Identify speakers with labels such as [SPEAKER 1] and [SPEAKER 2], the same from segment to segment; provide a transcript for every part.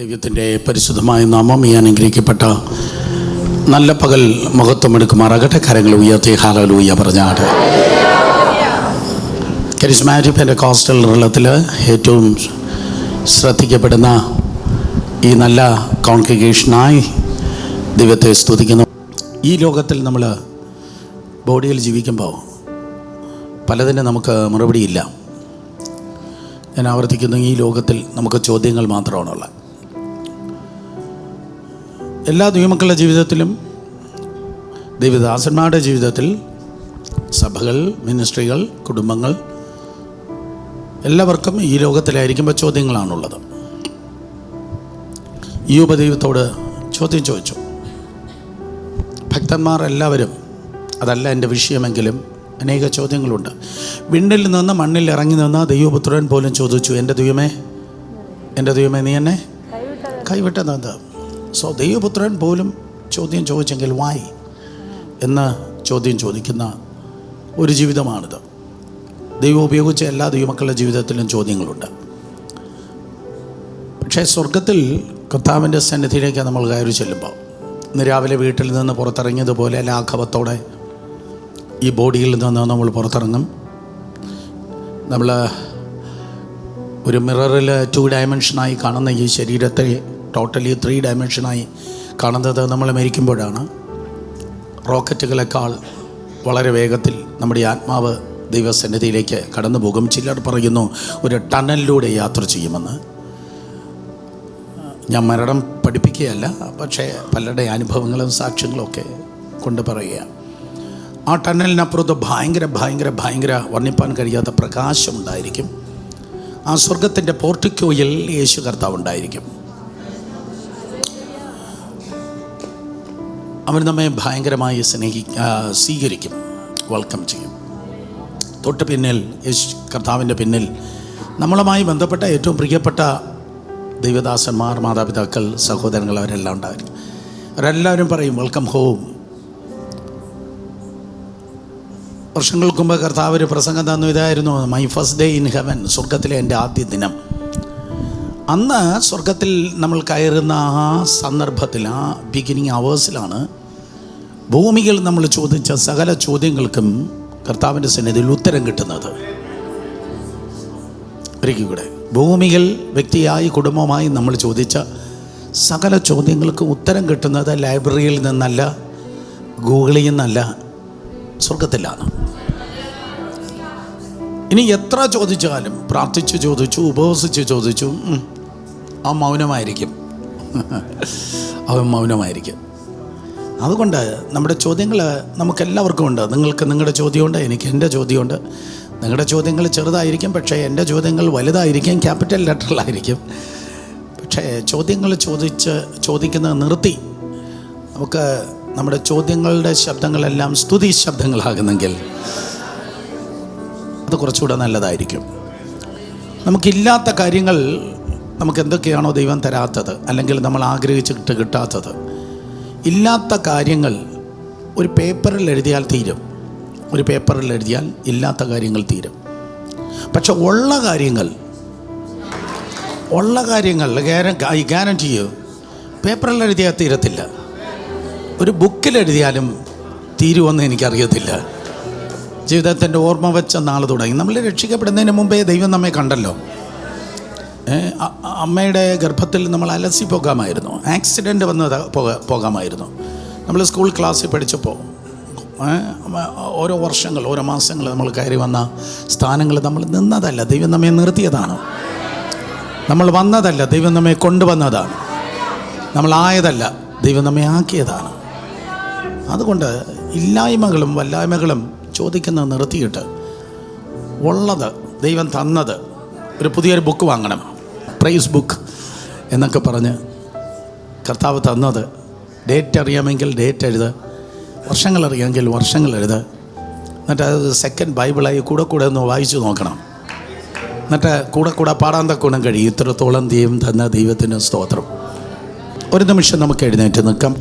[SPEAKER 1] ദൈവത്തിൻ്റെ പരിശുദ്ധമായ നാമം ഈ അനുഗ്രഹിക്കപ്പെട്ട നല്ല പകൽ മഹത്വമെടുക്കുമാറാകട്ടെ. കരങ്ങൾ ഉയർത്തി ഹല്ലേലൂയ പറഞ്ഞാട്. കരിസ്മാറ്റിക് പെന്തക്കോസ്റ്റൽ റീളത്തിൽ ഏറ്റവും ശ്രദ്ധിക്കപ്പെടുന്ന ഈ നല്ല കോൺഗ്രിഗേഷനായി ദൈവത്തെ സ്തുതിക്കുന്നു. ഈ ലോകത്തിൽ നമ്മൾ ബോഡിയിൽ ജീവിക്കുമ്പോൾ പലതിനും നമുക്ക് മറുപടിയില്ല. ഞാൻ ആവർത്തിക്കുന്നു, ഈ ലോകത്തിൽ നമുക്ക് ചോദ്യങ്ങൾ മാത്രമാണുള്ളത്. എല്ലാ ദൈവമക്കളുടെ ജീവിതത്തിലും, ദൈവദാസന്മാരുടെ ജീവിതത്തിൽ, സഭകൾ, മിനിസ്ട്രികൾ, കുടുംബങ്ങൾ, എല്ലാവർക്കും ഈ ലോകത്തിലായിരിക്കുമ്പോൾ ചോദ്യങ്ങളാണുള്ളത്. യോബ് ദൈവത്തോട് ചോദ്യം ചോദിച്ചു. ഭക്തന്മാർ എല്ലാവരും, അതല്ല എൻ്റെ വിഷയമെങ്കിലും, അനേക ചോദ്യങ്ങളുണ്ട്. വിണ്ണിൽ നിന്ന് മണ്ണിൽ ഇറങ്ങി നിന്ന് ദൈവപുത്രൻ പോലും ചോദിച്ചു, എൻ്റെ ദൈവമേ നീ എന്നെ കൈവിട്ടത്. സോ ദൈവപുത്രൻ പോലും ചോദ്യം ചോദിച്ചെങ്കിൽ വായ് എന്ന് ചോദ്യം ചോദിക്കുന്ന ഒരു ജീവിതമാണിത്. ദൈവം ഉപയോഗിച്ച എല്ലാ ദൈവമക്കളുടെ ജീവിതത്തിലും ചോദ്യങ്ങളുണ്ട്. പക്ഷേ സ്വർഗത്തിൽ കർത്താവിൻ്റെ സന്നിധിയിലേക്ക് നമ്മൾ കയറി ചെല്ലുമ്പോൾ, ഇന്ന് രാവിലെ വീട്ടിൽ നിന്ന് പുറത്തിറങ്ങിയതുപോലെ ലാഘവത്തോടെ ഈ ബോഡിയിൽ നിന്ന് നമ്മൾ പുറത്തിറങ്ങും. നമ്മൾ ഒരു മിററിൽ 2 ഡയമെൻഷനായി കാണുന്ന ഈ ശരീരത്തെ ടോട്ടലി 3 ഡയമെൻഷനായി കാണുന്നത് നമ്മൾ മരിക്കുമ്പോഴാണ്. റോക്കറ്റുകളെക്കാൾ വളരെ വേഗത്തിൽ നമ്മുടെ ആത്മാവ് ദൈവസന്നിധിയിലേക്ക് കടന്നു പോകും. ചിലർ പറയുന്നു ഒരു ടണലിലൂടെ യാത്ര ചെയ്യുമെന്ന്. ഞാൻ മരണം പഠിപ്പിക്കുകയല്ല, പക്ഷേ പലരുടെ അനുഭവങ്ങളും സാക്ഷ്യങ്ങളും ഒക്കെ കൊണ്ട് പറയുക. ആ ടണലിനപ്പുറത്ത് ഭയങ്കര വർണ്ണിപ്പാൻ കഴിയാത്ത പ്രകാശമുണ്ടായിരിക്കും. ആ സ്വർഗത്തിൻ്റെ പോർട്ടിക്കോയിൽ യേശു കർത്താവ് ഉണ്ടായിരിക്കും. അവൻ നമ്മെ ഭയങ്കരമായി സ്വീകരിക്കും, വെൽക്കം ചെയ്യും. തൊട്ട് പിന്നിൽ യേശു കർത്താവിൻ്റെ പിന്നിൽ നമ്മളുമായി ബന്ധപ്പെട്ട ഏറ്റവും പ്രിയപ്പെട്ട ദൈവദാസന്മാർ, മാതാപിതാക്കൾ, സഹോദരങ്ങൾ, അവരെല്ലാം ഉണ്ടായിരിക്കും. അവരെല്ലാവരും പറയും വെൽക്കം ഹോം. വർഷങ്ങൾക്ക് മുമ്പ് കർത്താവ് ഒരു പ്രസംഗം തന്നു. ഇതായിരുന്നു my first day in heaven, സ്വർഗത്തിലെ എൻ്റെ ആദ്യ ദിനം. അന്ന് സ്വർഗത്തിൽ നമ്മൾ കയറുന്ന ആ സന്ദർഭത്തിൽ, ആ ബിഗിനിങ് അവേഴ്സിലാണ് ഭൂമിയിൽ നമ്മൾ ചോദിച്ച സകല ചോദ്യങ്ങൾക്കും കർത്താവിൻ്റെ സന്നിധിയിൽ ഉത്തരം കിട്ടുന്നത്. ഒരിക്കൽ കൂടെ, ഭൂമിയിൽ വ്യക്തിയായി കുടുംബമായി നമ്മൾ ചോദിച്ച സകല ചോദ്യങ്ങൾക്കും ഉത്തരം കിട്ടുന്നത് ലൈബ്രറിയിൽ നിന്നല്ല, ഗൂഗിളിൽ നിന്നല്ല, സ്വർഗത്തിലാണ്. ഇനി എത്ര ചോദിച്ചാലും, പ്രാർത്ഥിച്ച് ചോദിച്ചു, ഉപവസിച്ച് ചോദിച്ചു, അവൻ മൗനമായിരിക്കും. അതുകൊണ്ട് നമ്മുടെ ചോദ്യങ്ങൾ നമുക്കെല്ലാവർക്കും ഉണ്ട്. നിങ്ങൾക്ക് നിങ്ങളുടെ ചോദ്യമുണ്ട്, എനിക്ക് എൻ്റെ ചോദ്യമുണ്ട്. നിങ്ങളുടെ ചോദ്യങ്ങൾ ചെറുതായിരിക്കും, പക്ഷേ എൻ്റെ ചോദ്യങ്ങൾ വലുതായിരിക്കും, ക്യാപിറ്റൽ ലെറ്ററിലായിരിക്കും. പക്ഷേ ചോദ്യങ്ങൾ ചോദിക്കുന്നത് നിർത്തി നമുക്ക് നമ്മുടെ ചോദ്യങ്ങളുടെ ശബ്ദങ്ങളെല്ലാം സ്തുതി ശബ്ദങ്ങളാകുന്നെങ്കിൽ അത് കുറച്ചുകൂടെ നല്ലതായിരിക്കും. നമുക്കില്ലാത്ത കാര്യങ്ങൾ, നമുക്ക് എന്തൊക്കെയാണോ ദൈവം തരാത്തത്, അല്ലെങ്കിൽ നമ്മൾ ആഗ്രഹിച്ചിട്ട് കിട്ടാത്തത്, ഇല്ലാത്ത കാര്യങ്ങൾ ഒരു പേപ്പറിൽ എഴുതിയാൽ തീരും. ഒരു പേപ്പറിൽ എഴുതിയാൽ ഇല്ലാത്ത കാര്യങ്ങൾ തീരും. പക്ഷെ ഉള്ള കാര്യങ്ങൾ ഐ ഗ്യാരണ്ടി യു, പേപ്പറിൽ എഴുതിയാൽ തീരത്തില്ല. ഒരു ബുക്കിലെഴുതിയാലും തീരുമെന്ന് എനിക്കറിയത്തില്ല. ജീവിതത്തിൻ്റെ ഓർമ്മ വെച്ച നാൾ തുടങ്ങി. നമ്മൾ രക്ഷിക്കപ്പെടുന്നതിന് മുമ്പേ ദൈവം നമ്മെ കണ്ടല്ലോ. അമ്മയുടെ ഗർഭത്തിൽ നമ്മൾ അലസി പോകാമായിരുന്നു, ആക്സിഡൻറ്റ് വന്ന് പോകാമായിരുന്നു. നമ്മൾ സ്കൂൾ ക്ലാസ്സിൽ പഠിച്ചപ്പോൾ ഓരോ വർഷങ്ങൾ, ഓരോ മാസങ്ങൾ നമ്മൾ കയറി വന്ന സ്ഥാനങ്ങൾ നമ്മൾ നിന്നതല്ല, ദൈവം നമ്മെ നിർത്തിയതാണ്. നമ്മൾ വന്നതല്ല, ദൈവം നമ്മെ കൊണ്ടുവന്നതാണ്. നമ്മളായതല്ല, ദൈവം നമ്മെ ആക്കിയതാണ്. അതുകൊണ്ട് ഇല്ലായ്മകളും വല്ലായ്മകളും ചോദിക്കുന്നത് നിർത്തിയിട്ട് ഉള്ളത്, ദൈവം തന്നത്, ഒരു പുതിയൊരു ബുക്ക് വാങ്ങണം, പ്രൈസ് ബുക്ക് എന്നൊക്കെ പറഞ്ഞ് കർത്താവ് തന്നത്, ഡേറ്റ് അറിയാമെങ്കിൽ ഡേറ്റ് എഴുത്, വർഷങ്ങൾ അറിയാമെങ്കിൽ വർഷങ്ങൾ എഴുത്. എന്നിട്ട് അത് സെക്കൻഡ് ബൈബിളായി കൂടെ ഒന്ന് വായിച്ചു നോക്കണം. എന്നിട്ട് കൂടെ പാടാൻ തക്കോണം കഴിയും. ഇത്രത്തോളം ദൈവം തന്ന ദൈവത്തിന് സ്തോത്രം. ഒരു നിമിഷം നമുക്ക് എഴുന്നേറ്റ് നിൽക്കാം.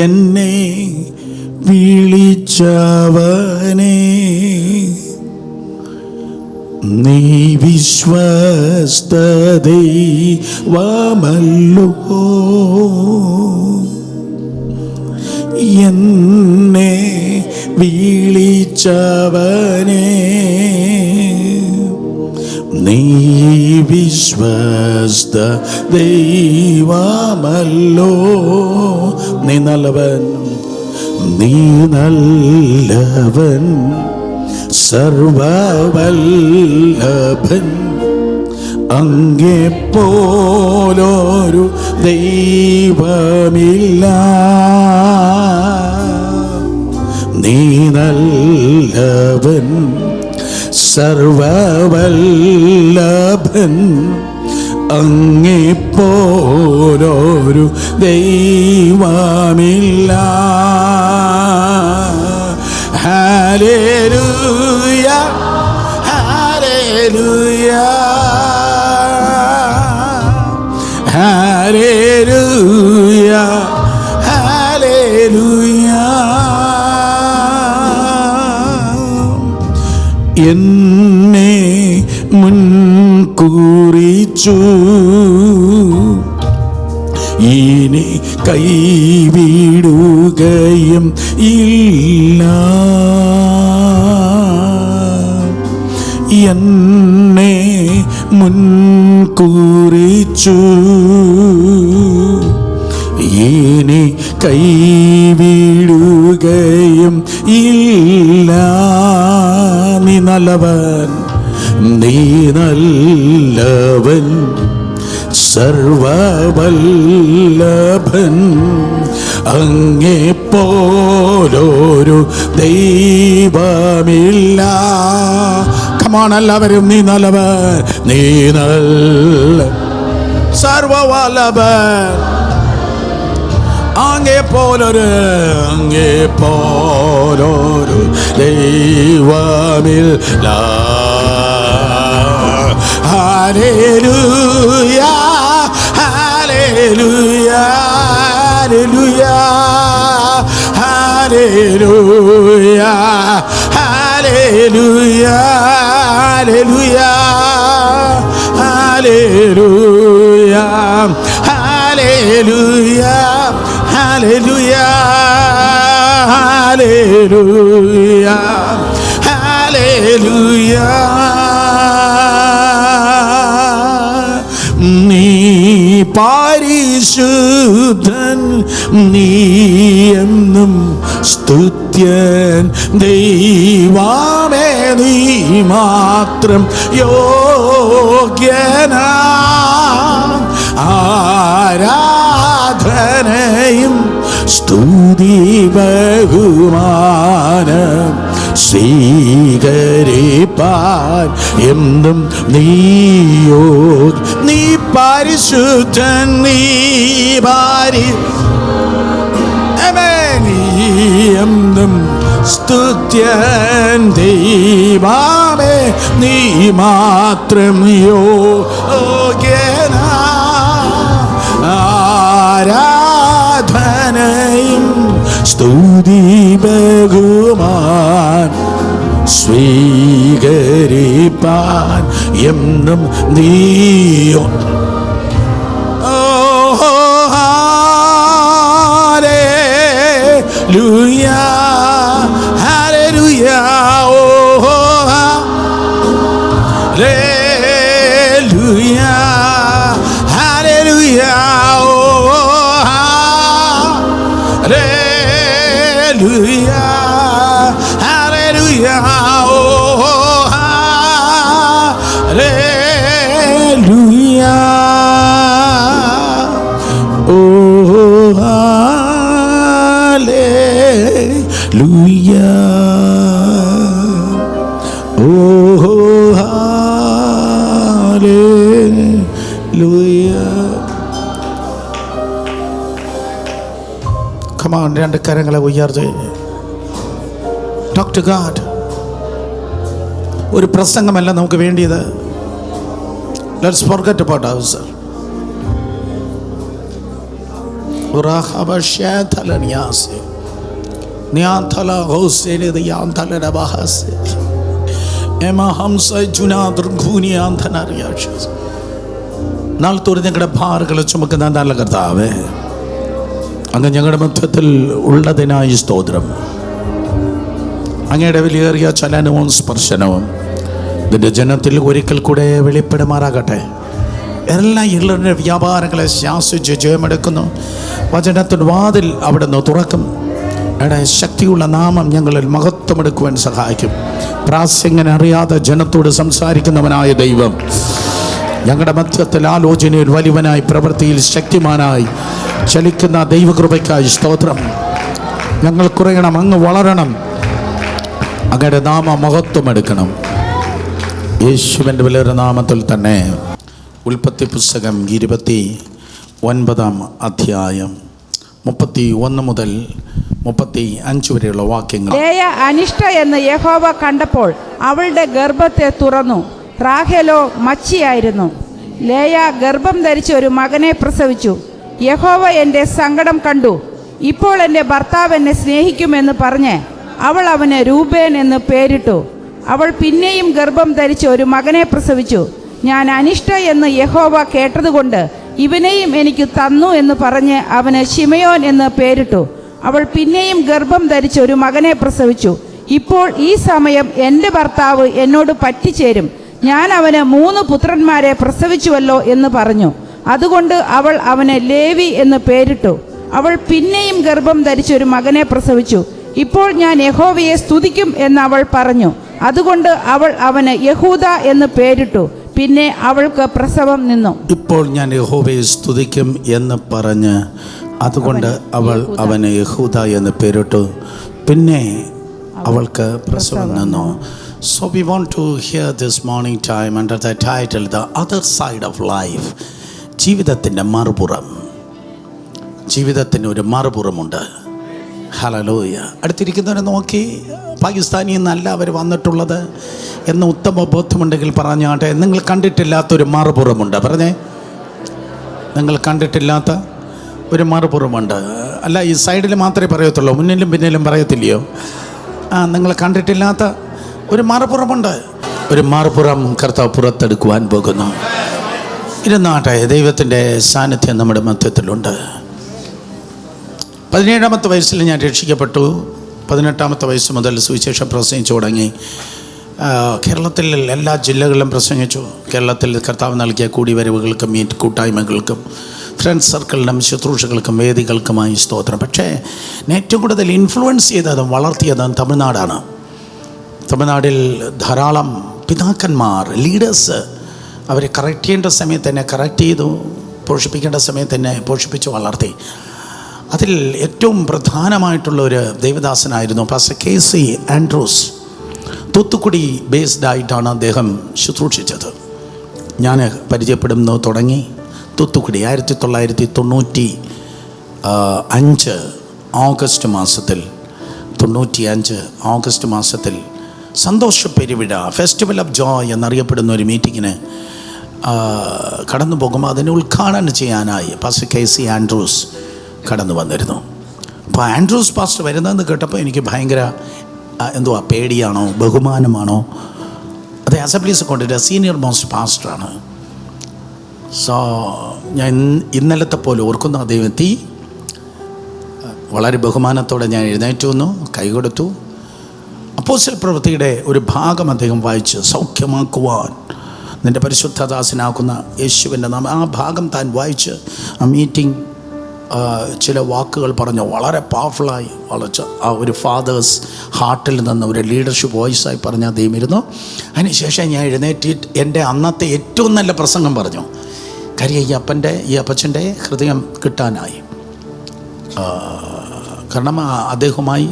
[SPEAKER 1] എന്നെ വിളിച്ചവനേ നീ വിശ്വസ്ത ദൈവമല്ലോ, എന്നെ വിളിച്ചവനെ. നീ വിശ്വസ്ത ദൈവമല്ലോ, നീ നല്ലവൻ, നീ നല്ലവൻ, സർവവല്ലഭൻ, അങ്ങെപ്പോലൊരു ദൈവമില്ല. നീ നല്ലവൻ, സർവവല്ലഭൻ, അങ്ങെപ്പോലൊരു ദൈവമില്ല. Hallelujah, hallelujah, hallelujah, hallelujah. എന്നെ മുൻകുറിച്ചു, ഇനി കൈവിടുകയും ഇല്ല. എന്നെ മുൻകുറിച്ചു, ഇനി കൈവിടുകയും ഇല്ല. നീ നല്ലവൻ, നീ നല്ലവൻ, സർവവല്ലഭൻ, അങ്ങെപ്പോലൊരു ദൈവമില്ല. കമാൺ എല്ലാവരും, നീ നല്ലവൻ, നീ നല്ല സർവവല്ലഭൻ, അങ്ങെപ്പോലൊരു ദൈവമില്ല. Hallelujah, hallelujah, hallelujah, hallelujah, hallelujah, hallelujah, hallelujah, hallelujah, hallelujah, hallelujah. നീ പരിശുദ്ധൻ, നീ എന്നും സ്തുത്യൻ ദൈവമേ, നീ മാത്രം യോഗ്യനാ. ആരാധനയും സ്തുതി ബഹുമാനം സ്വീകരിപ്പാൻ എന്നും നീയോ. നീ പരിശുദ്ധൻ, നീ എന്നും സ്തുത്യൻ ദൈവമേ, നീ മാത്രം യോഗ്യനാ. ആരാധനയും സ്തുതി ബഹുമാനം സ്വീകരിപ്പാൻ എന്നും നീയോ. Hallelujah, hallelujah, oh, hallelujah, hallelujah, oh, hallelujah, hallelujah, oh, hallelujah, oh, hallelujah, oh, hallelujah. Come on, രണ്ട് കരങ്ങളെ ഉയർത്തി ടോക്ക് ടു ഗാഡ്. ഒരു പ്രസംഗമല്ല നമുക്ക് വേണ്ടിയത്. Let's forget about ourselves. നാൾ തോറും ഞങ്ങളുടെ ഭാരങ്ങളെ ചുമക്കുന്ന നല്ല കർത്താവേ, അങ്ങ് ഞങ്ങളുടെ മധ്യത്തിൽ ഉള്ളതിനായി സ്തോത്രം. അങ്ങയുടെ വിലയേറിയ ചലനവും സ്പർശനവും ഇതിൻ്റെ ജനത്തിൽ ഒരിക്കൽ കൂടെ വെളിപ്പെടുമാറാകട്ടെ. എല്ലാ ഇള്ളരുടെ വ്യാപാരങ്ങളെ ശാസിച്ച് ജയമെടുക്കുന്നു. വചനത്തിൻ്റെ വാതിൽ അവിടുന്ന് തുറക്കും. ശക്തിയുള്ള നാമം ഞങ്ങളിൽ മഹത്വമെടുക്കുവാൻ സഹായിക്കും. പ്രാസ്യങ്ങനെ അറിയാതെ ജനത്തോട് സംസാരിക്കുന്നവനായ ദൈവം ഞങ്ങളുടെ മധ്യത്തിൽ ആലോചനയിൽ വലിയവനായി, പ്രവൃത്തിയിൽ ശക്തിമാനായി ചലിക്കുന്ന ദൈവകൃപയ്ക്കായി സ്തോത്രം. ഞങ്ങൾ കുറയണം, അങ്ങ് വളരണം, അങ്ങയുടെ നാമ മഹത്വമെടുക്കണം. യേശുവിൻ്റെ വലിയൊരു നാമത്തിൽ തന്നെ. ഉൽപ്പത്തി പുസ്തകം 29 അധ്യായം 31 മുതൽ 35 വരെയുള്ള വാക്യങ്ങൾ.
[SPEAKER 2] ലേയ അനിഷ്ട എന്ന് യഹോവ കണ്ടപ്പോൾ അവളുടെ ഗർഭത്തെ തുറന്നു. റാഹേലോ മച്ചിയായിരുന്നു. ലേയ ഗർഭം ധരിച്ച് ഒരു മകനെ പ്രസവിച്ചു. യഹോവ എൻ്റെ സങ്കടം കണ്ടു, ഇപ്പോൾ എൻ്റെ ഭർത്താവ് എന്നെ സ്നേഹിക്കുമെന്ന് പറഞ്ഞ് അവൾ അവന് രൂബേൻ എന്ന് പേരിട്ടു. അവൾ പിന്നെയും ഗർഭം ധരിച്ച് ഒരു മകനെ പ്രസവിച്ചു. ഞാൻ അനിഷ്ട എന്ന് യഹോവ കേട്ടതുകൊണ്ട് ഇവനെയും എനിക്ക് തന്നു എന്ന് പറഞ്ഞ് അവന് ശിമയോൻ എന്ന് പേരിട്ടു. അവൾ പിന്നെയും ഗർഭം ധരിച്ച് ഒരു മകനെ പ്രസവിച്ചു. ഇപ്പോൾ ഈ സമയം എൻ്റെ ഭർത്താവ് എന്നോട് പറ്റിച്ചേരും, ഞാൻ അവന് 3 പുത്രന്മാരെ പ്രസവിച്ചുവല്ലോ എന്ന് പറഞ്ഞു. അതുകൊണ്ട് അവൾ അവന് ലേവി എന്ന് പേരിട്ടു. അവൾ പിന്നെയും ഗർഭം ധരിച്ച് ഒരു മകനെ പ്രസവിച്ചു. ഇപ്പോൾ ഞാൻ യഹോവയെ സ്തുതിക്കും എന്ന് അവൾ പറഞ്ഞു. അതുകൊണ്ട് അവൾ അവന് യഹൂദ എന്ന് പേരിട്ടു. പിന്നെ അവൾക്ക് പ്രസവം നിന്നു.
[SPEAKER 1] ഇപ്പോൾ ഞാൻ യഹോവയെ സ്തുതിക്കും എന്ന് പറഞ്ഞ് അതുകൊണ്ട് അവൾ അവന് യഹൂദ എന്ന് പേരിട്ടു. പിന്നെ അവൾക്ക് പ്രസവം നിന്നു. So we want to hear this morning time under the title The Other Side of Life. ജീവിതത്തിൻ്റെ മറുപുറം. ജീവിതത്തിന് ഒരു മറുപുറമുണ്ട്. ഹല്ലേലൂയ. അടുത്തിരിക്കുന്നവരെ നോക്കി, പാകിസ്ഥാനിൽ നിന്നല്ല അവർ വന്നിട്ടുള്ളത് എന്ന് ഉത്തമ ബോധ്യമുണ്ടെങ്കിൽ പറഞ്ഞാട്ടെ, നിങ്ങൾ കണ്ടിട്ടില്ലാത്തൊരു മറുപുറമുണ്ട്. പറഞ്ഞേ, നിങ്ങൾ കണ്ടിട്ടില്ലാത്ത ഒരു മറുപുറമുണ്ട്. അല്ല, ഈ സൈഡിൽ മാത്രമേ പറയത്തുള്ളൂ, മുന്നിലും പിന്നിലും പറയത്തില്ലയോ? നിങ്ങൾ കണ്ടിട്ടില്ലാത്ത ഒരു മറുപുറമുണ്ട്. ഒരു മറുപുറം കർത്താവ് പുറത്തെടുക്കുവാൻ പോകുന്നു. ഇരുന്നാട്ടെ, ദൈവത്തിൻ്റെ സാന്നിധ്യം നമ്മുടെ മധ്യത്തിലുണ്ട്. 17-ാമത്തെ വയസ്സിൽ ഞാൻ രക്ഷിക്കപ്പെട്ടു. 18-ാമത്തെ വയസ്സ് മുതൽ സുവിശേഷം പ്രസംഗിച്ചു തുടങ്ങി. കേരളത്തിൽ എല്ലാ ജില്ലകളിലും പ്രസംഗിച്ചു. കേരളത്തിൽ കർത്താവ് നൽകിയ കൂടിവരവുകൾക്കും കൂട്ടായ്മകൾക്കും ഫ്രണ്ട്സ് സർക്കിളിനും ശുശ്രൂഷകൾക്കും വേദികൾക്കുമായി സ്തോത്രം. പക്ഷേ ഏറ്റവും കൂടുതൽ ഇൻഫ്ലുവൻസ് ചെയ്തതും വളർത്തിയതും തമിഴ്നാടാണ്. തമിഴ്നാട്ടിൽ ധാരാളം പിതാക്കന്മാർ, ലീഡേഴ്സ്, അവരെ കറക്റ്റ് ചെയ്യേണ്ട സമയത്ത് തന്നെ കറക്റ്റ് ചെയ്തു, പോഷിപ്പിക്കേണ്ട സമയത്ത് തന്നെ പോഷിപ്പിച്ച് വളർത്തി. അതിൽ ഏറ്റവും പ്രധാനമായിട്ടുള്ള ഒരു ദൈവദാസനായിരുന്നു pastor KC Andrews. Thoothukudi based ആയിട്ടാണ് അദ്ദേഹം ശുശ്രൂഷിച്ചത്. ഞാൻ പരിചയപ്പെടുന്നു തുടങ്ങി തൂത്തുക്കുടി 1995 ഓഗസ്റ്റ് മാസത്തിൽ സന്തോഷ പെരുവിഴ ഫെസ്റ്റിവൽ ഓഫ് ജോയ് എന്നറിയപ്പെടുന്ന ഒരു മീറ്റിങ്ങിന് കടന്നു പോകുമ്പോൾ അതിനെ ഉദ്ഘാടനം ചെയ്യാനായി പാസ്റ്റർ KC ആൻഡ്രൂസ് കടന്നു വന്നിരുന്നു. അപ്പോൾ ആൻഡ്രൂസ് പാസ്റ്റർ വരുന്നതെന്ന് കേട്ടപ്പോൾ എനിക്ക് ഭയങ്കര പേടിയാണോ ബഹുമാനമാണോ? അത് അസംബ്ലീസ് കൊണ്ടിട്ട് സീനിയർ മോസ്റ്റ് പാസ്റ്ററാണ്. സോ ഞാൻ ഇന്നലത്തെ പോലെ ഓർക്കുന്ന അദ്ദേഹം എത്തി. വളരെ ബഹുമാനത്തോടെ ഞാൻ എഴുന്നേറ്റ് വന്നു, കൈകൊടുത്തു. അപ്പോസ്തല പ്രവൃത്തിയുടെ ഒരു ഭാഗം അദ്ദേഹം വായിച്ച്, സൗഖ്യമാക്കുവാൻ നിൻ്റെ പരിശുദ്ധദാസനാക്കുന്ന യേശുവിൻ്റെ നാമം, ആ ഭാഗം താൻ വായിച്ച് ആ മീറ്റിംഗ് ചില വാക്കുകൾ പറഞ്ഞു. വളരെ പവർഫുള്ളായി വളച്ച് ആ ഒരു ഫാദേഴ്സ് ഹാർട്ടിൽ നിന്ന് ഒരു ലീഡർഷിപ്പ് വോയിസായി പറഞ്ഞ അദ്ദേഹം ഇരുന്നു. അതിനുശേഷം ഞാൻ എഴുന്നേറ്റിട്ട് എൻ്റെ അന്നത്തെ ഏറ്റവും നല്ല പ്രസംഗം പറഞ്ഞു. കാര്യം ഈ അപ്പച്ചൻ്റെ ഹൃദയം കിട്ടാനായി. കാരണം അദ്ദേഹവുമായി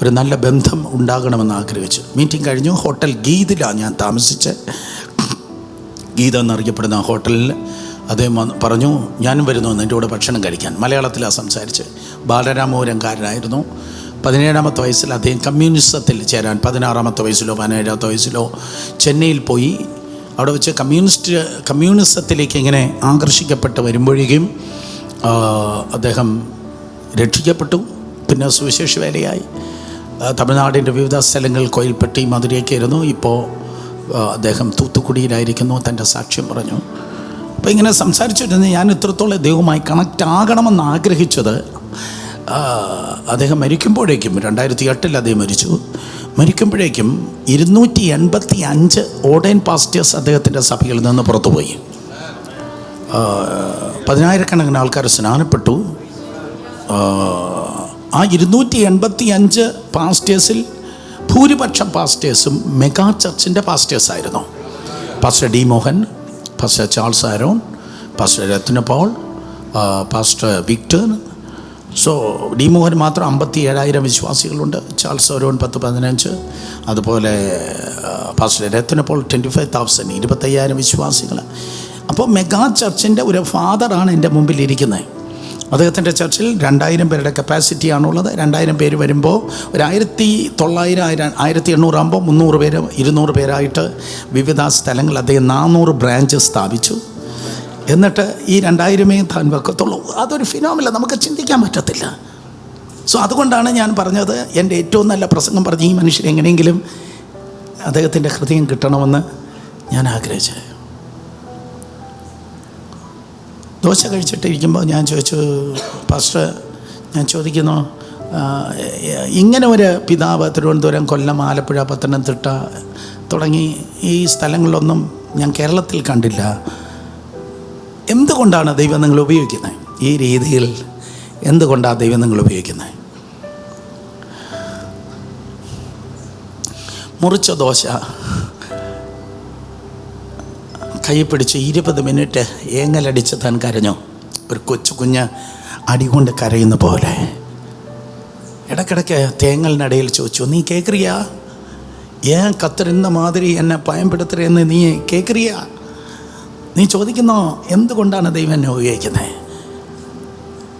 [SPEAKER 1] ഒരു നല്ല ബന്ധം ഉണ്ടാകണമെന്ന് ആഗ്രഹിച്ചു. മീറ്റിംഗ് കഴിഞ്ഞു. ഹോട്ടൽ ഗീതിലാണ് ഞാൻ താമസിച്ച്. ഗീത എന്നറിയപ്പെടുന്ന ഹോട്ടലിൽ അദ്ദേഹം പറഞ്ഞു, ഞാനും വരുന്നു എൻ്റെ കൂടെ ഭക്ഷണം കഴിക്കാൻ. മലയാളത്തിലാണ് സംസാരിച്ച്. ബാലരാമപുരംകാരനായിരുന്നു. 17-ാമത്തെ വയസ്സിൽ അദ്ദേഹം കമ്മ്യൂണിസത്തിൽ ചേരാൻ 16-ാമത്തെ വയസ്സിലോ 17-ാമത്തെ വയസ്സിലോ ചെന്നൈയിൽ പോയി. അവിടെ വെച്ച് കമ്മ്യൂണിസത്തിലേക്ക് ഇങ്ങനെ ആകർഷിക്കപ്പെട്ട് വരുമ്പോഴേക്കും അദ്ദേഹം രക്ഷിക്കപ്പെട്ടു. പിന്നെ സുവിശേഷ വേലയായി തമിഴ്നാടിൻ്റെ വിവിധ സ്ഥലങ്ങൾ, കോയിൽപ്പെട്ടി, മധുരയൊക്കെ ആയിരുന്നു. ഇപ്പോൾ അദ്ദേഹം തൂത്തുക്കുടിയിലായിരിക്കുന്നു, തൻ്റെ സാക്ഷ്യം പറഞ്ഞു. അപ്പോൾ ഇങ്ങനെ സംസാരിച്ചിരുന്ന് ഞാൻ ഇത്രത്തോളം ദൈവവുമായി കണക്റ്റ് ആകണമെന്ന് ആഗ്രഹിച്ചത്, അദ്ദേഹം മരിക്കുമ്പോഴേക്കും 2008 അദ്ദേഹം മരിക്കുമ്പോഴേക്കും 285 ഓർഡൈൻ പാസ്റ്റേഴ്സ് അദ്ദേഹത്തിൻ്റെ സഭയിൽ നിന്ന് പുറത്തുപോയി. 10,000-കണക്കിന് ആൾക്കാർ സ്നാനപ്പെട്ടു. ആ 285 പാസ്റ്റേഴ്സിൽ ഭൂരിപക്ഷം പാസ്റ്റേഴ്സും മെഗാ ചർച്ചിൻ്റെ പാസ്റ്റേഴ്സായിരുന്നു. Pastor D Mohan, pastor Charles Aaron, pastor Ratna Paul, pastor Victor. So D Mohan മാത്രം 57,000 വിശ്വാസികളുണ്ട്. ചാൾസ് ആരോൺ 10-15, അതുപോലെ പാസ്റ്റർ രത്ന പോൾ 25,000, 25,000 വിശ്വാസികൾ. അപ്പോൾ മെഗാ ചർച്ചിൻ്റെ ഒരു ഫാദറാണ് എൻ്റെ മുമ്പിൽ ഇരിക്കുന്നത്. അദ്ദേഹത്തിൻ്റെ ചർച്ചിൽ 2,000 പേരുടെ കപ്പാസിറ്റിയാണുള്ളത്. 2,000 പേര് വരുമ്പോൾ ഒരു 1,900 1,800 ആകുമ്പോൾ 300 പേര് 200 പേരായിട്ട് വിവിധ സ്ഥലങ്ങൾ അദ്ദേഹം 400 ബ്രാഞ്ച് സ്ഥാപിച്ചു. എന്നിട്ട് ഈ 2,000 താൻ വെക്കത്തുള്ളൂ. അതൊരു ഫിനോമിനൽ, നമുക്ക് ചിന്തിക്കാൻ പറ്റത്തില്ല. സോ അതുകൊണ്ടാണ് ഞാൻ പറഞ്ഞത്, എൻ്റെ ഏറ്റവും നല്ല പ്രസംഗം പറഞ്ഞ് ഈ മനുഷ്യൻ എങ്ങനെയെങ്കിലും അദ്ദേഹത്തിൻ്റെ ഹൃദയം കിട്ടണമെന്ന് ഞാൻ ആഗ്രഹിച്ചത്. ദോശ കഴിച്ചിട്ടിരിക്കുമ്പോൾ ഞാൻ ചോദിച്ചു, പാസ്റ്റർ, ഞാൻ ചോദിക്കുന്നു, ഇങ്ങനെ ഒരു പിതാവ് തിരുവനന്തപുരം, കൊല്ലം, ആലപ്പുഴ, പത്തനംതിട്ട തുടങ്ങി ഈ സ്ഥലങ്ങളിലൊന്നും ഞാൻ കേരളത്തിൽ കണ്ടില്ല. എന്തുകൊണ്ടാണ് ദൈവം നിങ്ങൾ ഉപയോഗിക്കുന്നത്? ഈ രീതിയിൽ എന്തുകൊണ്ടാണ് ദൈവം നിങ്ങൾ ഉപയോഗിക്കുന്നത്? മുറിച്ച ദോശ കൈ പിടിച്ച് 20 മിനിറ്റ് ഏങ്ങലടിച്ച് താൻ കരഞ്ഞു. ഒരു കുഞ്ഞ് അടി കൊണ്ട് കരയുന്ന പോലെ. ഇടയ്ക്കിടയ്ക്ക് തേങ്ങലിനിടയിൽ ചോദിച്ചു, നീ കേൾക്കറിയാ? ഏൻ കത്തരുന്ന മാതിരി എന്നെ ഭയപ്പെടുത്തരെന്ന് നീ കേൾക്കറിയാ? നീ ചോദിക്കുന്നോ എന്തുകൊണ്ടാണ് ദൈവം എന്നെ ഉപയോഗിക്കുന്നത്?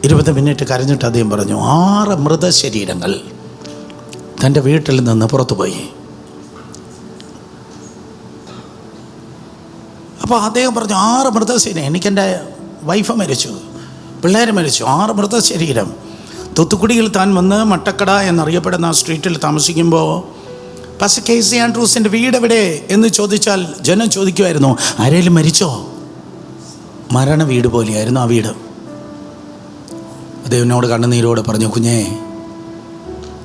[SPEAKER 1] 20 മിനിറ്റ് കരഞ്ഞിട്ട് അദ്ദേഹം പറഞ്ഞു, 6 മൃതശരീരങ്ങൾ തൻ്റെ വീട്ടിൽ നിന്ന് പുറത്തുപോയി. അപ്പോൾ അദ്ദേഹം പറഞ്ഞു, 6 മൃതശരീരം. എനിക്കെൻ്റെ വൈഫ് മരിച്ചു, പിള്ളേർ മരിച്ചു, 6 മൃതശരീരം. തൂത്തുക്കുടിയിൽ താൻ വന്ന് മട്ടക്കട എന്നറിയപ്പെടുന്ന ആ സ്ട്രീറ്റിൽ താമസിക്കുമ്പോൾ പാസ്റ്റർ KC ആൻഡ്രൂസിൻ്റെ വീട് എവിടെ എന്ന് ചോദിച്ചാൽ ജനം ചോദിക്കുമായിരുന്നു, ആരെങ്കിലും മരിച്ചോ? മരണ വീട് പോലെയായിരുന്നു ആ വീട്. അദ്ദേഹത്തിനോട് കണ്ണുനീരോട് പറഞ്ഞു, കുഞ്ഞേ,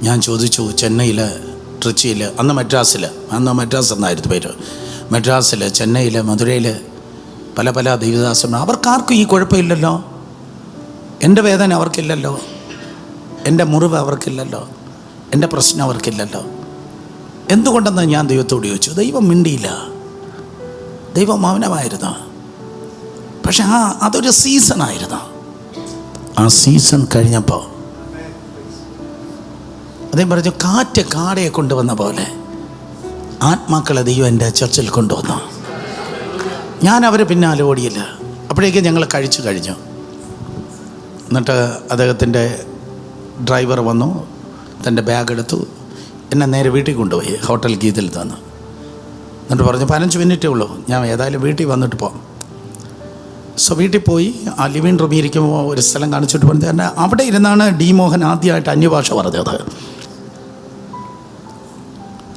[SPEAKER 1] ഞാൻ ചോദിച്ചു ചെന്നൈയിൽ, ട്രിച്ചിയിൽ, അന്ന് മദ്രാസ് എന്നായിരുന്നു പേര്, മദ്രാസിൽ, ചെന്നൈയിൽ, മധുരയിൽ പല ദൈവദാസന്മാർ. അവർക്കാർക്കും ഈ കുഴപ്പമില്ലല്ലോ. എൻ്റെ വേദന അവർക്കില്ലല്ലോ, എൻ്റെ മുറിവ് അവർക്കില്ലല്ലോ, എൻ്റെ പ്രശ്നം അവർക്കില്ലല്ലോ. എന്തുകൊണ്ടെന്ന് ഞാൻ ദൈവത്തോട് ചോദിച്ചു. ദൈവം മിണ്ടിയില്ല, ദൈവം മൗനമായിരുന്നു. പക്ഷെ അതൊരു സീസണായിരുന്നു. ആ സീസൺ കഴിഞ്ഞപ്പോൾ അദ്ദേഹം പറഞ്ഞു, കാറ്റ് കാടയെ കൊണ്ടുവന്ന പോലെ ആത്മാക്കളെ ദൈവം എൻ്റെ ചർച്ചിൽ കൊണ്ടുവന്നു. ഞാൻ അവരെ പിന്നാലെ ഓടിയില്ല. അപ്പോഴേക്കും ഞങ്ങൾ കഴിച്ചു കഴിഞ്ഞു. എന്നിട്ട് അദ്ദേഹത്തിൻ്റെ ഡ്രൈവർ വന്നു, തൻ്റെ ബാഗ് എടുത്തു, എന്നെ നേരെ വീട്ടിൽ കൊണ്ടുപോയി, ഹോട്ടൽ ഗീതിൽ നിന്ന്. എന്നിട്ട് പറഞ്ഞു, 15 മിനിറ്റേ ഉള്ളൂ, ഞാൻ ഏതായാലും വീട്ടിൽ വന്നിട്ട് പോകാം. സോ വീട്ടിൽ പോയി ആ ലിവിങ് റൂമിൽ ഇരിക്കുമ്പോൾ ഒരു സ്ഥലം കാണിച്ചിട്ട് പറഞ്ഞു, തന്നെ അവിടെ ഇരുന്നാണ് ഡി മോഹൻ ആദ്യമായിട്ട് അന്യഭാഷ പറഞ്ഞത്.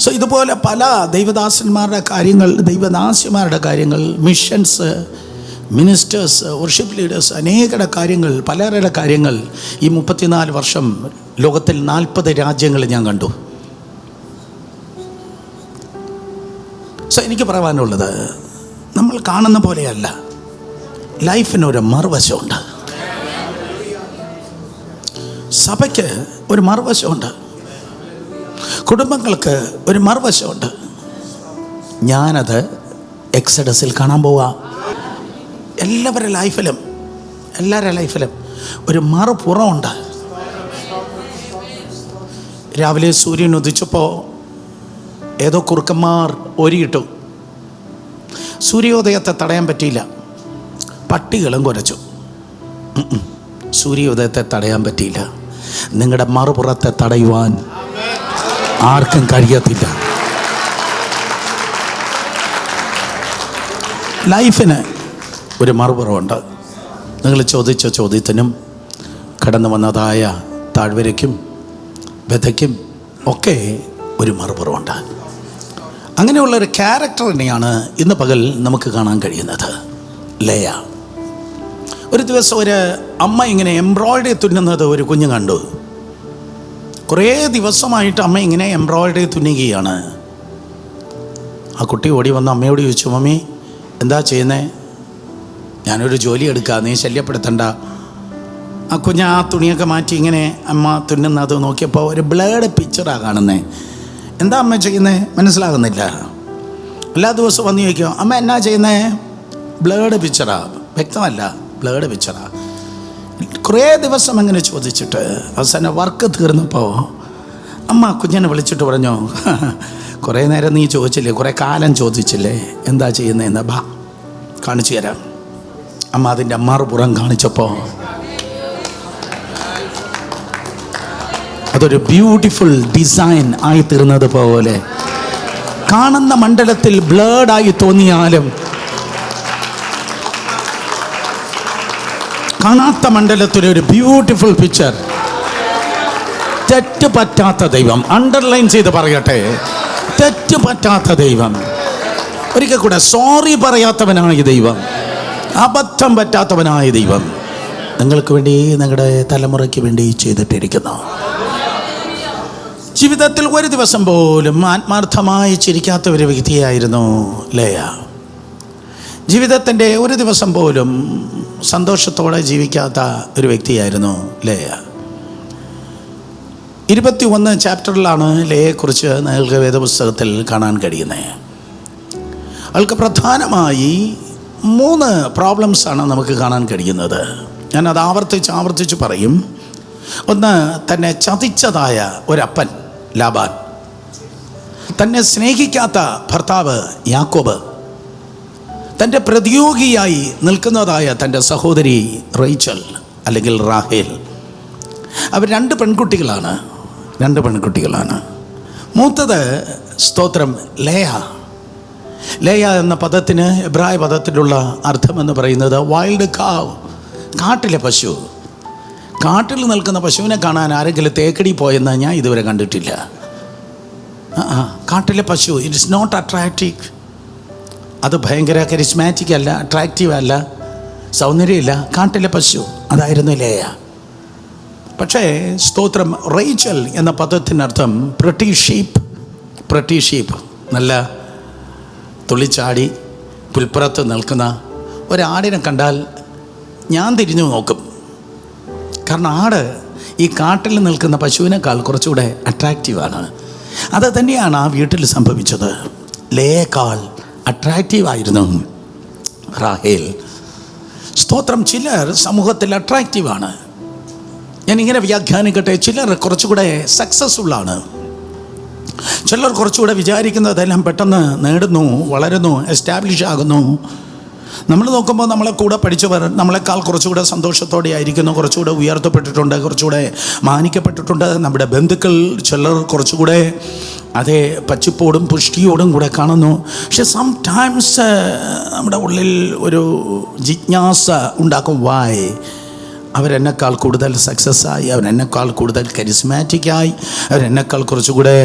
[SPEAKER 1] സോ ഇതുപോലെ പല ദൈവദാസന്മാരുടെ കാര്യങ്ങൾ, ദൈവദാസിമാരുടെ കാര്യങ്ങൾ, മിഷൻസ്, മിനിസ്റ്റേഴ്സ്, വർഷിപ്പ് ലീഡേഴ്സ്, അനേകരുടെ കാര്യങ്ങൾ, പലരുടെ കാര്യങ്ങൾ ഈ 34 വർഷം ലോകത്തിൽ 40 രാജ്യങ്ങൾ ഞാൻ കണ്ടു. സോ എനിക്ക് പറയാനുള്ളത്, നമ്മൾ കാണുന്ന പോലെയല്ല, ലൈഫിനൊരു മറുവശമുണ്ട്, സഭയ്ക്ക് ഒരു മറുവശമുണ്ട്, കുടുംബങ്ങൾക്ക് ഒരു മറുവശമുണ്ട്. ഞാനത് എക്സഡസിൽ കാണാൻ പോവാ. എല്ലാവരുടെ ലൈഫിലും ഒരു മറുപുറമുണ്ട്. രാവിലെ സൂര്യൻ ഉദിച്ചപ്പോൾ ഏതോ കുറുക്കന്മാർ ഒരുകിട്ടു. സൂര്യോദയത്തെ തടയാൻ പറ്റിയില്ല, പട്ടികളും കുരച്ചു. സൂര്യോദയത്തെ തടയാൻ പറ്റിയില്ല. നിങ്ങളുടെ മറുപുറത്തെ തടയുവാൻ ആർക്കും കഴിയത്തില്ല. ലൈഫിന് ഒരു മറുപുറമുണ്ട്. നിങ്ങൾ ചോദിച്ച ചോദ്യത്തിനും കടന്നു വന്നതായ താഴ്വരയ്ക്കും വ്യഥയ്ക്കും ഒക്കെ ഒരു മറുപുറമുണ്ട്. അങ്ങനെയുള്ളൊരു ക്യാരക്ടറിനെയാണ് ഇന്ന് പകൽ നമുക്ക് കാണാൻ കഴിയുന്നത്. ലേയ. ഒരു ദിവസം ഒരു അമ്മ ഇങ്ങനെ എംബ്രോയിഡറി തുന്നുന്നത് ഒരു കുഞ്ഞ് കണ്ടു. കുറേ ദിവസമായിട്ട് അമ്മ ഇങ്ങനെ എംബ്രോയിഡറി തുന്നുകയാണ്. ആ കുട്ടി ഓടി വന്ന് അമ്മയോട് ചോദിച്ചു, മമ്മി എന്താ ചെയ്യുന്നേ? ഞാനൊരു ജോലി എടുക്കാം, നീ ശല്യപ്പെടുത്തണ്ട. ആ കുഞ്ഞ് ആ തുണിയൊക്കെ മാറ്റി ഇങ്ങനെ അമ്മ തുന്നുന്നത് നോക്കിയപ്പോൾ ഒരു ബ്ലേഡ് പിക്ചറാണ് കാണുന്നത്. എന്താ അമ്മ ചെയ്യുന്നത് മനസ്സിലാകുന്നില്ല. എല്ലാ ദിവസവും വന്ന് ചോദിക്കും, അമ്മ എന്നാ ചെയ്യുന്നത്? ബ്ലേഡ് പിക്ചറാ. വ്യക്തമല്ല, ബ്ലേഡ് പിക്ചറാ. കുറേ ദിവസം അങ്ങനെ ചോദിച്ചിട്ട് അവസാനം വർക്ക് തീർന്നപ്പോൾ അമ്മ കുഞ്ഞിനെ വിളിച്ചിട്ട് പറഞ്ഞു, കുറേ നേരം നീ ചോദിച്ചില്ലേ, കുറേ കാലം ചോദിച്ചില്ലേ, എന്താ ചെയ്യുന്നതെന്ന്, ബാ കാണിച്ചു തരാം. അമ്മ അതിൻ്റെ മറുപുറം കാണിച്ചപ്പോൾ അതൊരു ബ്യൂട്ടിഫുൾ ഡിസൈൻ ആയി തീർന്നത് പോലെ, കാണുന്ന മണ്ഡലത്തിൽ ബ്ലേഡായി തോന്നിയാലും കാണാത്ത മണ്ഡലത്തിലൊരു ബ്യൂട്ടിഫുൾ പിക്ചർ. തെറ്റ് പറ്റാത്ത ദൈവം, അണ്ടർലൈൻ ചെയ്ത് പറയട്ടെ, തെറ്റ് പറ്റാത്ത ദൈവം. ഒരിക്കൽ കൂടെ, സോറി പറയാത്തവനായ ദൈവം, അബദ്ധം പറ്റാത്തവനായ ദൈവം നിങ്ങൾക്ക് വേണ്ടി, നിങ്ങളുടെ തലമുറയ്ക്ക് വേണ്ടി ചെയ്തിട്ടിരിക്കുന്നു. ജീവിതത്തിൽ ഒരു ദിവസം പോലും ആത്മാർത്ഥമായി ചിരിക്കാത്ത ഒരു വ്യക്തിയായിരുന്നു ലേയ. ജീവിതത്തിൻ്റെ ഒരു ദിവസം പോലും സന്തോഷത്തോടെ ജീവിക്കാത്ത ഒരു വ്യക്തിയായിരുന്നു ലേയ. 21 ചാപ്റ്ററിലാണ് ലേയെക്കുറിച്ച് നിങ്ങൾക്ക് വേദപുസ്തകത്തിൽ കാണാൻ കഴിയുന്നത്. അവൾക്ക് പ്രധാനമായി 3 പ്രോബ്ലംസാണ് നമുക്ക് കാണാൻ കഴിയുന്നത്. ഞാനത് ആവർത്തിച്ച് പറയും. ഒന്ന്, തന്നെ ചതിച്ചതായ ഒരപ്പൻ ലാബാൻ, തന്നെ സ്നേഹിക്കാത്ത ഭർത്താവ് യാക്കോബ്, തൻ്റെ പ്രതിയോഗിയായി നിൽക്കുന്നതായ തൻ്റെ സഹോദരി റേച്ചൽ അല്ലെങ്കിൽ റാഹേൽ. അവർ 2 പെൺകുട്ടികളാണ്. മൂത്തത് സ്തോത്രം ലേയ. ലേയ എന്ന പദത്തിന്, എബ്രായ പദത്തിലുള്ള അർത്ഥമെന്ന് പറയുന്നത് വൈൽഡ് കാവ്, കാട്ടിലെ പശു. കാട്ടിൽ നിൽക്കുന്ന പശുവിനെ കാണാൻ ആരെങ്കിലും തേക്കടി പോയെന്ന് ഞാൻ ഇതുവരെ കണ്ടിട്ടില്ല. കാട്ടിലെ പശു, ഇറ്റ്സ് നോട്ട് അട്രാക്റ്റീവ്. അത് ഭയങ്കര കരിസ്മാറ്റിക് അല്ല, അട്രാക്റ്റീവ് അല്ല, സൗന്ദര്യമില്ല. കാട്ടിലെ പശു, അതായിരുന്നു ലേയ. പക്ഷേ സ്തോത്രം റേച്ചൽ എന്ന പദത്തിനർത്ഥം പ്രട്ടി ഷീപ്പ്. നല്ല തുള്ളിച്ചാടി പുൽപ്പുറത്ത് നിൽക്കുന്ന ഒരാടിനെ കണ്ടാൽ ഞാൻ തിരിഞ്ഞു നോക്കും. കാരണം ആട് ഈ കാട്ടിൽ നിൽക്കുന്ന പശുവിനേക്കാൾ കുറച്ചുകൂടെ അട്രാക്റ്റീവാണ്. അത് തന്നെയാണ് ആ വീട്ടിൽ സംഭവിച്ചത്. ലേയേക്കാൾ അട്രാക്റ്റീവായിരുന്നു റാഹേൽ. സ്തോത്രം. ചിലർ സമൂഹത്തിൽ അട്രാക്റ്റീവാണ്. ഞാനിങ്ങനെ വ്യാഖ്യാനിക്കട്ടെ, ചിലർ കുറച്ചുകൂടെ സക്സസ്ഫുള്ളാണ്. ചിലർ കുറച്ചുകൂടെ വിചാരിക്കുന്നതെല്ലാം പെട്ടെന്ന് നേടുന്നു, വളരുന്നു, എസ്റ്റാബ്ലിഷ് ആകുന്നു. നമ്മൾ നോക്കുമ്പോൾ നമ്മളെ കൂടെ പഠിച്ചവർ നമ്മളെക്കാൾ കുറച്ചുകൂടെ സന്തോഷത്തോടെ ആയിരിക്കുന്നു, കുറച്ചുകൂടെ ഉയർത്തപ്പെട്ടിട്ടുണ്ട്, കുറച്ചുകൂടെ മാനിക്കപ്പെട്ടിട്ടുണ്ട്. നമ്മുടെ ബന്ധുക്കൾ ചിലർ കുറച്ചുകൂടെ അതേ പച്ചിപ്പോടും പുഷ്ടിയോടും കൂടെ കാണുന്നു. പക്ഷെ സംടൈംസ് നമ്മുടെ ഉള്ളിൽ ഒരു ജിജ്ഞാസ ഉണ്ടാക്കും. വായ് അവരെന്നെക്കാൾ കൂടുതൽ സക്സസ്സായി, അവരെന്നെക്കാൾ കൂടുതൽ കരിസ്മാറ്റിക്കായി, അവരെന്നെക്കാൾ കുറച്ചുകൂടെ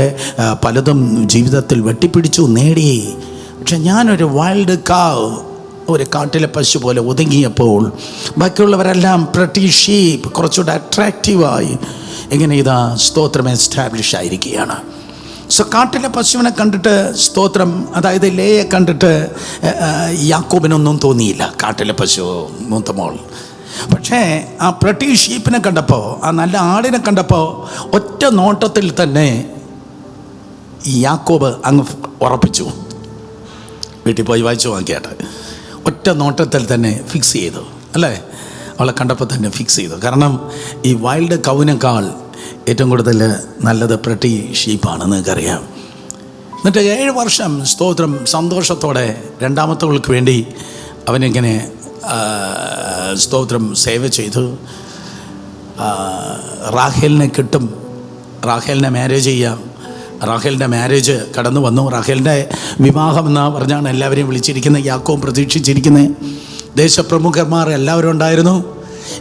[SPEAKER 1] പലതും ജീവിതത്തിൽ വെട്ടിപ്പിടിച്ചു നേടി. പക്ഷെ ഞാനൊരു വൈൽഡ് കാവ്, ഒരു കാട്ടിലെ പശു പോലെ ഒതുങ്ങിയപ്പോൾ ബാക്കിയുള്ളവരെല്ലാം പ്രട്ടി ഷീപ്പ്, കുറച്ചുകൂടെ അട്രാക്റ്റീവായി എങ്ങനെ ഇതാ സ്തോത്രം എസ്റ്റാബ്ലിഷ് ആയിരിക്കുകയാണ്. സോ കാട്ടിലെ പശുവിനെ കണ്ടിട്ട് സ്തോത്രം, അതായത് ലേയെ കണ്ടിട്ട് യാക്കോബിനൊന്നും തോന്നിയില്ല, കാട്ടിലെ പശു മൂത്തമോൾ. പക്ഷേ ആ പ്രട്ടി ഷീപ്പിനെ കണ്ടപ്പോൾ, ആ നല്ല ആടിനെ കണ്ടപ്പോൾ ഒറ്റ നോട്ടത്തിൽ തന്നെ യാക്കോബ് അങ്ങ് ഉറപ്പിച്ചു. വീട്ടിൽ പോയി വായിച്ചു നോക്കിയാട്ടെ. ഒറ്റ നോട്ടത്തിൽ തന്നെ ഫിക്സ് ചെയ്തു, അല്ലേ? അവളെ കണ്ടപ്പോൾ തന്നെ ഫിക്സ് ചെയ്തു. കാരണം ഈ വൈൽഡ് കൗവിനേക്കാൾ ഏറ്റവും കൂടുതൽ നല്ലത് പ്രട്ടി ഷീപ്പാണ്, നിങ്ങൾക്കറിയാം. എന്നിട്ട് 7 വർഷം സ്തോത്രം സന്തോഷത്തോടെ രണ്ടാമത്തവൾക്ക് വേണ്ടി അവനിങ്ങനെ സ്തോത്രം സേവ ചെയ്തു. റാഹേലിനെ കിട്ടും, റാഹേലിനെ മാരേജ് ചെയ്യാം. റാഹേലിൻ്റെ മാരേജ് കടന്നു വന്നു. റാഹേലിൻ്റെ വിവാഹം എന്ന് പറഞ്ഞാണ് എല്ലാവരെയും വിളിച്ചിരിക്കുന്നത്, യാക്കോബ് പ്രതീക്ഷിച്ചിരിക്കുന്നത്. ദേശപ്രമുഖന്മാർ എല്ലാവരും ഉണ്ടായിരുന്നു.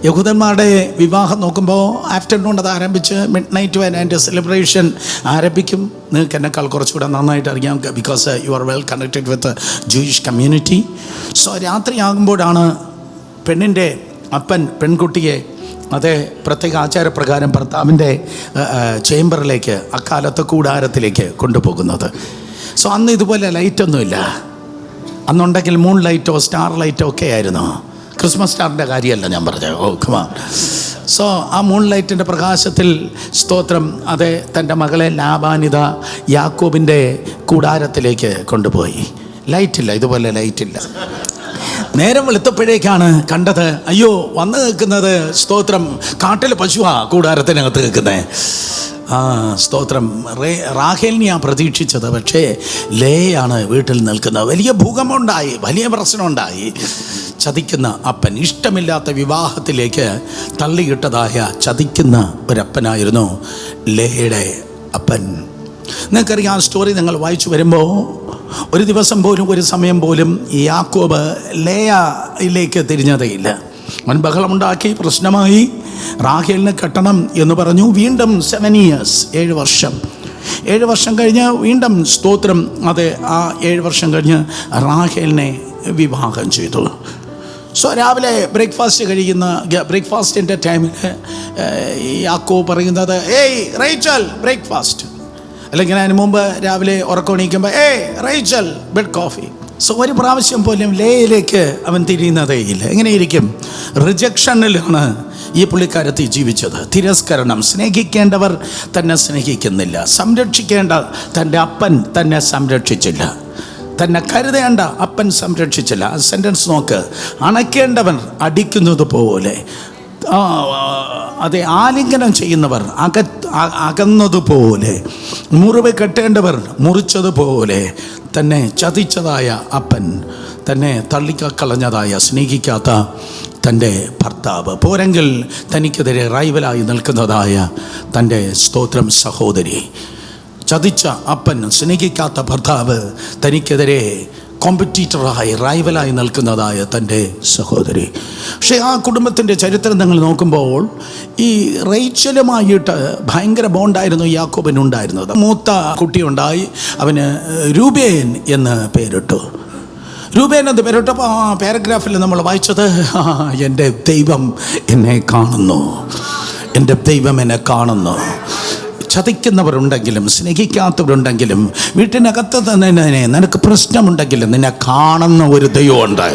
[SPEAKER 1] യഹൂദന്മാരുടെ വിവാഹം നോക്കുമ്പോൾ ആഫ്റ്റർനൂൺ അത് ആരംഭിച്ച് മിഡ് നൈറ്റ് വരെ അതിൻ്റെ സെലിബ്രേഷൻ ആരംഭിക്കും. നിങ്ങൾക്ക് എന്നെക്കാൾ കുറച്ചുകൂടെ നന്നായിട്ട് അറിയാം, because you are well connected with Jewish community. So രാത്രിയാകുമ്പോഴാണ് പെണ്ണിൻ്റെ അപ്പൻ പെൺകുട്ടിയെ അതേ പ്രത്യേക ആചാരപ്രകാരം ഭർത്താവിൻ്റെ ചേംബറിലേക്ക്, അക്കാലത്ത് കൂടാരത്തിലേക്ക് കൊണ്ടുപോകുന്നത്. സോ അന്ന് ഇതുപോലെ ലൈറ്റൊന്നുമില്ല. അന്നുണ്ടെങ്കിൽ മൂൺ ലൈറ്റോ സ്റ്റാർ ലൈറ്റോ ഒക്കെ ആയിരുന്നു. ക്രിസ്മസ് സ്റ്റാറിൻ്റെ കാര്യമല്ല ഞാൻ പറഞ്ഞത്. ഓ കമാ. സോ ആ മൂൺ ലൈറ്റിൻ്റെ പ്രകാശത്തിൽ സ്തോത്രം അതെ തൻ്റെ മകളെ ലാബാനിത യാക്കോബിൻ്റെ കൂടാരത്തിലേക്ക് കൊണ്ടുപോയി. ലൈറ്റില്ല, ഇതുപോലെ ലൈറ്റില്ല. നേരം വെളുത്തപ്പോഴേക്കാണ് കണ്ടത്, അയ്യോ വന്ന് നിൽക്കുന്നത് സ്തോത്രം കാട്ടിൽ പശുവാ കൂടാരത്തിനകത്ത് നിൽക്കുന്നത്. സ്തോത്രം. റാഹേലിനെയാണ് പ്രതീക്ഷിച്ചത്, പക്ഷേ ലേയാണ് വീട്ടിൽ നിൽക്കുന്നത്. വലിയ ഭൂകമ്പമുണ്ടായി, വലിയ പ്രശ്നമുണ്ടായി. ചതിക്കുന്ന അപ്പൻ, ഇഷ്ടമില്ലാത്ത വിവാഹത്തിലേക്ക് തള്ളിയിട്ടതായ ചതിക്കുന്ന ഒരപ്പനായിരുന്നു ലേയുടെ അപ്പൻ. നിങ്ങൾക്കറിയാം, ആ സ്റ്റോറി നിങ്ങൾ വായിച്ചു വരുമ്പോൾ ഒരു ദിവസം പോലും ഒരു സമയം പോലും യാക്കോബ് ലേയയിലേക്ക് തിരിഞ്ഞതേയില്ല. അവൻ ബഹളമുണ്ടാക്കി, പ്രശ്നമായി. റാഹേലിനെ കെട്ടണം എന്ന് പറഞ്ഞു. വീണ്ടും 7 years, 7 വർഷം. 7 വർഷം കഴിഞ്ഞ് വീണ്ടും സ്തോത്രം അതെ ആ 7 വർഷം കഴിഞ്ഞ് റാഹേലിനെ വിവാഹം ചെയ്തു. സോ രാവിലെ ബ്രേക്ക്ഫാസ്റ്റ് കഴിക്കുന്ന ബ്രേക്ക്ഫാസ്റ്റിൻ്റെ ടൈമിൽ യാക്കോബ് പറയുന്നത്, ഏയ് റേച്ചൽ ബ്രേക്ക്ഫാസ്റ്റ്, അല്ലെങ്കിൽ അതിന് മുമ്പ് രാവിലെ ഉറക്കമണിക്കുമ്പോൾ റേച്ചൽ ബെഡ് കോഫി. സോ ഒരു പ്രാവശ്യം പോലും ലേയിലേക്ക് അവൻ തിരിയുന്നതേയില്ല. എങ്ങനെയിരിക്കും? റിജക്ഷനിലാണ് ഈ പുള്ളിക്കാരത്തി ജീവിച്ചത്. തിരസ്കരണം. സ്നേഹിക്കേണ്ടവർ തന്നെ സ്നേഹിക്കുന്നില്ല. സംരക്ഷിക്കേണ്ട തൻ്റെ അപ്പൻ തന്നെ സംരക്ഷിച്ചില്ല. തന്നെ കരുതേണ്ട അപ്പൻ സംരക്ഷിച്ചില്ല. ആ സെൻറ്റൻസ് നോക്ക്. അണയ്ക്കേണ്ടവൻ അടിക്കുന്നത് പോലെ, അതെ ആലിംഗനം ചെയ്യുന്നവർ അകന്നതുപോലെ, മുറിവ് കെട്ടേണ്ടവർ മുറിച്ചതുപോലെ തന്നെ ചതിച്ചതായ അപ്പൻ, തന്നെ തള്ളിക്കളഞ്ഞതായ സ്നേഹിക്കാത്ത തൻ്റെ ഭർത്താവ്, പോരെങ്കിൽ തനിക്കെതിരെ റൈവലായി നിൽക്കുന്നതായ തൻ്റെ സ്തോത്രം സഹോദരി, ചതിച്ച അപ്പൻ, സ്നേഹിക്കാത്ത ഭർത്താവ്, തനിക്കെതിരെ കോമ്പറ്റീറ്ററായി റൈവലായി നിൽക്കുന്നതായ തൻ്റെ സഹോദരി. പക്ഷേ ആ കുടുംബത്തിൻ്റെ ചരിത്രം നിങ്ങൾ നോക്കുമ്പോൾ ഈ റേച്ചലുമായിട്ട് ഭയങ്കര ബോണ്ടായിരുന്നു യാക്കോബിനുണ്ടായിരുന്നത്. മൂത്ത കുട്ടിയുണ്ടായി, അവന് രൂബേൻ എന്ന് പേരിട്ടു. രൂബേൻ എന്ന് പേരിട്ടപ്പോൾ ആ പാരഗ്രാഫിൽ നമ്മൾ വായിച്ചത്, എൻ്റെ ദൈവം എന്നെ കാണുന്നു, എൻ്റെ ദൈവം എന്നെ കാണുന്നു. ചതിക്കുന്നവരുണ്ടെങ്കിലും സ്നേഹിക്കാത്തവരുണ്ടെങ്കിലും വീട്ടിനകത്ത് തന്നെ നിനക്ക് പ്രശ്നമുണ്ടെങ്കിലും നിന്നെ കാണുന്ന ഒരു ദൈവമുണ്ട്.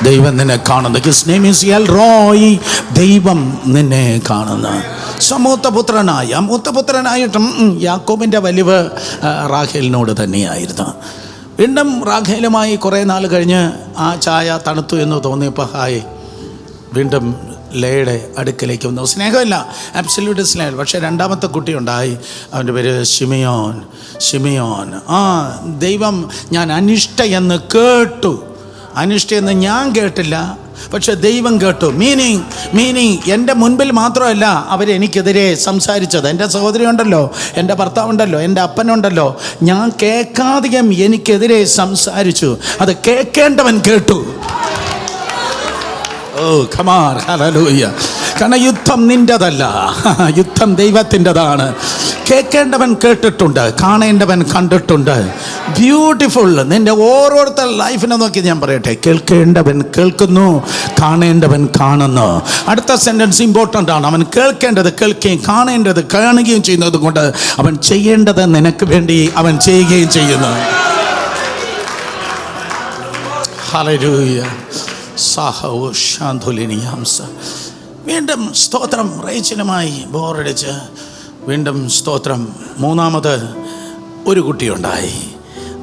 [SPEAKER 1] ദൈവം നിന്നെ കാണുന്നു. His name is L Roy. ദൈവം നിന്നെ കാണുന്നു. മൂത്തപുത്രനായിട്ടും യാക്കോബിൻ്റെ വലിവ് റാഹേലിനോട് തന്നെയായിരുന്നു. വീണ്ടും റാഹേലുമായി കുറേ നാൾ കഴിഞ്ഞ് ആ ചായ തണുത്തു എന്ന് തോന്നിയപ്പോൾ വീണ്ടും ലേയുടെ അടുക്കലേക്ക് വന്നു. സ്നേഹമില്ല, അബ്സല്യൂട്ട് സ്നേഹം. പക്ഷേ രണ്ടാമത്തെ കുട്ടിയുണ്ടായി, അവൻ്റെ പേര് ശിമിയോൻ. ദൈവം ഞാൻ അനിഷ്ട എന്ന് കേട്ടു. അനിഷ്ടയെന്ന് ഞാൻ കേട്ടില്ല, പക്ഷെ ദൈവം കേട്ടു. മീനിങ് എൻ്റെ മുൻപിൽ മാത്രമല്ല അവരെനിക്കെതിരെ സംസാരിച്ചത്. എൻ്റെ സഹോദരി ഉണ്ടല്ലോ, എൻ്റെ ഭർത്താവുണ്ടല്ലോ, എൻ്റെ അപ്പനുണ്ടല്ലോ, ഞാൻ കേൾക്കാതെയും എനിക്കെതിരെ സംസാരിച്ചു. അത് കേൾക്കേണ്ടവൻ കേട്ടു. ഹല്ലേലൂയ. കാരണം യുദ്ധം നിൻ്റെതല്ല, യുദ്ധം ദൈവത്തിൻ്റെതാണ്. കേൾക്കേണ്ടവൻ കേട്ടിട്ടുണ്ട്, കാണേണ്ടവൻ കണ്ടിട്ടുണ്ട്. ബ്യൂട്ടിഫുൾ. നിൻ്റെ ഓരോരുത്തർ ലൈഫിനെ നോക്കി ഞാൻ പറയട്ടെ, കേൾക്കേണ്ടവൻ കേൾക്കുന്നു, കാണേണ്ടവൻ കാണുന്നു. അടുത്ത സെൻറ്റൻസ് ഇമ്പോർട്ടൻ്റ് ആണ്. അവൻ കേൾക്കേണ്ടത് കേൾക്കുകയും കാണേണ്ടത് കാണുകയും ചെയ്യുന്നത് കൊണ്ട് അവൻ ചെയ്യേണ്ടത് നിനക്ക് വേണ്ടി അവൻ ചെയ്യുകയും ചെയ്യുന്നു. ഹല്ലേലൂയ. വീണ്ടും സ്തോത്രം റേച്ചലുമായി ബോറടിച്ച് വീണ്ടും സ്തോത്രം മൂന്നാമത് ഒരു കുട്ടിയുണ്ടായി.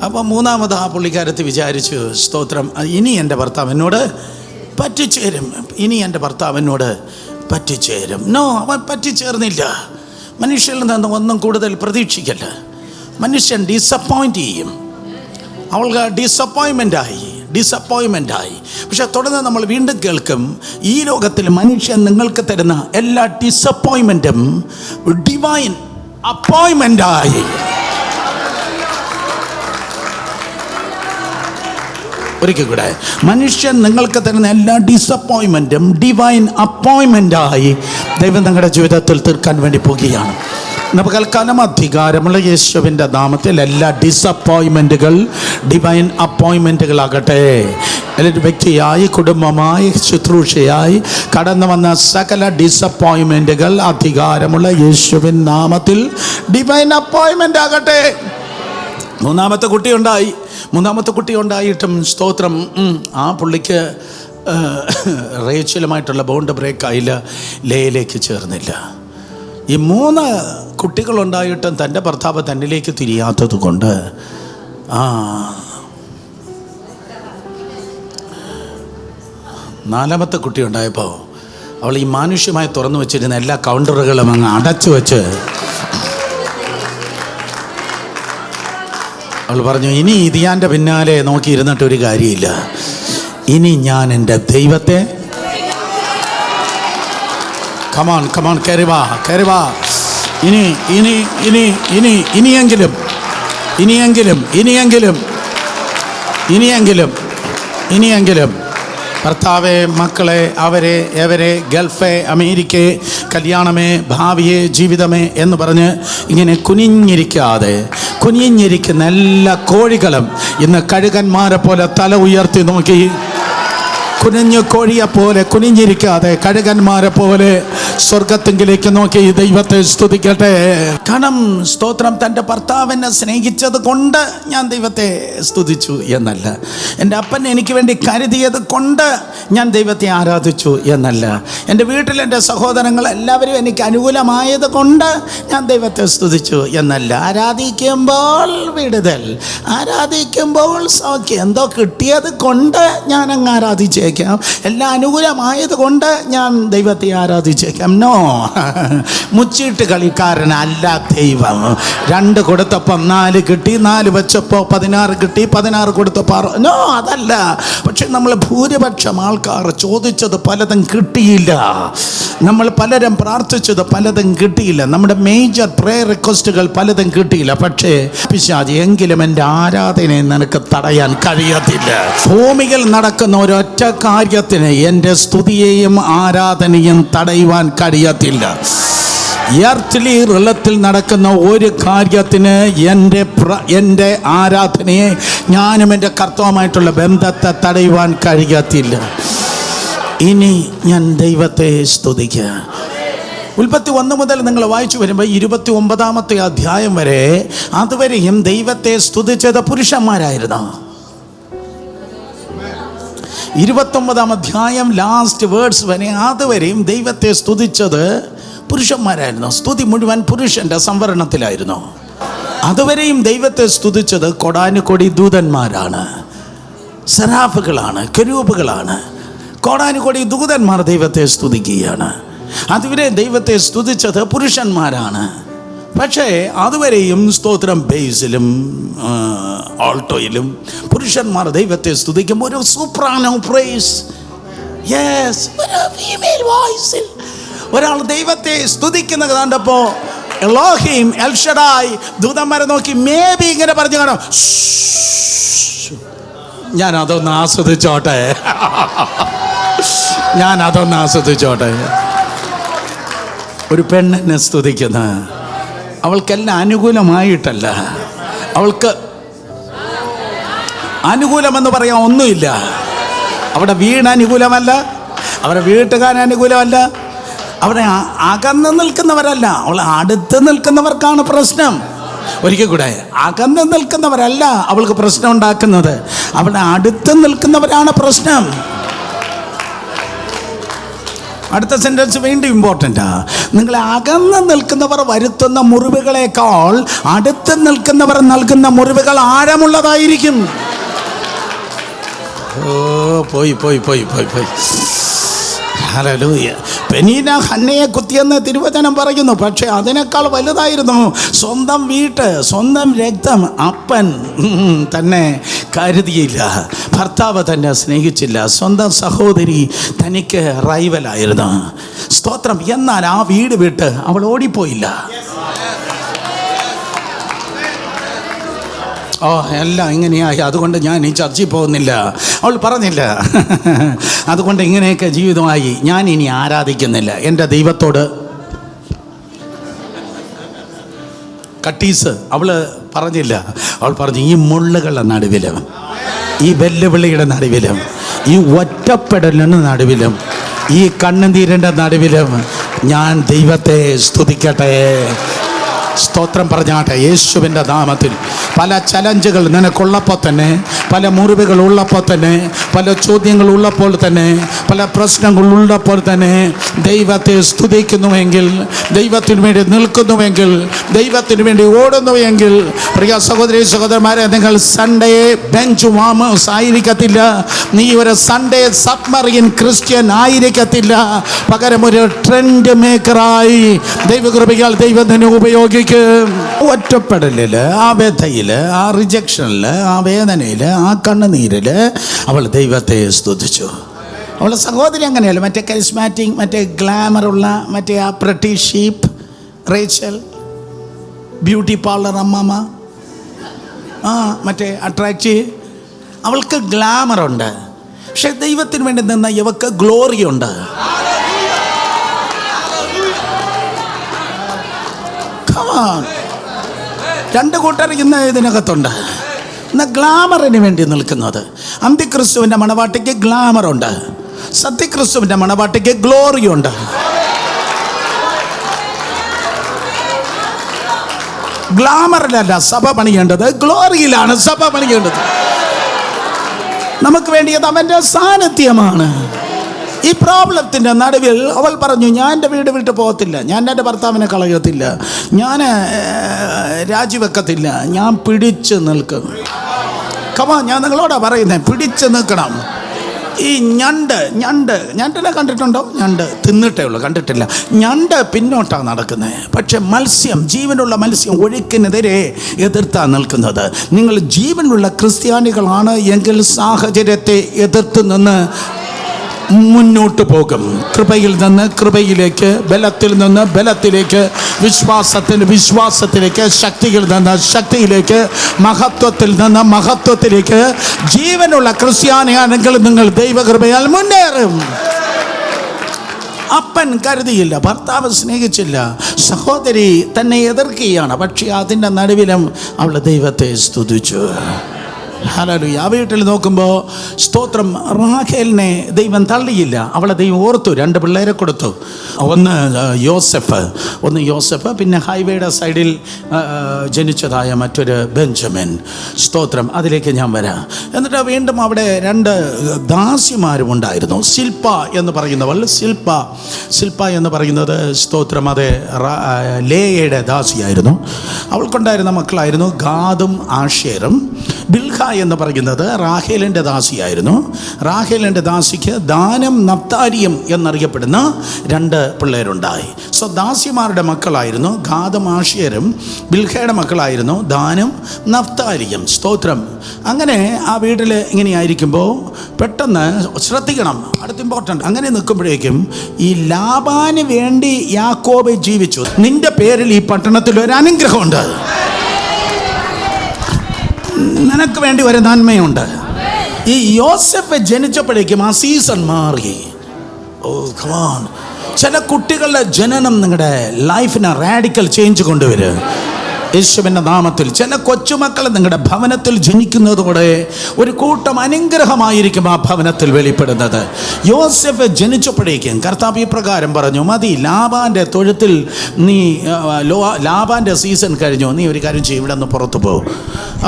[SPEAKER 1] അപ്പോൾ മൂന്നാമത് ആ പുള്ളിക്കാരത്ത് വിചാരിച്ചു, സ്തോത്രം ഇനി എൻ്റെ ഭർത്താവ് എന്നോട് പറ്റിച്ചേരും, ഇനി എൻ്റെ ഭർത്താവ് എന്നോട് പറ്റിച്ചേരും. നോ, അവൻ പറ്റിച്ചേർന്നില്ല. മനുഷ്യരിൽ നിന്ന് ഒന്നും കൂടുതൽ പ്രതീക്ഷിക്കല്ല. മനുഷ്യൻ ഡിസപ്പോയിൻ്റ് ചെയ്യും. അവൾക്ക് ഡിസപ്പോയിൻമെൻ്റായി. പക്ഷെ തുടർന്ന് നമ്മൾ വീണ്ടും കേൾക്കും, ഈ ലോകത്തിൽ മനുഷ്യൻ നിങ്ങൾക്ക് തരുന്ന എല്ലാ ഡിസപ്പോയിൻമെൻറ്റും ഡിവൈൻ അപ്പോയിൻമെൻ്റായി. ഒരിക്കൽ കൂടെ, മനുഷ്യൻ നിങ്ങൾക്ക് തരുന്ന എല്ലാ ഡിസപ്പോയിൻമെൻറ്റും ഡിവൈൻ അപ്പോയിൻമെൻ്റായി ദൈവം നിങ്ങളുടെ ജീവിതത്തിൽ തീർക്കാൻ വേണ്ടി പോകുകയാണ്. പകൽക്കാലം അധികാരമുള്ള യേശുവിൻ്റെ നാമത്തിൽ എല്ലാ ഡിസപ്പോയിൻമെൻറ്റുകൾ ഡിവൈൻ അപ്പോയിൻമെൻറ്റുകളാകട്ടെ. ഒരു വ്യക്തിയായി, കുടുംബമായി, ശുശ്രൂഷയായി കടന്നു വന്ന സകല ഡിസപ്പോയിൻമെൻറ്റുകൾ അധികാരമുള്ള യേശുവിൻ നാമത്തിൽ ഡിവൈൻ അപ്പോയിൻമെൻ്റ് ആകട്ടെ. മൂന്നാമത്തെ കുട്ടി ഉണ്ടായിട്ടും സ്തോത്രം, ആ പുള്ളിക്ക് റേച്ചലുമായിട്ടുള്ള ബോണ്ട് ബ്രേക്ക് ആയില്ല, ലേയിലേക്ക് ചേർന്നില്ല. ഈ 3 കുട്ടികളുണ്ടായിട്ടും തൻ്റെ ഭർത്താവ് തന്നിലേക്ക് തിരിയാത്തത് കൊണ്ട് നാലാമത്തെ കുട്ടി ഉണ്ടായപ്പോൾ അവൾ ഈ മാനുഷ്യമായി തുറന്നു വെച്ചിരുന്ന എല്ലാ കൗണ്ടറുകളും അങ്ങ് അടച്ചു വെച്ച് അവൾ പറഞ്ഞു, ഇനി ഇതിയാൻ്റെ പിന്നാലെ നോക്കിയിരുന്നിട്ടൊരു കാര്യമില്ല, ഇനി ഞാൻ എൻ്റെ ദൈവത്തെ കമാൺ കയറി വാ. ഇനിയെങ്കിലും ഭർത്താവെ, മക്കളെ, എവരെ, ഗൾഫെ, അമേരിക്ക, കല്യാണമേ, ഭാവിയെ, ജീവിതമേ എന്ന് പറഞ്ഞ് ഇങ്ങനെ കുനിഞ്ഞിരിക്കുന്ന എല്ലാ കോഴികളും ഇന്ന് കഴുകന്മാരെ പോലെ തല ഉയർത്തി നോക്കി, കുനിഞ്ഞു കോഴിയെ പോലെ കുനിഞ്ഞിരിക്കാതെ കഴുകന്മാരെ പോലെ സ്വർഗത്തെങ്കിലേക്ക് നോക്കി ദൈവത്തെ സ്തുതിക്കട്ടെ. കാരണം സ്തോത്രം, തൻ്റെ ഭർത്താവിനെ സ്നേഹിച്ചത് കൊണ്ട് ഞാൻ ദൈവത്തെ സ്തുതിച്ചു എന്നല്ല, എൻ്റെ അപ്പൻ എനിക്ക് വേണ്ടി കരുതിയത് കൊണ്ട് ഞാൻ ദൈവത്തെ ആരാധിച്ചു എന്നല്ല, എൻ്റെ വീട്ടിൽ എൻ്റെ സഹോദരങ്ങൾ എല്ലാവരും എനിക്ക് അനുകൂലമായത് കൊണ്ട് ഞാൻ ദൈവത്തെ സ്തുതിച്ചു എന്നല്ല. ആരാധിക്കുമ്പോൾ വിടുതൽ, ആരാധിക്കുമ്പോൾ സൗഖ്യം, എന്തോ കിട്ടിയത് കൊണ്ട് ഞാൻ അങ്ങ് ആരാധിച്ചേക്കാം, എല്ലാം അനുകൂലമായത് കൊണ്ട് ഞാൻ ദൈവത്തെ ആരാധിച്ചേക്കാം. നോ, മുച്ചീട്ട് കളിക്കാരനല്ല ദൈവം. 2 കൊടുത്തപ്പം 4 കിട്ടി, 4 വെച്ചപ്പോൾ 16 കിട്ടി, 16 കൊടുത്തപ്പോൾ 6. നോ, അതല്ല. പക്ഷെ നമ്മൾ ഭൂരിപക്ഷം ആൾക്കാർ ചോദിച്ചത് പലതും കിട്ടിയില്ല, നമ്മൾ പലരും പ്രാർത്ഥിച്ചത് പലതും കിട്ടിയില്ല, നമ്മുടെ മേജർ പ്രെയർ റിക്വസ്റ്റുകൾ പലതും കിട്ടിയില്ല. പക്ഷേ പിശാച്, എങ്കിലും എൻ്റെ ആരാധനയെ നിനക്ക് തടയാൻ കഴിയത്തില്ല. ഭൂമിയിൽ നടക്കുന്ന ഒരൊറ്റ കാര്യത്തിന് എൻ്റെ സ്തുതിയെയും ആരാധനയും തടയുവാൻ കഴിയത്തില്ല. എർത്തിലി റിലത്തിൽ നടക്കുന്ന ഒരു കാര്യത്തിന് എൻ്റെ ആരാധനയെ, ഞാനും എൻ്റെ കർത്താവുമായിട്ടുള്ള ബന്ധത്തെ തടയുവാൻ കഴിയത്തില്ല. ഇനി ഞാൻ ദൈവത്തെ സ്തുതിക്കുക. ഉൽപ്പത്തി 1 മുതൽ നിങ്ങൾ വായിച്ചു വരുമ്പോൾ 29-ാമത്തെ അധ്യായം വരെ അതുവരെയും ദൈവത്തെ സ്തുതിച്ചത് പുരുഷന്മാരായിരുന്നു. 29-ാം അധ്യായം ലാസ്റ്റ് വേർഡ്സ് വരെ അതുവരെയും ദൈവത്തെ സ്തുതിച്ചത് പുരുഷന്മാരായിരുന്നു. സ്തുതി മുഴുവൻ പുരുഷൻ്റെ സംവരണത്തിലായിരുന്നു. അതുവരെയും ദൈവത്തെ സ്തുതിച്ചത് കൊടാനുകൊടി ദൂതന്മാരാണ്, സെറാഫുകളാണ്, കെരൂബുകളാണ്. കോടാനുകോടി ദൂതന്മാർ ദൈവത്തെ സ്തുതിക്കുകയാണ്. അതുവരെ ദൈവത്തെ സ്തുതിച്ചത് പുരുഷന്മാരാണ്. പക്ഷേ അതുവരെയും സ്തോത്രം ബേസിലും ആൾട്ടോയിലും പുരുഷന്മാർ ദൈവത്തെ സ്തുതിക്കുമ്പോൾ ഒരു സൂപ്രാനോ പ്രൈസ്, യെസ്, ഒരു ഫീമെയിൽ വോയിസിൽ ഒരാൾ ദൈവത്തെ സ്തുതിക്കുന്നത് കണ്ടപ്പോൾ എലോഹീം, എൽ ഷഡായ് ദൂതന്മാരെ നോക്കി മേ ബി ഇങ്ങനെ പറഞ്ഞു കാണാം, ഞാൻ അതൊന്ന് ആസ്വദിച്ചോട്ടെ. ഒരു പെണ്ണിനെ സ്തുതിക്കുന്ന, അവൾക്കെല്ലാം അനുകൂലമായിട്ടല്ല, അവൾക്ക് അനുകൂലമെന്ന് പറയാൻ ഒന്നുമില്ല. അവിടെ വീട് അനുകൂലമല്ല, അവരുടെ വീട്ടുകാരൻ അനുകൂലമല്ല, അവിടെ അകന്ന് നിൽക്കുന്നവരല്ല, അവൾ അടുത്ത് നിൽക്കുന്നവർക്കാണ് പ്രശ്നം. ഒരിക്കൽ കൂടെ, അകന്ന് നിൽക്കുന്നവരല്ല അവൾക്ക് പ്രശ്നം ഉണ്ടാക്കുന്നത്, അവിടെ അടുത്ത് നിൽക്കുന്നവരാണ് പ്രശ്നം. അടുത്ത സെൻറ്റൻസ് വീണ്ടും ഇമ്പോർട്ടൻ്റാ. നിങ്ങൾ അകന്ന് നിൽക്കുന്നവർ വരുത്തുന്ന മുറിവുകളേക്കാൾ അടുത്ത് നിൽക്കുന്നവർ നൽകുന്ന മുറിവുകൾ ആഴമുള്ളതായിരിക്കും. പോയി ഹല്ലേലൂയ. പെനീന ഹന്നയെ കുത്തിയെന്ന് തിരുവചനം പറയുന്നു. പക്ഷേ അതിനേക്കാൾ വലുതായിരുന്നു സ്വന്തം വീട്ട്, സ്വന്തം രക്തം. അപ്പൻ തന്നെ കരുതിയില്ല, ഭർത്താവ് തന്നെ സ്നേഹിച്ചില്ല, സ്വന്തം സഹോദരി തനിക്ക് റൈവലായിരുന്നു. സ്തോത്രം. എന്നാൽ ആ വീട് വിട്ട് അവൾ ഓടിപ്പോയില്ല. ഓ എല്ലാം ഇങ്ങനെയായി, അതുകൊണ്ട് ഞാൻ ഈ ചർച്ചിൽ പോകുന്നില്ല. അവൾ പറഞ്ഞില്ല. അതുകൊണ്ട് ഇങ്ങനെയൊക്കെ ജീവിതമായി, ഞാൻ ഇനി ആരാധിക്കുന്നില്ല എൻ്റെ ദൈവത്തോട്. കട്ടീസ് അവൾ പറഞ്ഞില്ല. അവൾ പറഞ്ഞു, ഈ മുള്ളുകളുടെ നടുവിലും, ഈ വെല്ലുവിളിയുടെ നടുവിലും, ഈ ഒറ്റപ്പെടലിന് നടുവിലും, ഈ കണ്ണുനീരിൻ്റെ നടുവിലും ഞാൻ ദൈവത്തെ സ്തുതിക്കട്ടെ. സ്തോത്രം പറഞ്ഞാട്ടെ യേശുവിൻ്റെ നാമത്തിൽ. പല ചലഞ്ചുകൾ നിനക്കുള്ളപ്പോൾ തന്നെ, പല മുറിവുകൾ ഉള്ളപ്പോൾ തന്നെ, പല ചോദ്യങ്ങൾ ഉള്ളപ്പോൾ തന്നെ, പല പ്രശ്നങ്ങൾ ഉള്ളപ്പോൾ തന്നെ ദൈവത്തെ സ്തുതിക്കുന്നുവെങ്കിൽ, ദൈവത്തിന് വേണ്ടി നിൽക്കുന്നുവെങ്കിൽ, ദൈവത്തിന് വേണ്ടി ഓടുന്നുവെങ്കിൽ, പ്രിയ സഹോദരി സഹോദരന്മാരെ, നിങ്ങൾ സൺഡേ ബെഞ്ച് വാമേഴ്സ് ആയിരിക്കത്തില്ല. നീ ഒരു സൺഡേ സബ്മറീൻ ക്രിസ്ത്യൻ ആയിരിക്കത്തില്ല. പകരം ഒരു ട്രെൻഡ് മേക്കറായി ദൈവകൃപയാൽ ദൈവം തന്നെ ഉപയോഗിക്കും. ഒറ്റപ്പെടലിൽ, ആ വ്യഥയിൽ, ആ റിജക്ഷനിൽ, ആ വേദനയിൽ, ആ കണ്ണുനീരിൽ അവൾ ദൈവത്തെ സ്തുതിച്ചു. അവളുടെ സഹോദരി അങ്ങനെയല്ല, മറ്റേ കരിസ്മാറ്റിക്, മറ്റേ ഗ്ലാമറുള്ള, മറ്റേ ആ pretty sheep Rachel, beauty parlour അമ്മമ്മ, മറ്റേ അട്രാക്റ്റീവ്. അവൾക്ക് ഗ്ലാമറുണ്ട്. പക്ഷെ ദൈവത്തിന് വേണ്ടി നിന്ന ഇവക്ക് ഗ്ലോറിയുണ്ട്. രണ്ട് കൂട്ടർ ഇന്ന് ഇതിനകത്തുണ്ട്. ഇന്ന് ഗ്ലാമറിന് വേണ്ടി നിൽക്കുന്നത്. അന്തിക്രിസ്തുവിൻ്റെ മണവാട്ടിക്ക് ഗ്ലാമറുണ്ട്, സത്യക്രിസ്തുവിൻ്റെ മണവാട്ടിക്ക് ഗ്ലോറിയുണ്ട്. ഗ്ലാമറിലല്ല സഭ പണിയേണ്ടത്, ഗ്ലോറിയിലാണ് സഭ പണിയേണ്ടത്. നമുക്ക് വേണ്ടിയത് അവൻ്റെ സാന്നിധ്യമാണ്. ഈ പ്രോബ്ലത്തിൻ്റെ നടുവിൽ അവൾ പറഞ്ഞു, ഞാൻ എൻ്റെ വീട് വിട്ട് പോകത്തില്ല, ഞാൻ എൻ്റെ ഭർത്താവിനെ കളയത്തില്ല, ഞാൻ രാജിവെക്കത്തില്ല, ഞാൻ പിടിച്ച് നിൽക്കും. ഞാൻ നിങ്ങളോടാ പറയുന്നത്, പിടിച്ച് നിൽക്കണം. ഈ ഞണ്ടിനെ കണ്ടിട്ടുണ്ടോ? ഞണ്ട് തിന്നിട്ടേ ഉള്ളൂ, കണ്ടിട്ടില്ല. ഞണ്ട് പിന്നോട്ടാണ് നടക്കുന്നത്. പക്ഷെ മത്സ്യം, ജീവനുള്ള മത്സ്യം ഒഴുക്കിനെതിരെ എതിർത്താണ് നിൽക്കുന്നത്. നിങ്ങൾ ജീവനുള്ള ക്രിസ്ത്യാനികളാണ് എങ്കിൽ സാഹചര്യത്തെ എതിർത്ത് നിന്ന് മുന്നോട്ട് പോകും. കൃപയിൽ നിന്ന് കൃപയിലേക്ക്, ബലത്തിൽ നിന്ന് ബലത്തിലേക്ക്, വിശ്വാസത്തിലേക്ക്, ശക്തിയിൽ നിന്ന് ശക്തിയിലേക്ക്, മഹത്വത്തിൽ നിന്ന് മഹത്വത്തിലേക്ക്. ജീവനുള്ള ക്രിസ്ത്യാനിയാണെങ്കിൽ നിങ്ങൾ ദൈവകൃപയാൽ മുന്നേറും. അപ്പൻ കരുതിയില്ല, ഭർത്താവ് സ്നേഹിച്ചില്ല, സഹോദരി തന്നെ എതിർക്കുകയാണ്. പക്ഷേ അതിൻ്റെ നടുവിലും അവൾ ദൈവത്തെ സ്തുതിച്ചു. ഹല്ലേലൂയ. ആ വീട്ടിൽ നോക്കുമ്പോൾ സ്തോത്രം, റാഖേലിനെ ദൈവം തള്ളിയില്ല. അവളെ ദൈവം ഓർത്തു. 2 പിള്ളേരെ കൊടുത്തു. ഒന്ന് യോസെഫ്, പിന്നെ ഹൈവേയുടെ സൈഡിൽ ജനിച്ചതായ മറ്റൊരു ബെഞ്ചമിൻ. സ്തോത്രം, അതിലേക്ക് ഞാൻ വരാം. എന്നിട്ട് വീണ്ടും അവിടെ 2 ദാസിമാരും ഉണ്ടായിരുന്നു. ശില്പ എന്ന് പറയുന്നവൾ, ശില്പ എന്ന് പറയുന്നത് സ്തോത്രം, അത് ലേയയുടെ ദാസിയായിരുന്നു. അവൾക്കുണ്ടായിരുന്ന മക്കളായിരുന്നു ഗാദും ആഷേറും. ബിൽഹ എന്ന് പറയുന്നത് റാഹേലിൻ്റെ ദാസിയായിരുന്നു. റാഹേലിൻ്റെ ദാസിക്ക് ദാനും നഫ്താലിയും എന്നറിയപ്പെടുന്ന 2 പിള്ളേരുണ്ടായി. സോ ദാസിമാരുടെ മക്കളായിരുന്നു ഗാദും ആഷേരും. ബിൽഹയുടെ മക്കളായിരുന്നു ദാനും നഫ്താലിയും. സ്തോത്രം. അങ്ങനെ ആ വീട്ടിൽ ഇങ്ങനെയായിരിക്കുമ്പോൾ പെട്ടെന്ന് ശ്രദ്ധിക്കണം, അടുത്ത ഇമ്പോർട്ടൻ്റ്. അങ്ങനെ നിൽക്കുമ്പോഴേക്കും ഈ ലാബാന് വേണ്ടി യാക്കോബ് ജീവിച്ചു. നിന്റെ പേരിൽ ഈ പട്ടണത്തിൽ ഒരു അനുഗ്രഹമുണ്ട്, നിനക്ക് വേണ്ടി ഒരു നന്മയുണ്ട്. ഈ യോസെഫ് ജനിച്ചപ്പോഴേക്കും ആ സീസൺ മാറി. ഓ കമാൺ. ചില കുട്ടികളുടെ ജനനം നിങ്ങളുടെ ലൈഫിന് റാഡിക്കൽ ചേഞ്ച് കൊണ്ടുവരും യേശുവിൻ്റെ നാമത്തിൽ. ചില കൊച്ചുമക്കൾ നിങ്ങളുടെ ഭവനത്തിൽ ജനിക്കുന്നതോടെ ഒരു കൂട്ടം അനുഗ്രഹമായിരിക്കും ആ ഭവനത്തിൽ വെളിപ്പെടുന്നത്. യോസെഫ് ജനിച്ചപ്പോഴേക്കും കർത്താവ് ഈ പ്രകാരം പറഞ്ഞു, മതി, ലാബാൻ്റെ തൊഴുത്തിൽ നീ, ലാബാൻ്റെ സീസൺ കഴിഞ്ഞു, നീ ഒരു കാര്യം ചെയ്യും, ഇവിടെ നിന്ന് പുറത്തു പോകും.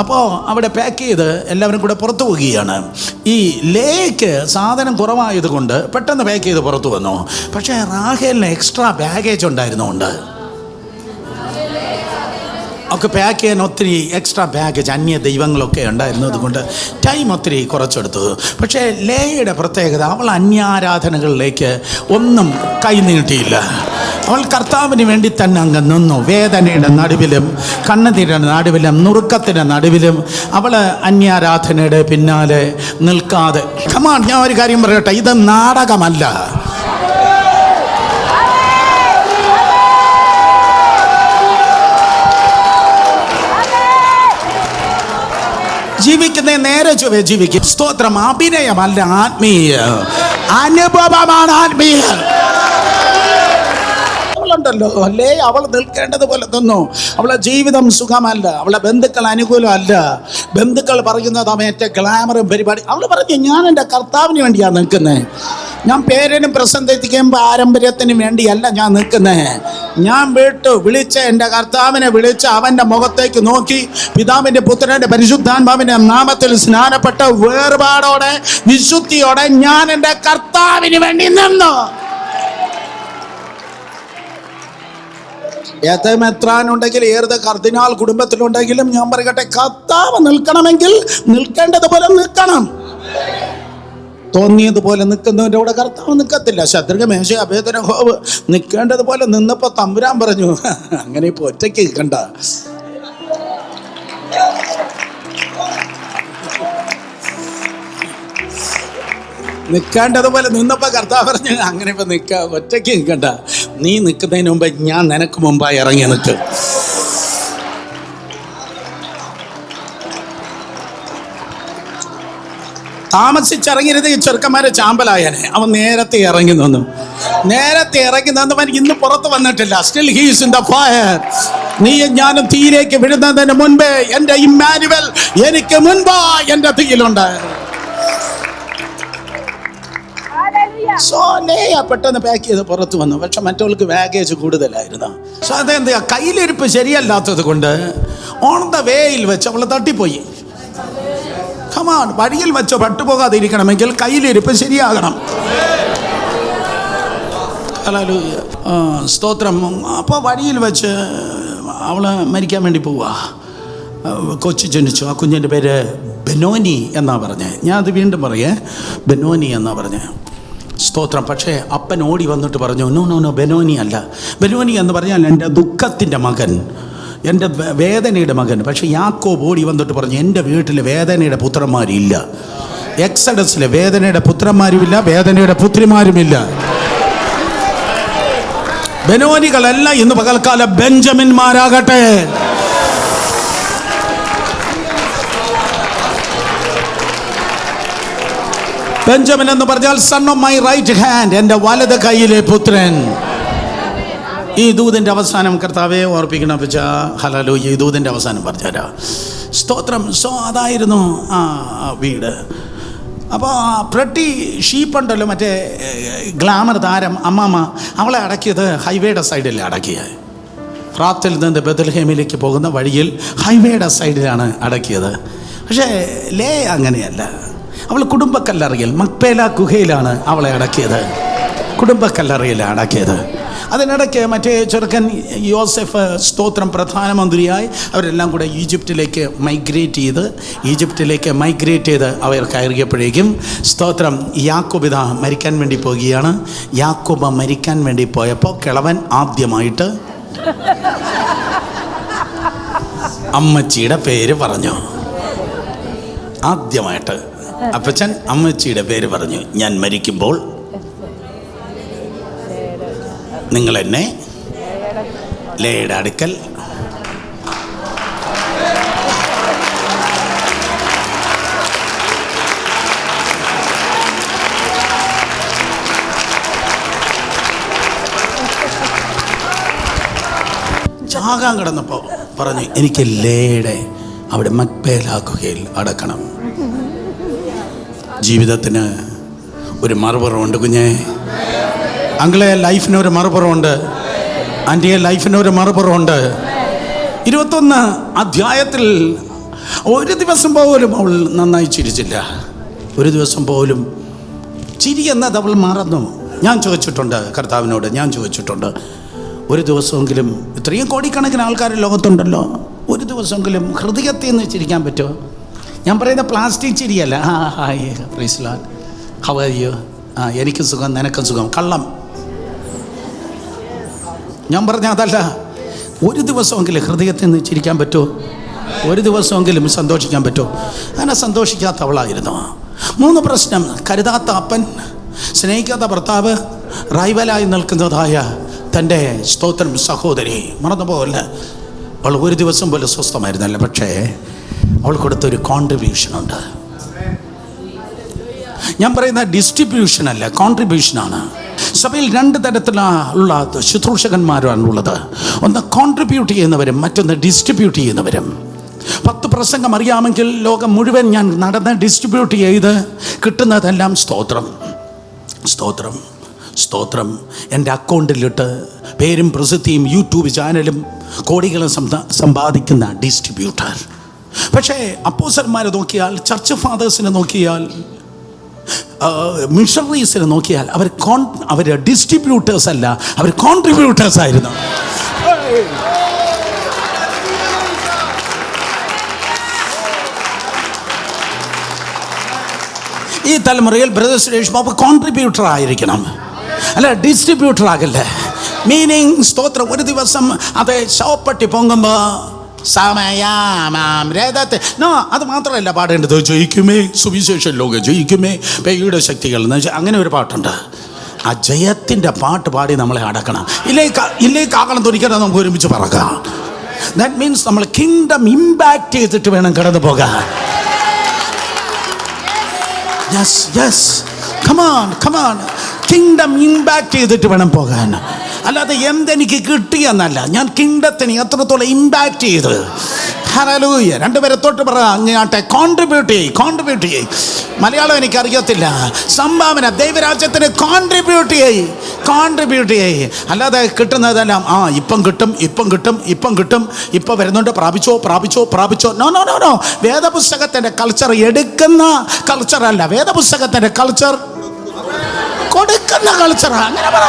[SPEAKER 1] അപ്പോൾ അവിടെ പാക്ക് ചെയ്ത് എല്ലാവരും കൂടെ പുറത്തു പോവുകയാണ്. ഈ ലേക്ക് സാധനം കുറവായതുകൊണ്ട് പെട്ടെന്ന് പാക്ക് ചെയ്ത് പുറത്തു വന്നു. പക്ഷേ റാഹേലിന് എക്സ്ട്രാ ബാഗേജ് ഉണ്ടായിരുന്നുകൊണ്ട് ഒക്കെ പാക്ക് ചെയ്യാൻ ഒത്തിരി എക്സ്ട്രാ ബാഗേജ്, അന്യ ദൈവങ്ങളൊക്കെ ഉണ്ടായിരുന്നു. അതുകൊണ്ട് ടൈം ഒത്തിരി കുറച്ചെടുത്തു. പക്ഷേ ലേയുടെ പ്രത്യേകത, അവൾ അന്യാരാധനകളിലേക്ക് ഒന്നും കൈ നീട്ടിയില്ല. അവൾ കർത്താവിന് വേണ്ടി തന്നെ അങ്ങ് നിന്നു. വേദനയുടെ നടുവിലും കണ്ണുനീരുടെ നടുവിലും നുറുക്കത്തിൻ്റെ നടുവിലും അവൾ അന്യാരാധനയുടെ പിന്നാലെ നിൽക്കാതെ. കമാൺ, ഞാൻ ഒരു കാര്യം പറയട്ടെ, ഇത് നാടകമല്ല. ജീവിക്കുന്ന നേരെ ചൊവ്വേ ജീവിക്കും. സ്തോത്രം. അഭിനയമല്ല, ആത്മീയ അനുഭവമാണ്. ആത്മീയ ണ്ടല്ലോ അല്ലേ, അവൾ നിൽക്കേണ്ടത് പോലെ തന്നു. അവളെ ജീവിതം സുഖമല്ല, അവളെ ബന്ധുക്കൾ അനുകൂലമല്ല. ബന്ധുക്കൾ പറയുന്നത് അവൻ്റെ ഗ്ലാമറും പരിപാടി. അവൾ പറഞ്ഞു, ഞാൻ എൻ്റെ കർത്താവിന് വേണ്ടിയാണ് നിൽക്കുന്നത്. ഞാൻ പേരിനും പ്രസംഗിക്കുകയും പാരമ്പര്യത്തിനും വേണ്ടിയല്ല ഞാൻ നിൽക്കുന്നത്. ഞാൻ വിളിച്ച് എൻ്റെ കർത്താവിനെ വിളിച്ച് അവൻ്റെ മുഖത്തേക്ക് നോക്കി പിതാവിൻ്റെ പുത്രൻ്റെ പരിശുദ്ധാത്മാവിൻ്റെ നാമത്തിൽ സ്നാനപ്പെട്ട വേർപാടോടെ വിശുദ്ധിയോടെ ഞാൻ എൻ്റെ കർത്താവിന് വേണ്ടി നിന്നു. എത്രയാനുണ്ടെങ്കിൽ ഏത് കർദിനാൾ കുടുംബത്തിലുണ്ടെങ്കിലും ഞാൻ പറയട്ടെ, കർത്താവ് നിൽക്കണമെങ്കിൽ നിൽക്കേണ്ടത് പോലെ നിൽക്കണം. തോന്നിയതുപോലെ നിൽക്കുന്നവൻ്റെ കൂടെ കർത്താവ് നിൽക്കത്തില്ല. ശത്രുഘ മേശ അഭേദനഹോവ് നിൽക്കേണ്ടത് പോലെ നിന്നപ്പോൾ തമ്പുരാൻ പറഞ്ഞു, അങ്ങനെ ഇപ്പോൾ ഒറ്റയ്ക്ക് നിൽക്കണ്ട. നിൽക്കേണ്ടതുപോലെ നിന്നപ്പോൾ കർത്താവ് പറഞ്ഞു, അങ്ങനെ ഇപ്പം ഒറ്റയ്ക്ക് നിൽക്കണ്ട. നീ നിൽക്കുന്നതിന് മുമ്പ് ഞാൻ നിനക്ക് മുമ്പായി ഇറങ്ങി നിൽക്കും. താമസിച്ചിറങ്ങിയത് ഈ ചെറുക്കന്മാരെ ചാമ്പലായനെ. അവൻ നേരത്തെ ഇറങ്ങി നിന്നു. ഇന്ന് പുറത്ത് വന്നിട്ടില്ല. Still he's in the fire. നീ ഞാനും തീയിലേക്ക് വിടുന്നതിന് മുൻപേ എൻ്റെ ഇമ്മാനുവൽ എനിക്ക് മുൻപായി എൻ്റെ തീയിലുണ്ട്. പെട്ടെന്ന് പാക്ക് ചെയ്ത് പുറത്ത് വന്നു. പക്ഷെ മറ്റവൾക്ക് ബാഗേജ് കൂടുതലായിരുന്നു. സോ അതെന്താ, കയ്യിലിരിപ്പ് ശരിയല്ലാത്തത് കൊണ്ട് ഓൺ ദ വേയിൽ വെച്ച് അവൾ തട്ടിപ്പോയി. കമാൺ, വഴിയിൽ വെച്ചോ പട്ടുപോകാതിരിക്കണമെങ്കിൽ കയ്യിലിരിപ്പ് ശരിയാകണം. സ്തോത്രം. അപ്പോൾ വഴിയിൽ വെച്ച് അവള് മരിക്കാൻ വേണ്ടി പോവുക. കൊച്ചു ജനിച്ചു. ആ കുഞ്ഞിൻ്റെ പേര് ബെനോനി എന്നാ പറഞ്ഞത്. ഞാൻ അത് വീണ്ടും പറയേ, ബെനോനി എന്നാ പറഞ്ഞത്. സ്തോത്രം. പക്ഷേ അപ്പൻ ഓടി വന്നിട്ട് പറഞ്ഞു, നോ ബെനോനി അല്ല. ബെനോനി എന്ന് പറഞ്ഞാൽ എൻ്റെ ദുഃഖത്തിൻ്റെ മകൻ, എൻ്റെ വേദനയുടെ മകൻ. പക്ഷേ യാക്കോബ് ഓടി വന്നിട്ട് പറഞ്ഞു, എൻ്റെ വീട്ടിൽ വേദനയുടെ പുത്രന്മാരില്ല. എക്സഡസിലെ വേദനയുടെ പുത്രന്മാരുമില്ല, വേദനയുടെ പുത്രിമാരുമില്ല. ബെനോനികളെല്ലാം ഇന്ന് പകൽക്കാലം ബെഞ്ചമിന്മാരാകട്ടെ. ബെഞ്ചമിൻ എന്ന് പറഞ്ഞാൽ son of my right hand, എൻ്റെ വലത് കൈയിലെ പുത്രൻ. ഈ ദൂതിൻ്റെ അവസാനം കർത്താവെ ഓർപ്പിക്കണം. ഹല്ലേലൂയ. ഈ ദൂതിൻ്റെ അവസാനം പറഞ്ഞുതരാ. സ്തോത്രം. സോ അതായിരുന്നു ആ വീട്. അപ്പോൾ പ്രട്ടി ഷീപ്പുണ്ടല്ലോ, മറ്റേ ഗ്ലാമർ താരം അമ്മാമ്മ, അവളെ അടക്കിയത് ഹൈവേയുടെ സൈഡിൽ അടക്കിയത്. ഫ്രാത്തിൽ നിന്ന് ബെത്ലഹേമിലേക്ക് പോകുന്ന വഴിയിൽ ഹൈവേയുടെ സൈഡിലാണ് അടക്കിയത്. പക്ഷേ ലേ അങ്ങനെയല്ല. അവൾ കുടുംബക്കല്ലറയിൽ മക്പേല ഗുഹയിലാണ് അവളെ അടക്കിയത്. കുടുംബക്കല്ലറയിലാണ് അടക്കിയത്. അതിനിടയ്ക്ക് മറ്റേ ചെറുക്കൻ യോസെഫ്, സ്തോത്രം, പ്രധാനമന്ത്രിയായി അവരെല്ലാം കൂടെ ഈജിപ്തിലേക്ക് മൈഗ്രേറ്റ് ചെയ്ത് അവർ കയറിയപ്പോഴേക്കും സ്തോത്രം യാക്കോബ് ഇതാ മരിക്കാൻ വേണ്ടി പോകുകയാണ്. യാക്കോബ് മരിക്കാൻ വേണ്ടി പോയപ്പോൾ കിളവൻ ആദ്യമായിട്ട് അമ്മച്ചിയുടെ പേര് പറഞ്ഞു. ആദ്യമായിട്ട് അപ്പച്ചൻ അമ്മച്ചിയുടെ പേര് പറഞ്ഞു. ഞാൻ മരിക്കുമ്പോൾ നിങ്ങൾ എന്നെ ലേയുടെ അടുക്കൽ ചാകാൻ കിടന്നപ്പോൾ പറഞ്ഞു, എനിക്ക് ലേയുടെ അവിടെ മക്പേല ഗുഹയിൽ അടക്കണം. ജീവിതത്തിന് ഒരു മറുപുറമുണ്ട് കുഞ്ഞെ. അങ്കിളെ ലൈഫിന് ഒരു മറുപുറമുണ്ട്. ആൻറ്റിയെ ലൈഫിന് ഒരു മറുപുറമുണ്ട്. 21 അധ്യായത്തിൽ ഒരു ദിവസം പോലും അവൾ നന്നായി ചിരിച്ചില്ല. ഒരു ദിവസം പോലും ചിരി എന്നത് അവൾ മറന്നു. ഞാൻ ചോദിച്ചിട്ടുണ്ട് കർത്താവിനോട്, ഒരു ദിവസമെങ്കിലും, ഇത്രയും കോടിക്കണക്കിന് ആൾക്കാർ ലോകത്തുണ്ടല്ലോ, ഒരു ദിവസമെങ്കിലും ഹൃദയത്തിൽ നിന്ന് ചിരിക്കാൻ പറ്റുമോ? ഞാൻ പറയുന്ന പ്ലാസ്റ്റിക് ചിരിയല്ല. Hi praise Lord, how are you, എനിക്ക് സുഖം, നിനക്കും സുഖം, കള്ളം. ഞാൻ പറഞ്ഞ അതല്ല. ഒരു ദിവസമെങ്കിലും ഹൃദയത്തിൽ നിന്ന് ചിരിക്കാൻ പറ്റുമോ? ഒരു ദിവസമെങ്കിലും സന്തോഷിക്കാൻ പറ്റുമോ? അങ്ങനെ സന്തോഷിക്കാത്ത അവളായിരുന്നു. 3 പ്രശ്നം: കരുതാത്ത അപ്പൻ, സ്നേഹിക്കാത്ത ഭർത്താവ്, റൈവലായി നിൽക്കുന്നതായ തൻ്റെ സ്തോത്രം സഹോദരി. മറന്നുപോകല്ല, അവൾ ഒരു ദിവസം പോലും സ്വസ്ഥമായിരുന്നല്ല. പക്ഷേ അവൾ കൊടുത്തൊരു കോൺട്രിബ്യൂഷൻ ഉണ്ട്. ഞാൻ പറയുന്ന ഡിസ്ട്രിബ്യൂഷൻ അല്ല, കോൺട്രിബ്യൂഷനാണ്. സഭയിൽ 2 തരത്തിലുള്ള ശുശ്രൂഷകന്മാരാണുള്ളത്. ഒന്ന് കോൺട്രിബ്യൂട്ട് ചെയ്യുന്നവരും, മറ്റൊന്ന് ഡിസ്ട്രിബ്യൂട്ട് ചെയ്യുന്നവരും. 10 പ്രസംഗം അറിയാമെങ്കിൽ ലോകം മുഴുവൻ ഞാൻ നടന്ന് ഡിസ്ട്രിബ്യൂട്ട് ചെയ്ത് കിട്ടുന്നതെല്ലാം സ്തോത്രം, സ്തോത്രം, സ്തോത്രം എൻ്റെ അക്കൗണ്ടിലിട്ട് പേരും പ്രസിദ്ധിയും യൂട്യൂബ് ചാനലും കോടികളും സമ്പാദിക്കുന്ന ഡിസ്ട്രിബ്യൂട്ടർ. പക്ഷേ അപ്പോസ്തലന്മാരെ നോക്കിയാൽ, ചർച്ച് ഫാദേഴ്സിനെ നോക്കിയാൽ, മിഷണറീസിനെ നോക്കിയാൽ അവർ ഡിസ്ട്രിബ്യൂട്ടേഴ്സ് അല്ല, അവർ കോൺട്രിബ്യൂട്ടേഴ്സ് ആയിരുന്നു. ഈ തലമുറയിൽ ബ്രദർ സുരേഷ് ബാബു കോൺട്രിബ്യൂട്ടർ ആയിരിക്കണം, അല്ല ഡിസ്ട്രിബ്യൂട്ടർ ആകല്ലേ. മീനിങ് സ്തോത്രം. ഒരു ദിവസം അത് ശവപ്പെട്ടി പൊങ്ങുമ്പോൾ അത് മാത്രമല്ല പാടേണ്ടത്. ജയിക്കുമേ സുവിശേഷ ലോകം, ജയിക്കുമേ പേയുടെ ശക്തികൾ എന്ന് വെച്ചാൽ അങ്ങനെ ഒരു പാട്ടുണ്ട്. ആ ജയത്തിൻ്റെ പാട്ട് പാടി നമ്മളെ അടക്കണം. ഇല്ലേക്കാകണം തൊരിക്കണം നമുക്ക് ഒരുമിച്ച് പറക്കാം. ദാറ്റ് മീൻസ് നമ്മൾ കിങ്ഡം ഇമ്പാക്റ്റ് ചെയ്തിട്ട് വേണം കടന്നു പോകാൻ. Yes yes, come on come on, kingdom impact ചെയ്തിട്ട് വേണം പോകാൻ. അല്ലാതെ എന്തെനിക്ക് കിട്ടിയെന്നല്ല, ഞാൻ കിങ്ഡത്തിന് എത്രത്തോളം ഇമ്പാക്റ്റ് ചെയ്ത്. ഹല്ലേലൂയ. 2 പേരെ തൊട്ട് പറഞ്ഞാട്ടെ, കോൺട്രിബ്യൂട്ട് ചെയ്യ്. മലയാളം എനിക്കറിയത്തില്ല. സംഭാവന ദൈവരാജ്യത്തിന് കോൺട്രിബ്യൂട്ട് ചെയ്യ്. അല്ലാതെ കിട്ടുന്നതെല്ലാം ഇപ്പം കിട്ടും, ഇപ്പം വരുന്നുണ്ട്, പ്രാപിച്ചോ. നോ. വേദപുസ്തകത്തിൻ്റെ കൾച്ചർ എടുക്കുന്ന കൾച്ചറല്ല, വേദപുസ്തകത്തിൻ്റെ കൾച്ചർ കൊടുക്കുന്ന കൾച്ചറാണ്. അങ്ങനെ പറ.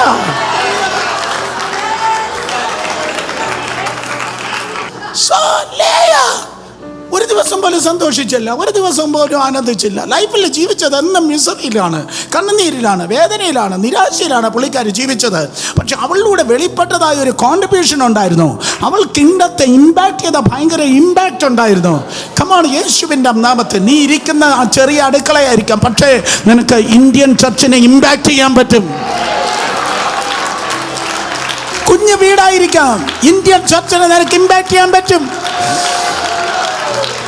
[SPEAKER 1] ഒരു ദിവസം പോലും സന്തോഷിച്ചില്ല, ഒരു ദിവസം പോലും ആനന്ദിച്ചില്ല. ലൈഫിൽ ജീവിച്ചത് എന്നും മിസറിയിലാണ്, കണ്ണുനീരിലാണ്, വേദനയിലാണ്, നിരാശയിലാണ് പുള്ളിക്കാരി ജീവിച്ചത്. പക്ഷെ അവളിലൂടെ വെളിപ്പെട്ടതായ ഒരു കോൺട്രിബ്യൂഷൻ ഉണ്ടായിരുന്നു. അവൾ കിങ്ഡത്തെ ഇമ്പാക്ട് ചെയ്ത ഭയങ്കര ഇമ്പാക്റ്റ് ഉണ്ടായിരുന്നു. കമാൺ, യേശുവിൻ്റെ നാമത്തിൽ നീ ഇരിക്കുന്ന ആ ചെറിയ അടുക്കളയായിരിക്കാം, പക്ഷേ നിനക്ക് ഇന്ത്യൻ ചർച്ചിനെ ഇമ്പാക്ട് ചെയ്യാൻ പറ്റും. കുഞ്ഞു വീടായിരിക്കാം, ഇന്ത്യൻ ചർച്ചിനെ നിനക്ക് ഇമ്പാക്ട് ചെയ്യാൻ പറ്റും.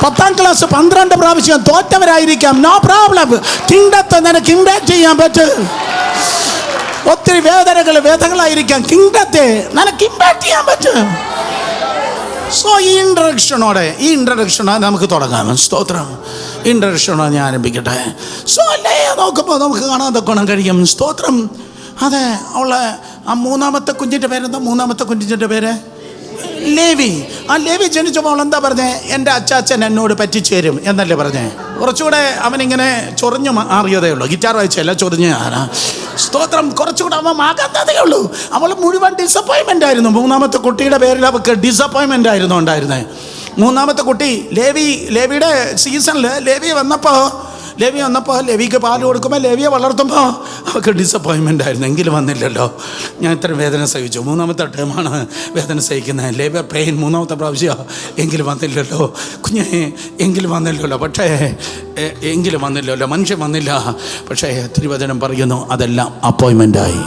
[SPEAKER 1] 10ാം ക്ലാസ് 12 പ്രാവശ്യം തോറ്റവരായിരിക്കാം, നോ പ്രോബ്ലം, കിങ്ഡത്തെ നിനക്ക് ഇമ്പാക്ട് ചെയ്യാൻ പറ്റും. ഒത്തിരി വേദനകളായിരിക്കാം, കിങ്ഡത്തെ നിനക്ക് ഇമ്പാക്ട് ചെയ്യാൻ പറ്റും. സോ ഈ ഇൻട്രഡക്ഷനോടെ നമുക്ക് തുടങ്ങാം. സ്തോത്രം. ഇൻട്രഡക്ഷനോടെ ഞാൻ ആരംഭിക്കട്ടെ. സോ അല്ലേ നോക്കുമ്പോൾ നമുക്ക് കാണാൻ കഴിയും. സ്തോത്രം. അതെ, അവളെ ആ മൂന്നാമത്തെ കുഞ്ഞിൻ്റെ പേര് ലേവി. ആ ലേവി ജനിച്ചപ്പോൾ അവൾ എന്താ പറഞ്ഞേ? എൻ്റെ അച്ചാച്ചൻ എന്നോട് പറ്റിച്ചു തരും എന്നല്ലേ പറഞ്ഞേ. കുറച്ചുകൂടെ അവനിങ്ങനെ ചൊറിഞ്ഞു മാറിയതേ ഉള്ളൂ, ഗിറ്റാർ വായിച്ചല്ല, ചൊറിഞ്ഞ്. സ്തോത്രം. കുറച്ചുകൂടെ അവൻ ആകാത്തതേ ഉള്ളൂ. അവൾ മുഴുവൻ ഡിസപ്പോയിൻമെൻ്റ് ആയിരുന്നു. 3ാമത്തെ കുട്ടിയുടെ പേരിൽ അവൾക്ക് ഡിസപ്പോയിൻമെൻ്റ് ആയിരുന്നു ഉണ്ടായിരുന്നത്. 3ാമത്തെ കുട്ടി ലേവിയുടെ സീസണിൽ ലേവി വന്നപ്പോൾ ലേവിക്ക് പാല് കൊടുക്കുമ്പോൾ, ലേവിയെ വളർത്തുമ്പോൾ അവൾക്ക് ഡിസപ്പോയിൻമെൻ്റ് ആയിരുന്നു. എങ്കിലും വന്നില്ലല്ലോ. ഞാൻ ഇത്ര വേദന സഹിച്ചു. 3ാമത്തെ ടേമാണ് വേദന സഹിക്കുന്നത്. ലേബർ പെയിൻ 3ാമത്തെ പ്രാവശ്യം. എങ്കിലും വന്നില്ലല്ലോ കുഞ്ഞെ, എങ്കിലും വന്നില്ലല്ലോ. മനുഷ്യൻ വന്നില്ല. പക്ഷേ തിരുവചനം പറയുന്നു അതെല്ലാം അപ്പോയിൻമെൻ്റായി.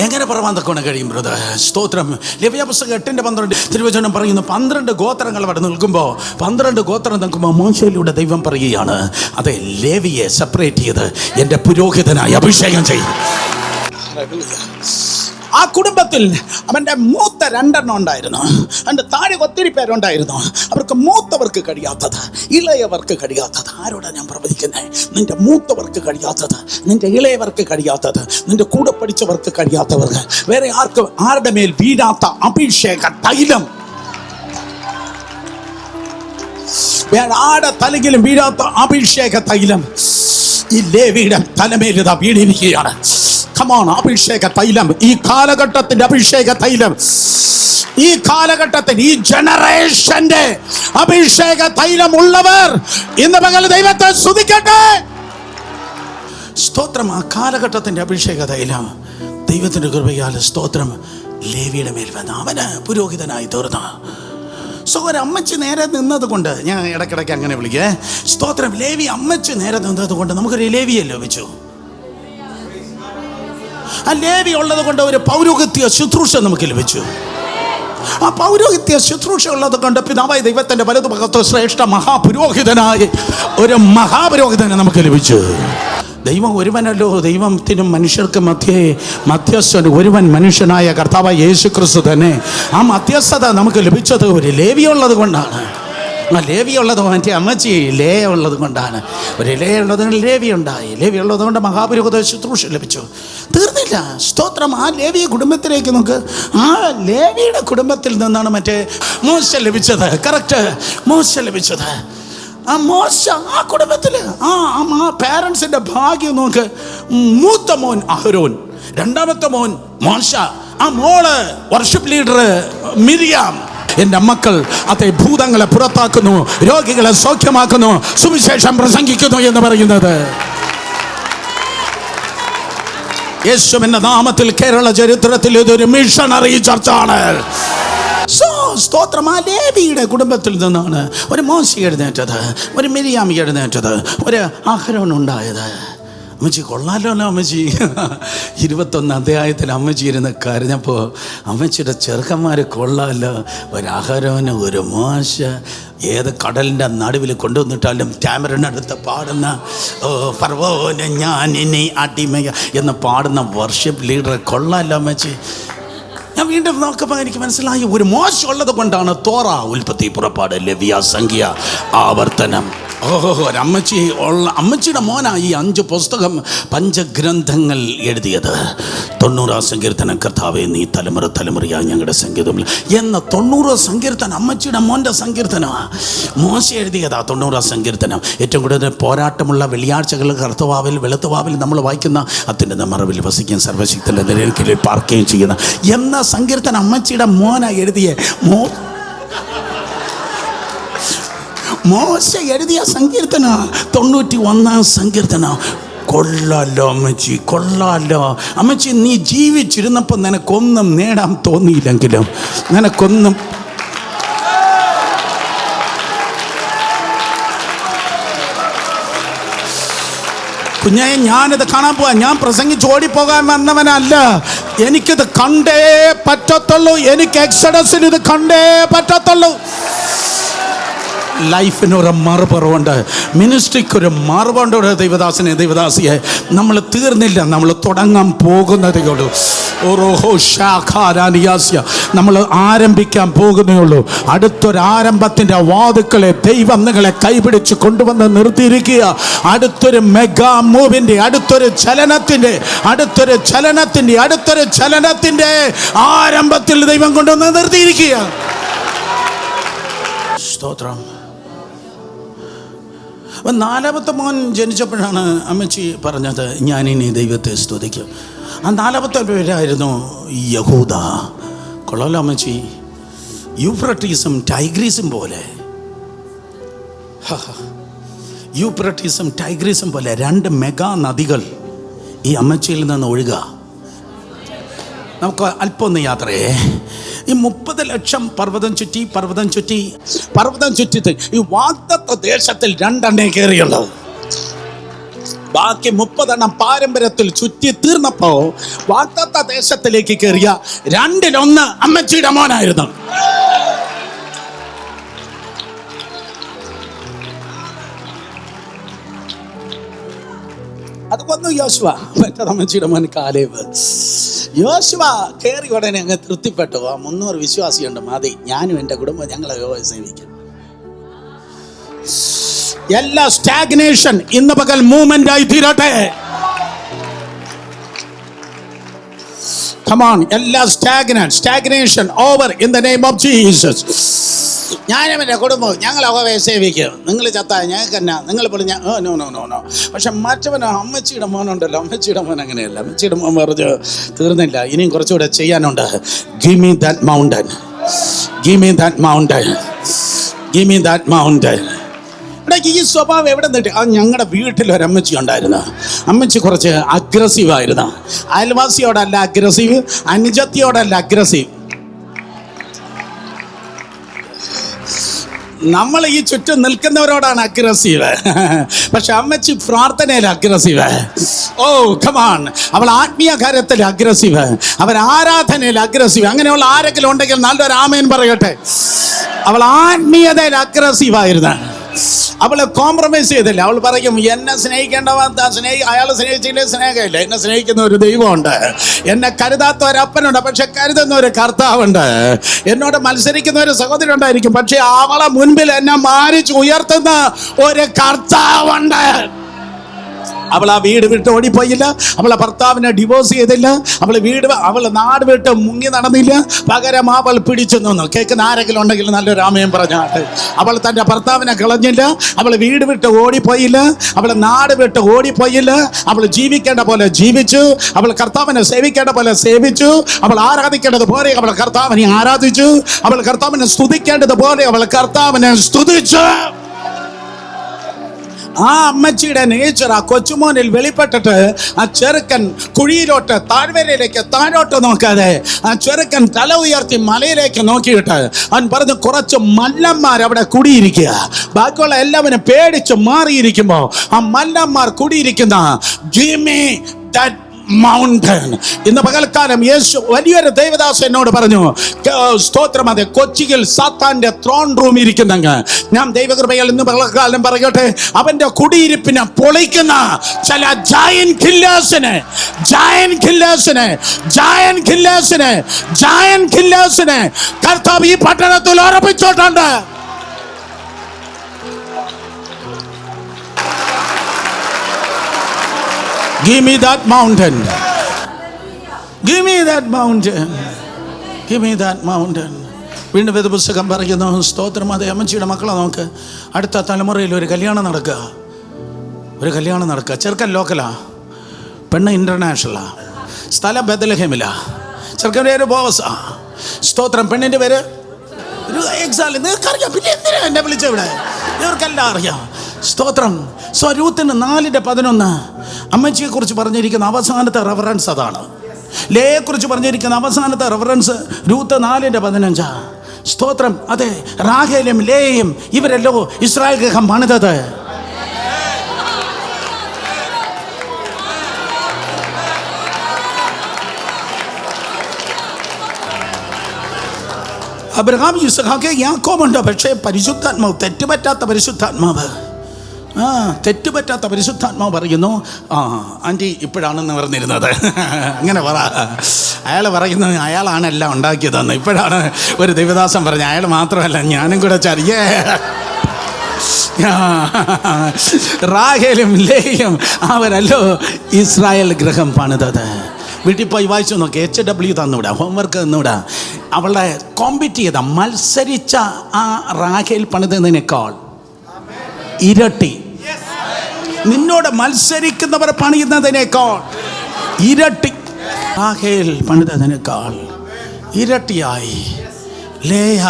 [SPEAKER 1] എങ്ങനെ പറയാൻ തക്കോണം കഴിയും ബ്രദർ? സ്തോത്രം. ലേവ്യ പുസ്തകം 8:12 തിരുവചനം പറയുന്നു 12 ഗോത്രങ്ങൾ അവിടെ നിൽക്കുമ്പോൾ, 12 ഗോത്രം നിൽക്കുമ്പോൾ മോശയിലൂടെ ദൈവം പറയുകയാണ്, അതെ, ലേവിയെ സെപ്പറേറ്റ് ചെയ്ത് എൻ്റെ പുരോഹിതനായി അഭിഷേകം ചെയ്യും. ആ കുടുംബത്തിൽ അവൻ്റെ മൂത്ത 2 ഉണ്ടായിരുന്നു. അവൻ്റെ താഴെ ഒത്തിരി പേരുണ്ടായിരുന്നു. അവർക്ക് മൂത്തവർക്ക് കഴിയാത്തത്, ഇളയവർക്ക് കഴിയാത്തത്. ആരോടാണ് ഞാൻ പ്രവചിക്കുന്നത്? നിന്റെ മൂത്തവർക്ക് കഴിയാത്തത്, നിന്റെ ഇളയവർക്ക് കഴിയാത്തത്, നിന്റെ കൂടെ പഠിച്ചവർക്ക് കഴിയാത്തവർക്ക്, വേറെ ആരുടെ മേൽ വീഴാത്ത അഭിഷേക തൈലം, വേറെ ആരുടെ തലയിലും വീഴാത്ത അഭിഷേക തൈലം ഈ ലേവിയുടെ തലമേലിതാ വീണിരിക്കുകയാണ്. അഭിഷേക തൈലം, ഈ കാലഘട്ടത്തിന്റെ അഭിഷേക തൈലം, ഈ കാലഘട്ടത്തിൽ ഈ ജനറേഷന്റെ അഭിഷേക തൈലം ഉള്ളവർ ഇന്ന് പകൽ ദൈവത്തെ സ്തുതിക്കട്ടെ. സ്തോത്രം. ആ കാലഘട്ടത്തിന്റെ അഭിഷേക തൈലം ദൈവത്തിന്റെ കൃപയാൽ സ്തോത്രം ലേവിയുടെ മേൽ വന്ന് അവന് പുരോഹിതനായി തീർന്നു. സോ ഒരു അമ്മച്ചി നേരെ നിന്നത് കൊണ്ട്, ഞാൻ ഇടയ്ക്കിടയ്ക്ക് അങ്ങനെ വിളിക്കേ, സ്തോത്രം, ലേവി അമ്മച്ചി നേരെ നിന്നത് കൊണ്ട് നമുക്കൊരു ലേവിയെ ലഭിച്ചു. ആ ലേവി ഉള്ളത് കൊണ്ട് ഒരു പൗരോഹിത്യ ശുശ്രൂഷ നമുക്ക് ലഭിച്ചു. ആ പൗരോഹിത്യ ശുശ്രൂഷ ഉള്ളത് കൊണ്ട് പിതാവായ ദൈവത്തിൻ്റെ വലതുഭാഗത്ത് ശ്രേഷ്ഠ മഹാപുരോഹിതനായി ഒരു മഹാപുരോഹിതനെ നമുക്ക് ലഭിച്ചു. ദൈവം ഒരുവനല്ലോ, ദൈവത്തിനും മനുഷ്യർക്ക് മധ്യസ്ഥൻ ഒരുവൻ മനുഷ്യനായ കർത്താവായ യേശു ക്രിസ്തു തന്നെ. ആ മധ്യസ്ഥത നമുക്ക് ലഭിച്ചത് ഒരു ലേവിയുള്ളത് കൊണ്ടാണ്. ലേവി ഉള്ളത് മറ്റേ അമ്മച്ചി ലേ ഉള്ളത് കൊണ്ടാണ്. ഒരു ലേ ഉള്ളത് കൊണ്ട് ലേവി ഉണ്ടായി. ലേവി ഉള്ളത് കൊണ്ട് മഹാപുരോഹിത ശുശ്രൂഷ ലഭിച്ചു. തീർന്നില്ല. സ്തോത്രം. ആ ലേവി കുടുംബത്തിലേക്ക് നമുക്ക്, ആ ലേവിയുടെ കുടുംബത്തിൽ നിന്നാണ് മറ്റേ മോശ ലഭിച്ചത്. കറക്റ്റ്, മോശ ലഭിച്ചത്. ആ മോശ ആ കുടുംബത്തിൽ ആ പാരൻസിൻ്റെ ഭാഗ്യം നോക്ക്. മൂത്ത മോൻ അഹരോൻ, രണ്ടാമത്തെ മോൻ മോശ, ആ മോള് വർഷിപ്പ് ലീഡർ മിരിയാം. എൻ്റെ മക്കൾ അതേ ഭൂതങ്ങളെ പുറത്താക്കുന്നു, രോഗികളെ സൗഖ്യമാക്കുന്നു, സുവിശേഷം പ്രസംഗിക്കുന്നു എന്ന് പറയുന്നത് യേശുവിന്റെ നാമത്തിൽ കേരള ചരിത്രത്തിൽ ഇതൊരു മിഷണറി ചർച്ചാണ്. സ്തോത്രം. ആ ലേവിയുടെ കുടുംബത്തിൽ നിന്നാണ് ഒരു മോശ എഴുന്നേറ്റത്, ഒരു മിരിയാം എഴുന്നേറ്റത്, ഒരു അഹരോൻ ഉണ്ടായത്. അമ്മച്ചി കൊള്ളാലോ അമ്മച്ചി. 21 അധ്യായത്തിൽ അമ്മച്ചി ഇരുന്ന് കരഞ്ഞപ്പോൾ അമ്മച്ചിയുടെ ചെറുക്കന്മാർ കൊള്ളാലോ. ഒരു അഹരോന്, ഒരു മോശ, ഏത് കടലിൻ്റെ നടുവിൽ കൊണ്ടുവന്നിട്ടാലും ക്യാമറനടുത്ത് പാടുന്ന ഫറവോനെ ഞാൻ ഇനി അടിമയ എന്ന് പാടുന്ന വർഷിപ്പ് ലീഡർ കൊള്ളാലോ അമ്മച്ചി. ഞാൻ വീണ്ടും നോക്കുമ്പോൾ എനിക്ക് മനസ്സിലായി, ഒരു മോശം ഉള്ളത് കൊണ്ടാണ് തോറ, ഉൽപ്പത്തി, പുറപ്പാട്, ലെവിയ, സംഖ്യ, ആവർത്തനം. ഒരമ്മച്ചി അമ്മച്ചിയുടെ മോനാ ഈ 5 പുസ്തകം, പഞ്ചഗ്രന്ഥങ്ങൾ എഴുതിയത്. 90 സങ്കീർത്തനം, കർത്താവേ നീ തലമുറ തലമുറയായി ഞങ്ങളുടെ സംഗീതം എന്ന 90 സങ്കീർത്തനം അമ്മച്ചിയുടെ മോൻ്റെ സങ്കീർത്തനമാണ്. മോശ എഴുതിയതാ 90 സങ്കീർത്തനം. ഏറ്റവും കൂടുതൽ പോരാട്ടമുള്ള വെള്ളിയാഴ്ചകൾ കർത്തവാവിൽ വെളുത്തുവാവിൽ നമ്മൾ വായിക്കുന്ന അത്യുന്നത മറവിൽ വസിക്കുകയും സർവശക്തൻ്റെ നിലയിൽ പാർക്കുകയും ചെയ്യുന്ന എന്ന സങ്കീർത്തനം അമ്മച്ചിയുടെ മോന എഴുതിയ മോശ എഴുതിയ സങ്കീർത്തന 91 സങ്കീർത്തന. കൊള്ളാലോ അമ്മച്ചി, കൊള്ളാലോ അമ്മച്ചി. നീ ജീവിച്ചിരുന്നപ്പോൾ നിനക്കൊന്നും നേടാൻ തോന്നിയില്ലെങ്കിലും, നിനക്കൊന്നും കുഞ്ഞായ, ഞാനിത് കാണാൻ പോവാ. ഞാൻ പ്രസംഗിച്ച് ഓടിപ്പോകാൻ വന്നവനല്ല. എനിക്കിത് കണ്ടേ പറ്റത്തുള്ളൂ. എനിക്ക് എക്സഡസിൽ ഇത് കണ്ടേ പറ്റത്തുള്ളൂ. ലൈഫിനൊരു മറുപുറമുണ്ട്, മിനിസ്ട്രിക്കൊരു മറുപുണ്ട്. ദൈവദാസനെ, ദൈവദാസിയെ, നമ്മൾ തീർന്നില്ല, നമ്മൾ തുടങ്ങാൻ പോകുന്നതേ ഉള്ളൂ. നമ്മൾ ആരംഭിക്കാൻ പോകുന്നേ ഉള്ളൂ. അടുത്തൊരാരംഭത്തിൻ്റെ വാതുക്കളെ ദൈവം നിങ്ങളെ കൈപിടിച്ച് കൊണ്ടുവന്ന് നിർത്തിയിരിക്കുക. അടുത്തൊരു മെഗാ മൂവിൻ്റെ, അടുത്തൊരു ചലനത്തിൻ്റെ ആരംഭത്തിൽ ദൈവം കൊണ്ടുവന്ന് നിർത്തിയിരിക്കുക. സ്തോത്രം. 4ാമത്തെ മോൻ ജനിച്ചപ്പോഴാണ് അമ്മച്ചി പറഞ്ഞത്, ഞാനിനി ദൈവത്തെ സ്തുതിക്കും. ആ 4ാമത്തെ പേരായിരുന്നു യഹൂദ. കൊള്ളാലോ അമ്മച്ചി. യൂഫ്രട്ടീസും ടൈഗ്രീസും പോലെ, യൂഫ്രട്ടീസും ടൈഗ്രീസും പോലെ 2 മെഗാ നദികൾ ഈ അമ്മച്ചിയിൽ നിന്ന് ഒഴുകുക. നമുക്ക് അല്പം ഒന്ന് യാത്രയെ. ഈ 30 ലക്ഷം പർവ്വതം ചുറ്റിട്ട് ഈ വാഗ്ദത്ത ദേശത്തിൽ 2 കയറിയുള്ളത്. ബാക്കി 30 പാരമ്പര്യത്തിൽ ചുറ്റി തീർന്നപ്പോ വാഗ്ദത്ത ദേശത്തിലേക്ക് കയറിയ 2-1 അമ്മച്ചിയുടെ മോനായിരുന്നു. അത് വന്നു യോശുവ. മറ്റേ അമ്മച്ചിയുടെ മോൻ കാലേബ്. യോശുവ കയറി ഉടനെ അങ്ങ് തൃപ്തിപ്പെട്ടു. 300 വിശ്വാസിയുണ്ട്, മതി, ഞാനും എൻ്റെ കുടുംബം ഞങ്ങളെ യഹോവയെ സേവിക്കും. എല്ലാ സ്റ്റാഗ്നേഷൻ ഇന്ന് പകൽ മൂവ്മെന്റ് ആയി തീരട്ടെ. Come on, എല്ലാ stagnation over in the name of Jesus. ഞാനും എൻ്റെ കുടുംബം ഞങ്ങൾ യഹോവയെ സേവിക്കും. നിങ്ങൾ ചത്താൽ ഞങ്ങൾക്ക് എന്നാ, നിങ്ങൾ പോലും നോ. പക്ഷെ മറ്റവൻ അമ്മച്ചിയുടെ മോനുണ്ടല്ലോ, അമ്മച്ചിയുടെ മോൻ അങ്ങനെയല്ല. അമ്മച്ചിയുടെ മോൻ പറഞ്ഞു തീർന്നില്ല, ഇനിയും കുറച്ചുകൂടെ ചെയ്യാനുണ്ട്. Give me that mountain. ഈ സ്വഭാവം എവിടെ നിന്നിട്ട്? ഞങ്ങളുടെ വീട്ടിലൊരമ്മച്ചി ഉണ്ടായിരുന്നു. അമ്മച്ചി കുറച്ച് അഗ്രസീവായിരുന്നു. അയൽവാസിയോടല്ല അഗ്രസീവ്, അനുജത്തിയോടല്ല അഗ്രസീവ്. നമ്മൾ ഈ ചുറ്റും നിൽക്കുന്നവരോടാണ് അഗ്രസീവ്, പക്ഷെ അമ്മച്ചി പ്രാർത്ഥനയിൽ അഗ്രസീവ്. ഓ കമാൺ, അവൾ ആത്മീയ കാര്യത്തിൽ അഗ്രസീവ്, അവൻ ആരാധനയിൽ അഗ്രസീവ്. അങ്ങനെയുള്ള ആരെങ്കിലും ഉണ്ടെങ്കിൽ നല്ലൊരു ആമേൻ പറയട്ടെ. അവൾ ആത്മീയതയിൽ അഗ്രസീവായിരുന്നു. അവളെ കോംപ്രമൈസ് ചെയ്തില്ല. അവൾ പറയും, എന്നെ സ്നേഹിക്കേണ്ടവൻ അയാളെ സ്നേഹിച്ചില്ലേ സ്നേഹമില്ല. എന്നെ സ്നേഹിക്കുന്ന ഒരു ദൈവമുണ്ട്, എന്നെ കരുതാത്ത ഒരു അപ്പനുണ്ട്, പക്ഷെ കരുതുന്ന ഒരു കർത്താവുണ്ട്. എന്നോട് മത്സരിക്കുന്ന ഒരു സഹോദരി ഉണ്ടായിരിക്കും, പക്ഷെ അവളെ മുൻപിൽ എന്നെ മാനിച്ച് ഉയർത്തുന്ന ഒരു കർത്താവുണ്ട്. അവൾ ആ വീട് വിട്ട് ഓടിപ്പോയില്ല, അവളെ ഭർത്താവിനെ ഡിവോഴ്സ് ചെയ്തില്ല, അവൾ നാട് വിട്ട് മുങ്ങി നടന്നില്ല, പകരം അവൾ പിടിച്ചു നിന്നു. കേൾക്കുന്ന ആരെങ്കിലും ഉണ്ടെങ്കിൽ നല്ലൊരു ആമേൻ പറഞ്ഞാട്ട്. അവൾ തൻ്റെ ഭർത്താവിനെ കളഞ്ഞില്ല, അവൾ വീട് വിട്ട് ഓടിപ്പോയില്ല, അവൾ നാട് വിട്ട് ഓടിപ്പോയില്ല. അവൾ ജീവിക്കേണ്ട പോലെ ജീവിച്ചു, അവൾ കർത്താവിനെ സേവിക്കേണ്ട പോലെ സേവിച്ചു, അവൾ ആരാധിക്കേണ്ടത് പോലെ അവൾ കർത്താവിനെ ആരാധിച്ചു, അവൾ കർത്താവിനെ സ്തുതിക്കേണ്ടത് പോലെ അവൾ കർത്താവിനെ സ്തുതിച്ചു. ആ അമ്മച്ചിയുടെ നേച്ചർ ആ കൊച്ചുമോനിൽ വെളിപ്പെട്ടിട്ട് ആ ചെറുക്കൻ കുഴിയിലോട്ട് താഴ്വരയിലേക്ക് താഴോട്ട് നോക്കാതെ ആ ചെറുക്കൻ തല ഉയർത്തി മലയിലേക്ക് നോക്കിയിട്ട് അവൻ പറഞ്ഞു, കുറച്ച് മല്ലന്മാർ അവിടെ കുടിയിരിക്കുക. ബാക്കിയുള്ള എല്ലാവരും പേടിച്ച് മാറിയിരിക്കുമ്പോൾ ആ മല്ലന്മാർ കുടിയിരിക്കുന്ന give me that mountain. ഇന്ന് പകൽക്കാലം യേശു വലിയൊരു ദൈവദാസൻ എന്നോട് പറഞ്ഞു, സ്തോത്രം, അതെ, കൊച്ചിയിൽ സാത്താന്റെ ത്രോൺ റൂം ഇരിക്കുന്നെങ്കിൽ ഞാൻ ദൈവകൃപയിൽ ഇന്ന് പകൽക്കാലം പറയട്ടെ, അവന്റെ കുടിയിരിപ്പിനെ പൊളിക്കുന്ന ചില ജയന്റ് കില്ലേഴ്സിനെ കർത്താവ് ഈ പട്ടണത്തിൽ ഉറപ്പിച്ചോട്ടുണ്ട്. Give me that mountain. Give me that mountain. Give me that mountain. വീണ്ടും വേദപുസ്തകം പറയുന്നു, സ്തോത്രം, അതെ, അമ്മച്ചിയുടെ മക്കളെ നോക്ക്, അടുത്ത തലമുറയിൽ ഒരു കല്യാണം നടക്കുക. ചെറുക്കൻ ലോക്കലാ, പെണ്ണ് ഇന്റർനാഷണലാ, സ്ഥലം ബെത്ലഹേമിലാ, ചെറുക്കൻ്റെ പേര് ബോവസാ. സ്തോത്രം, പെണ്ണിൻ്റെ പേര് നിങ്ങൾക്കറിയാം, പിന്നെ എന്തിനാ എന്നെ വിളിച്ചവിടെ? ഇവർക്കെല്ലാം അറിയാം. സ്തോത്രം. രൂത്തിന് 4:11 അമ്മച്ചിയെ കുറിച്ച് പറഞ്ഞിരിക്കുന്ന അവസാനത്തെ റെഫറൻസ് അതാണ്. ലേയെ കുറിച്ച് പറഞ്ഞിരിക്കുന്ന അവസാനത്തെ റെഫറൻസ് രൂത്ത് 4:15. സ്തോത്രം, അതെ, റാഹേലും ലേയും ഇവരല്ലോ ഇസ്രായേൽ ഗൃഹം പണിതത്. അബ്രഹാം, യിസ്ഹാക്ക്, യാക്കോബുണ്ട്, പക്ഷേ പരിശുദ്ധാത്മാവ്, തെറ്റുപറ്റാത്ത പരിശുദ്ധാത്മാവ് പറയുന്നു, ആൻറ്റി ഇപ്പോഴാണെന്ന് പറഞ്ഞിരുന്നത്. അങ്ങനെ പറ. അയാൾ പറയുന്നത് അയാളാണ് എല്ലാം ഉണ്ടാക്കിയതെന്ന്. ഇപ്പോഴാണ് ഒരു ദൈവദാസൻ പറഞ്ഞത്, അയാൾ മാത്രമല്ല ഞാനും കൂടെ ചരിയേ. റാഹേലും ലേയും അവരല്ലോ ഇസ്രായേൽ ഗൃഹം പണിതത്. വീട്ടിൽ പോയി വായിച്ചു നോക്കി, HW തന്നൂടാ, ഹോംവർക്ക് തന്നൂടാ. അവളെ കോമ്പീറ്റ് ചെയ്ത, മത്സരിച്ച ആ റാഹേൽ പണിതതിനേക്കാൾ ഇരട്ടി, നിന്നോട് മത്സരിക്കുന്നവർ പണിയുന്നതിനേക്കാൾ ഇരട്ടി, റാഹേൽ പണിതതിനേക്കാൾ ഇരട്ടിയായി ലേയ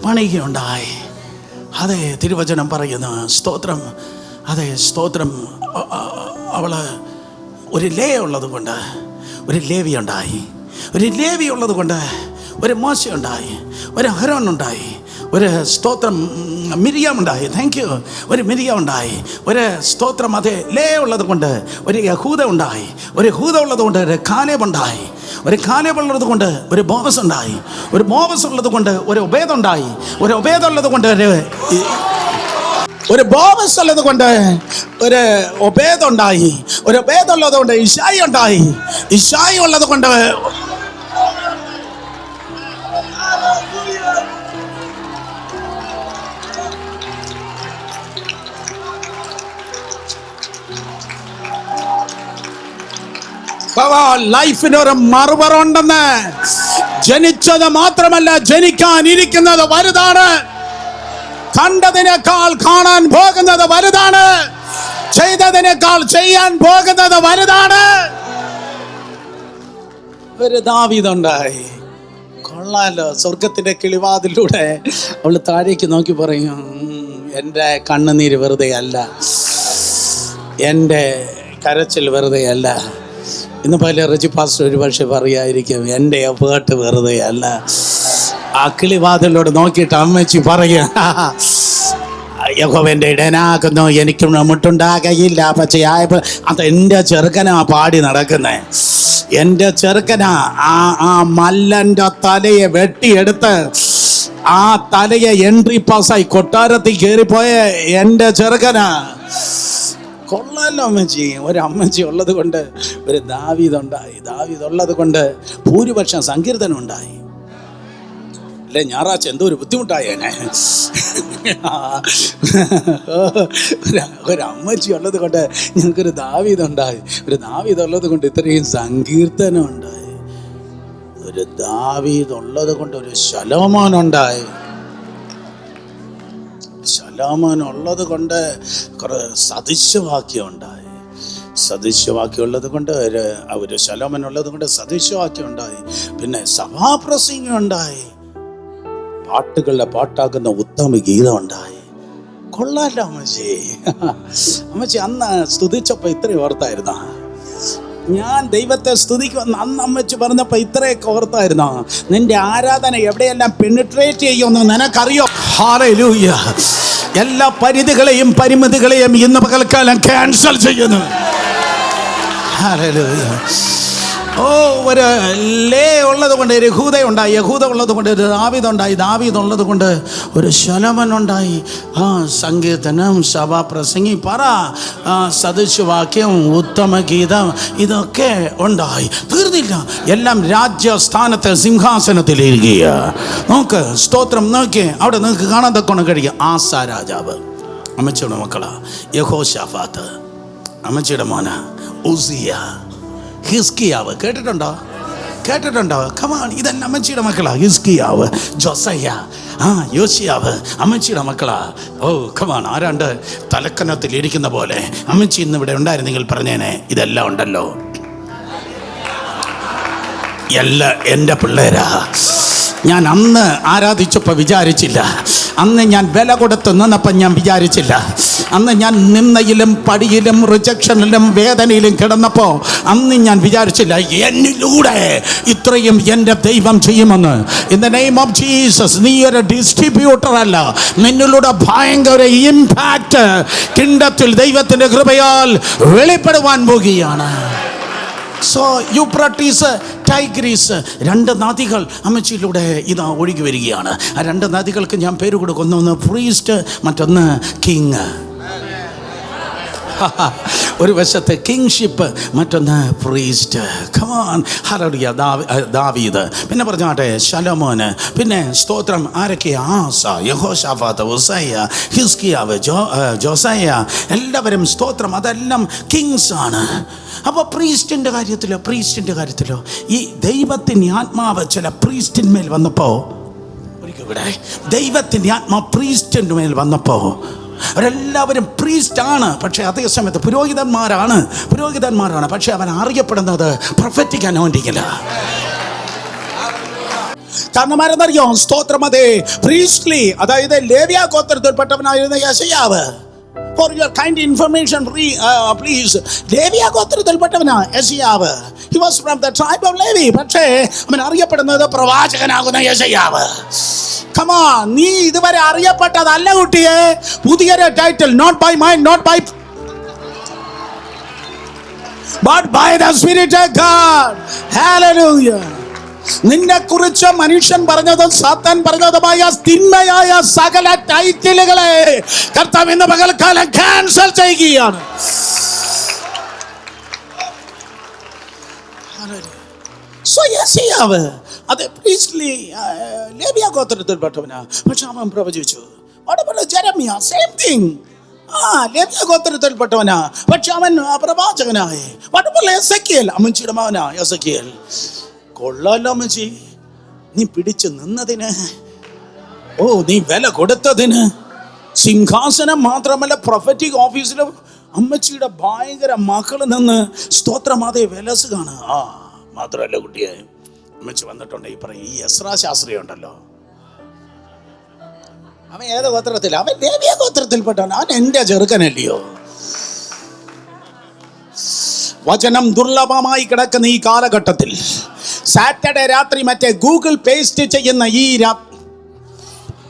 [SPEAKER 1] പണിയുണ്ടായി. അതെ, തിരുവചനം പറയുന്നു. സ്തോത്രം, അതെ, സ്തോത്രം. അവള് ഒരു ലേയ ഉള്ളത് കൊണ്ട് ഒരു ലേവി ഉണ്ടായി, ഒരു മോശ ഉണ്ടായി, ഒരു അഹരോൻ ഉണ്ടായി, ഒരു സ്തോത്രം മിരിയാം ഉണ്ടായി. Thank you. ഒരു മിരിയാം ഉണ്ടായി, ഒരു സ്തോത്രം, അതെ, ലേ ഉള്ളത് കൊണ്ട് ഒരു യഹൂദ ഉണ്ടായി, ഒരു യഹൂദ ഉള്ളത് കൊണ്ട് ഒരു കാലേബ് ഉണ്ടായി, ഒരു കാലേബ് ഉള്ളത് കൊണ്ട് ഒരു ബോവസ് ഉണ്ടായി, ഒരു ബോവസ് ഉള്ളത് കൊണ്ട് ഒരു ഒബേദ് ഉണ്ടായി, ഒരു ഒബേദ് ഉള്ളത് കൊണ്ട് ഒരു ബോവസ് ഉള്ളത് കൊണ്ട് ഒരു ഒബേദ് ഉണ്ടായി, ഒരു ഒബേദ് ഉള്ളത് കൊണ്ട് ഇശായി ഉണ്ടായി, ഇശായി ഉള്ളത് കൊണ്ട് ലൈഫിനൊരു മറുപറുണ്ടെന്ന്. ജനിച്ചത് മാത്രമല്ല, ജനിക്കാനിരിക്കുന്നത് വലുതാണ്. കണ്ടതിനേക്കാൾ കാണാൻ പോകുന്നത് വലുതാണ്. ചെയ്തതിനേക്കാൾ ചെയ്യാൻ പോകുന്നത് വലുതാണ്. ഒരു ദാവീദുണ്ടായി, കൊള്ളാലോ. സ്വർഗത്തിന്റെ കിളിവാതിലൂടെ അവള് താഴേക്ക് നോക്കി പറയും, എൻ്റെ കണ്ണുനീര് വെറുതെ അല്ല, എൻ്റെ കരച്ചിൽ വെറുതെ അല്ല. ഇന്ന് പല റജി പാസ്റ്റർ ഒരു പക്ഷേ പറയായിരിക്കും, എൻ്റെ എഫേർട്ട് വെറുതെ അല്ല. ആ കിളിവാതിലോട് നോക്കിയിട്ട് അമ്മച്ചി പറയുക, യഹോവന്റെ ഇടനാകുന്നു, എനിക്കും മുട്ടുണ്ടാകയില്ല. പക്ഷേ അത് എൻ്റെ ചെറുക്കനാ പാടി നടക്കുന്നേ. എൻ്റെ ചെറുക്കനാ ആ മല്ലൻ്റെ തലയെ വെട്ടിയെടുത്ത് ആ തലയെ എൻട്രി പാസ്സായി കൊട്ടാരത്തിൽ കയറിപ്പോയ എൻ്റെ ചെറുക്കനാ. കൊള്ളാലോ അമ്മച്ചി. ഒരമ്മച്ചി ഉള്ളത് കൊണ്ട് ഒരു ദാവീദുണ്ടായി. ദാവീദുള്ളത് കൊണ്ട് ഭൂരിപക്ഷം സങ്കീർത്തനം ഉണ്ടായി. അല്ലേ, ഞായറാഴ്ച എന്തോ ഒരു ബുദ്ധിമുട്ടായേനെ. ഒരമ്മച്ചി ഉള്ളത് കൊണ്ട് ഞങ്ങൾക്കൊരു ദാവീദുണ്ടായി. ഒരു ദാവീദുള്ളത് കൊണ്ട് ഇത്രയും സങ്കീർത്തനം ഉണ്ടായി. ഒരു ദാവീദുള്ളത് കൊണ്ട് ഒരു ശലോമോനുണ്ടായി. ശലോമോൻ ഉള്ളത് കൊണ്ട് കുറെ സദൃശവാക്യം ഉണ്ടായി. സദൃശവാക്യം ഉള്ളത് കൊണ്ട് ഒരു ശലോമോൻ ഉള്ളത് കൊണ്ട് സദൃശവാക്യം ഉണ്ടായി. പിന്നെ സഭാപ്രസംഗം ഉണ്ടായി. പാട്ടുകളുടെ പാട്ടാക്കുന്ന ഉത്തമ ഗീതം ഉണ്ടായി. കൊള്ളാലോ അമ്മച്ചി. അമ്മച്ചി അന്ന് സ്തുതിച്ചപ്പോൾ ഇത്രയും ഓർത്തായിരുന്ന? ഞാൻ ദൈവത്തെ സ്തുതിക്കുമെന്ന് അന്ന് അമ്മച്ചി പറഞ്ഞപ്പോൾ ഇത്രയൊക്കെ ഓർത്തായിരുന്നോ? നിന്റെ ആരാധന എവിടെയെല്ലാം പെനിട്രേറ്റ് ചെയ്യുമെന്ന് നിനക്കറിയോ? ഹല്ലേലൂയ. എല്ലാ പരിധികളെയും പരിമിതികളെയും ഇന്ന് പകൽക്കാലം ക്യാൻസൽ ചെയ്യുന്നു. ഹല്ലേലൂയ. ഓ, ഒരു ലേ ഉള്ളത് കൊണ്ട് യഹൂദ ഉണ്ടായി. യഹൂദ ഉള്ളത് കൊണ്ട് ഒരു ദാവീദുണ്ടായി. ദാവീദ് ഉള്ളത് കൊണ്ട് ഒരു ശലോമോൻ ഉണ്ടായി. സങ്കീർത്തനം, സഭാപ്രസംഗി, പറ, സദൃശവാക്യം, ഉത്തമ ഗീതം, ഇതൊക്കെ ഉണ്ടായി. തീർന്നില്ല. എല്ലാം രാജ്യസ്ഥാനത്ത് സിംഹാസനത്തിലിരിക്കുക. നോക്ക്, സ്തോത്രം നോക്കി. അവിടെ നിങ്ങൾക്ക് കാണാൻ തക്കോണം കഴിയുക. ആസ രാജാവ് അമ്മച്ചിയുടെ മക്കളാ. യഹോശാഫാത്ത് അമ്മച്ചിയുടെ മോന. ഉസിയ, ഹിസ്കിയാവ്. കേട്ടിട്ടുണ്ടോ? കമാൺ, ഇതെല്ലാം അമ്മച്ചിയുടെ മക്കളാ. ഹിസ്കിയാവ്, ജോസയ്യ, യോശിയാവ് അമ്മച്ചിയുടെ മക്കളാ. ഓ കമാൺ. ആരാണ്ട് തലക്കനത്തിൽ ഇരിക്കുന്ന പോലെ അമ്മച്ചി ഇന്ന് ഇവിടെ ഉണ്ടായിരുന്നെങ്കിൽ പറഞ്ഞേനെ, ഇതെല്ലാം ഉണ്ടല്ലോ. എല്ലാം എൻ്റെ പിള്ളേരാ. ഞാൻ അന്ന് ആരാധിച്ചപ്പോൾ വിചാരിച്ചില്ല. അന്ന് ഞാൻ വില കൊടുത്ത് നിന്നപ്പം ഞാൻ വിചാരിച്ചില്ല. അന്ന് ഞാൻ നിന്നയിലും പടിയിലും റിജക്ഷനിലും വേദനയിലും കിടന്നപ്പോൾ അന്ന് ഞാൻ വിചാരിച്ചില്ല എന്നിലൂടെ ഇത്രയും എൻ്റെ ദൈവം ചെയ്യുമെന്ന്. In the name of Jesus. നീ ഒരു ഡിസ്ട്രിബ്യൂട്ടർ അല്ല, നിന്നിലൂടെ ഭയങ്കര ഇമ്പാക്റ്റ് കിണ്ടത്തിൽ ദൈവത്തിൻ്റെ കൃപയാൽ വെളിപ്പെടുവാൻ പോകുകയാണ്. സോ യൂഫ്രട്ടീസ്, ടൈഗ്രീസ്, രണ്ട് നദികൾ അമ്മച്ചിയിലൂടെ ഇതാ ഒഴുകി വരികയാണ്. ആ രണ്ട് നദികൾക്ക് ഞാൻ പേര് കൊടുക്കുന്നു. ഒന്ന് പ്രീസ്റ്റ്, മറ്റൊന്ന് കിങ്. ഒരു വശത്ത് കിങ്ഷിപ്പ്, മറ്റൊന്ന് പ്രീസ്റ്റ്. കമാൻ. ഹല്ലേലൂയ. ദാവീദ്, പിന്നെ പറഞ്ഞാട്ടെ ശലോമോന്, പിന്നെ സ്തോത്രം ആരൊക്കെയാ? ആസ, യഹോശാഫാത്ത്, ഉസയ്യ, ഹിസ്കിയാവ്, ജോസയ്യ, എല്ലാവരും സ്തോത്രം. അതെല്ലാം കിങ്സ് ആണ്. അപ്പോൾ പ്രീസ്റ്റിൻ്റെ കാര്യത്തിലോ ഈ ദൈവത്തിൻ്റെ ആത്മാവ് ചില പ്രീസ്റ്റിന്മേൽ വന്നപ്പോൾ, ഒരിക്കൽ കൂടെ ദൈവത്തിൻ്റെ ആത്മാവ് പ്രീസ്റ്റിൻ്റെ മേൽ വന്നപ്പോൾ അവരെല്ലാവരും പ്രീസ്റ്റാണ്. പക്ഷേ അതേസമയത്ത് പുരോഹിതന്മാരാണ്. പക്ഷെ അവൻ അറിയപ്പെടുന്നത് പ്രൊഫറ്റിക് അനോയിന്റിംഗില. കാരണം ആരെന്നറിയോ? സ്തോത്രം, അതെ, പ്രീസ്റ്റ്ലി, അതായത് ലേവ്യ ഗോത്രത്തിൽപ്പെട്ടവനായിരുന്ന യെശയ്യാവ്. For your kind information, please, ലേവ്യ ഗോത്രത്തിൽപ്പെട്ടവനാ യെശയ്യാവ്. He was from the tribe of Levi. പക്ഷേ അവൻ അറിയപ്പെടുന്നത് പ്രവാചകനാകുന്ന യെശയ്യാവ്. Come on, നീ ഇതുവരെ അറിയപ്പെട്ടതല്ല കുട്ടിയെ. പുതിയൊരു title, not by mind, not by but by the Spirit of God. Hallelujah. നിന്നെ കുറിച്ച് മനുഷ്യൻ പറഞ്ഞതും സാത്താൻ പറഞ്ഞതുമായ തിന്മയായ സകല ടൈറ്റിലുകളെ കർത്താവ് ഇന്ന് പകൽക്കാലം ക്യാൻസൽ ചെയ്യുകയാണ്. യെശയ്യാവ് അതെ പ്രീസ്റ്റ്ലി ലേവ്യ ഗോത്രത്തിൽപ്പെട്ടവനാ. പക്ഷെ അവൻ പ്രവചിച്ചു. Jeremiah, same thing. ലേവ്യ ഗോത്രത്തിൽപ്പെട്ടവനാ, പക്ഷെ അവൻ പ്രവാചകനായി. എസെക്കിയേൽ, അമ്മച്ചിയുടെ മകനാ എസെക്കിയേൽ. കൊള്ളാലോ അമ്മച്ചി. നീ പിടിച്ചു നിന്നതിന്, നീ വില കൊടുത്തതിന്, സിംഹാസനം മാത്രമല്ല പ്രൊഫറ്റിക് ഓഫീസിലും അമ്മച്ചിയുടെ ഭയങ്കര മക്കള് നിന്ന് സ്തോത്രമാതേ വിലസ് കാണുക. മാത്രമല്ല കുട്ടിയെ, അമ്മച്ചി വന്നിട്ടുണ്ട്. ഈ എസ്രാ ശാസ്ത്രി ഉണ്ടല്ലോ, അവൻ ഏത് ഗോത്രത്തിൽ? അവൻ ലേവ്യ ഗോത്രത്തിൽപ്പെട്ടവൻ. അവൻ എൻ്റെ ചെറുക്കനല്ലയോ? വചനം ദുർലഭമായി കിടക്കുന്ന ഈ കാലഘട്ടത്തിൽ സാറ്റർഡേ രാത്രി മറ്റേ ഗൂഗിൾ പേസ്റ്റ് ചെയ്യുന്ന ഈ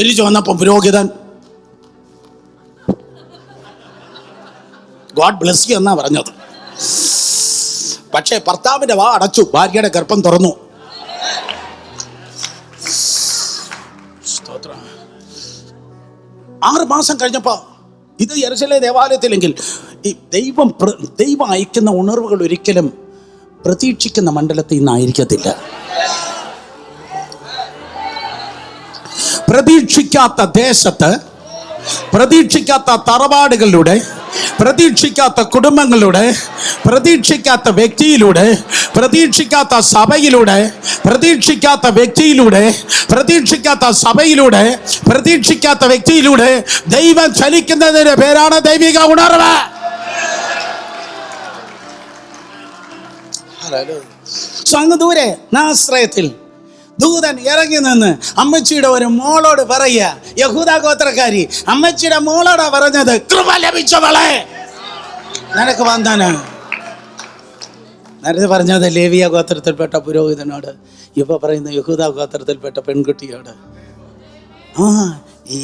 [SPEAKER 1] തിരിച്ചു വന്നപ്പോൾ പുരോഹിതൻ ഗോഡ് ബ്ലെസ് യു എന്നാ പറഞ്ഞത്. പക്ഷേ ഭർത്താവിന്റെ വാ അടച്ചു, ഭാര്യയുടെ ഗർഭം തുറന്നു. 6 മാസം കഴിഞ്ഞപ്പോ ഇത് യെരുശലേം ദേവാലയത്തിലെങ്കിൽ ഈ ദൈവം അയക്കുന്ന ഉണർവുകൾ ഒരിക്കലും പ്രതീക്ഷിക്കുന്ന മണ്ഡലത്തിൽ നിന്നായിരിക്കത്തില്ല. പ്രതീക്ഷിക്കാത്ത ദേശത്ത്, പ്രതീക്ഷിക്കാത്ത തറവാടുകളിലൂടെ, പ്രതീക്ഷിക്കാത്ത കുടുംബങ്ങളിലൂടെ, പ്രതീക്ഷിക്കാത്ത വ്യക്തിയിലൂടെ, പ്രതീക്ഷിക്കാത്ത സഭയിലൂടെ, പ്രതീക്ഷിക്കാത്ത വ്യക്തിയിലൂടെ, പ്രതീക്ഷിക്കാത്ത സഭയിലൂടെ, പ്രതീക്ഷിക്കാത്ത വ്യക്തിയിലൂടെ ദൈവം ചലിക്കുന്നതിന്റെ പേരാണ് ദൈവിക ഉണർവ്. അങ്ങ് ദൂരെ നാസ്രയത്തിൽ ദൂതൻ ഇറങ്ങി നിന്ന് അമ്മച്ചിയുടെ ഒരു മോളോട് പറയുക, യഹൂദ ഗോത്രക്കാരി അമ്മച്ചിയുടെ മോളോടാ പറഞ്ഞത്, കൃപ ലഭിച്ചവളെ നിനക്ക് വന്ദന. നേരത്തെ പറഞ്ഞത് ലേവിയ ഗോത്രത്തിൽപ്പെട്ട പുരോഹിതനോട്, ഇപ്പൊ പറയുന്ന യഹൂദ ഗോത്രത്തിൽപ്പെട്ട പെൺകുട്ടിയോട്. ഈ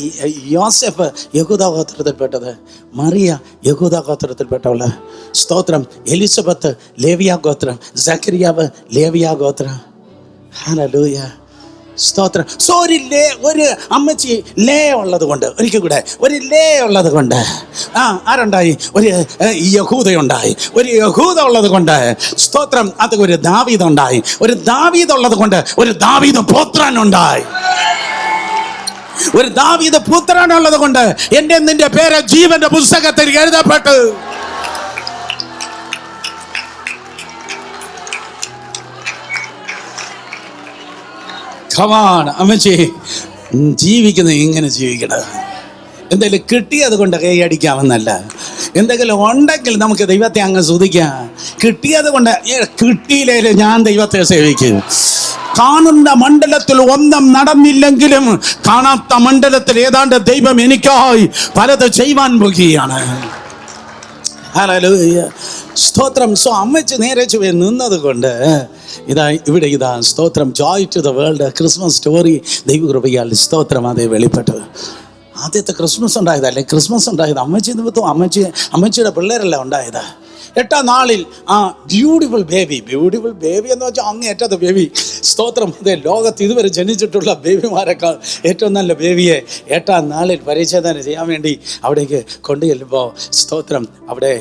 [SPEAKER 1] യോസെഫ് യഹൂദ ഗോത്രത്തിൽപ്പെട്ടത്, മറിയ യഹൂദ ഗോത്രത്തിൽപ്പെട്ടവള്. സ്തോത്രം. എലിസബത്ത് ലേവിയ ഗോത്രം, സക്കരിയാവ് ലേവിയ ഗോത്രം. ഹല്ലേലൂയ, സ്തോത്രം. സോ ഒരു അമ്മച്ചി ലേ ഉള്ളത് കൊണ്ട്, ഒരിക്കൽ കൂടെ ഒരു ലേ ഉള്ളത് കൊണ്ട് ആരുണ്ടായി? ഒരു യഹൂദയുണ്ടായി. ഒരു യഹൂദ ഉള്ളത് കൊണ്ട്, സ്തോത്രം, അത് ഒരു ദാവീദ് ഉണ്ടായി. ഒരു ദാവീദ് ഉള്ളത് കൊണ്ട് ഒരു ദാവീദ് പുത്രനുണ്ടായി. ഒരു ദാവീദ് പുത്രനുള്ളത് കൊണ്ട് എൻ്റെ നിന്റെ പേര് ജീവന്റെ പുസ്തകത്തിൽ എഴുതപ്പെട്ടു. അമ്മച്ചി ജീവിക്കുന്നത് ഇങ്ങനെ ജീവിക്കണം. എന്തെങ്കിലും കിട്ടിയത് കൊണ്ട് കൈയടിക്കാമെന്നല്ല, എന്തെങ്കിലും ഉണ്ടെങ്കിൽ നമുക്ക് ദൈവത്തെ അങ്ങ് സ്തുതിക്കാം. കിട്ടിയത് കൊണ്ട്, കിട്ടിയില്ലേ ഞാൻ ദൈവത്തെ സേവിക്കും. കാണുന്ന മണ്ഡലത്തിൽ ഒന്നും നടന്നില്ലെങ്കിലും കാണാത്ത മണ്ഡലത്തിൽ ഏതാണ്ട് ദൈവം എനിക്കായി പലത് ചെയ്യുവാൻ പോകുകയാണ്. ഹല്ലേലൂയ, സ്തോത്രം. സോ അമ്മച്ചി നേരെ ചുവേ നിന്നത് കൊണ്ട് ഇവിടെ സ്തോത്രം, joy to the world Christmas story ദൈവകൃപയാൽ സ്തോത്രം അതേ വെളിപ്പെട്ടത്. ആദ്യത്തെ ക്രിസ്മസ് ഉണ്ടായതല്ലേ, ക്രിസ്മസ് ഉണ്ടായത് അമ്മച്ചി നിമിത്തം, അമ്മച്ചിയുടെ പിള്ളേരല്ല ഉണ്ടായത്. 8ാം നാളിൽ ബ്യൂട്ടിഫുൾ ബേബി എന്ന് വെച്ചാൽ അങ്ങേറ്റത്തെ ബേബി. സ്തോത്രം. അതെ, ലോകത്ത് ഇതുവരെ ജനിച്ചിട്ടുള്ള ബേബിമാരെക്കാൾ ഏറ്റവും നല്ല ബേബിയെ 8ാം നാളിൽ പരിച്ഛേദന ചെയ്യാൻ വേണ്ടി അവിടേക്ക് കൊണ്ടു ചെല്ലുമ്പോൾ, സ്തോത്രം, അവിടെ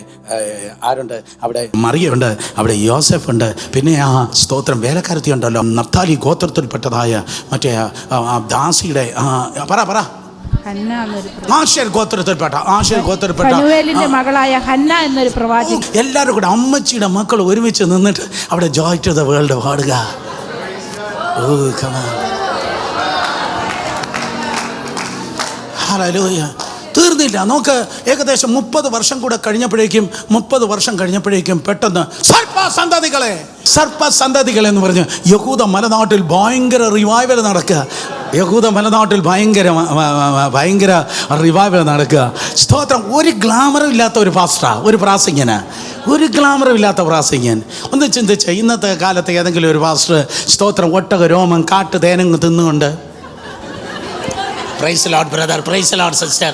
[SPEAKER 1] ആരുണ്ട്? അവിടെ മറിയുണ്ട്, അവിടെ യോസെഫ് ഉണ്ട്, പിന്നെ സ്തോത്രം വേലക്കാരത്തി ഉണ്ടല്ലോ, നഫ്താലി ഗോത്രത്തിൽപ്പെട്ടതായ മറ്റേ ദാസിയുടെ പറ ആശേർ ഗോത്രത്തിൽപ്പെട്ട
[SPEAKER 2] മകളായ ഹന്ന എന്നൊരു പ്രവാചകൻ.
[SPEAKER 1] എല്ലാവരും കൂടെ അമ്മച്ചിയുടെ മക്കൾ ഒരുമിച്ച് നിന്നിട്ട് അവിടെ ജോയ് ടു ദ വേൾഡ് പാടുക. ഹല്ലേലൂയ. തീർന്നില്ല. നോക്ക്, ഏകദേശം 30 വർഷം കൂടെ കഴിഞ്ഞപ്പോഴേക്കും പെട്ടെന്ന് സർപ്പസന്തതികളെ എന്ന് പറഞ്ഞ് യഹൂദ മലനാട്ടിൽ ഭയങ്കര റിവൈവൽ നടക്കുക. ഭയങ്കര റിവൈവൽ നടക്കുക. സ്തോത്രം. ഒരു ഗ്ലാമറും ഇല്ലാത്ത ഒരു ഒരു പ്രാസംഗികന്, ഒരു ഗ്ലാമറും ഇല്ലാത്ത പ്രാസംഗികൻ. ഒന്ന് ചിന്തിച്ച്, ഇന്നത്തെ കാലത്ത് ഏതെങ്കിലും ഒരു പാസ്റ്റർ സ്തോത്രം ഒട്ടക രോമം കാട്ട് തേനങ്ങ് തിന്നുകൊണ്ട് praise Lord brother, praise Lord sister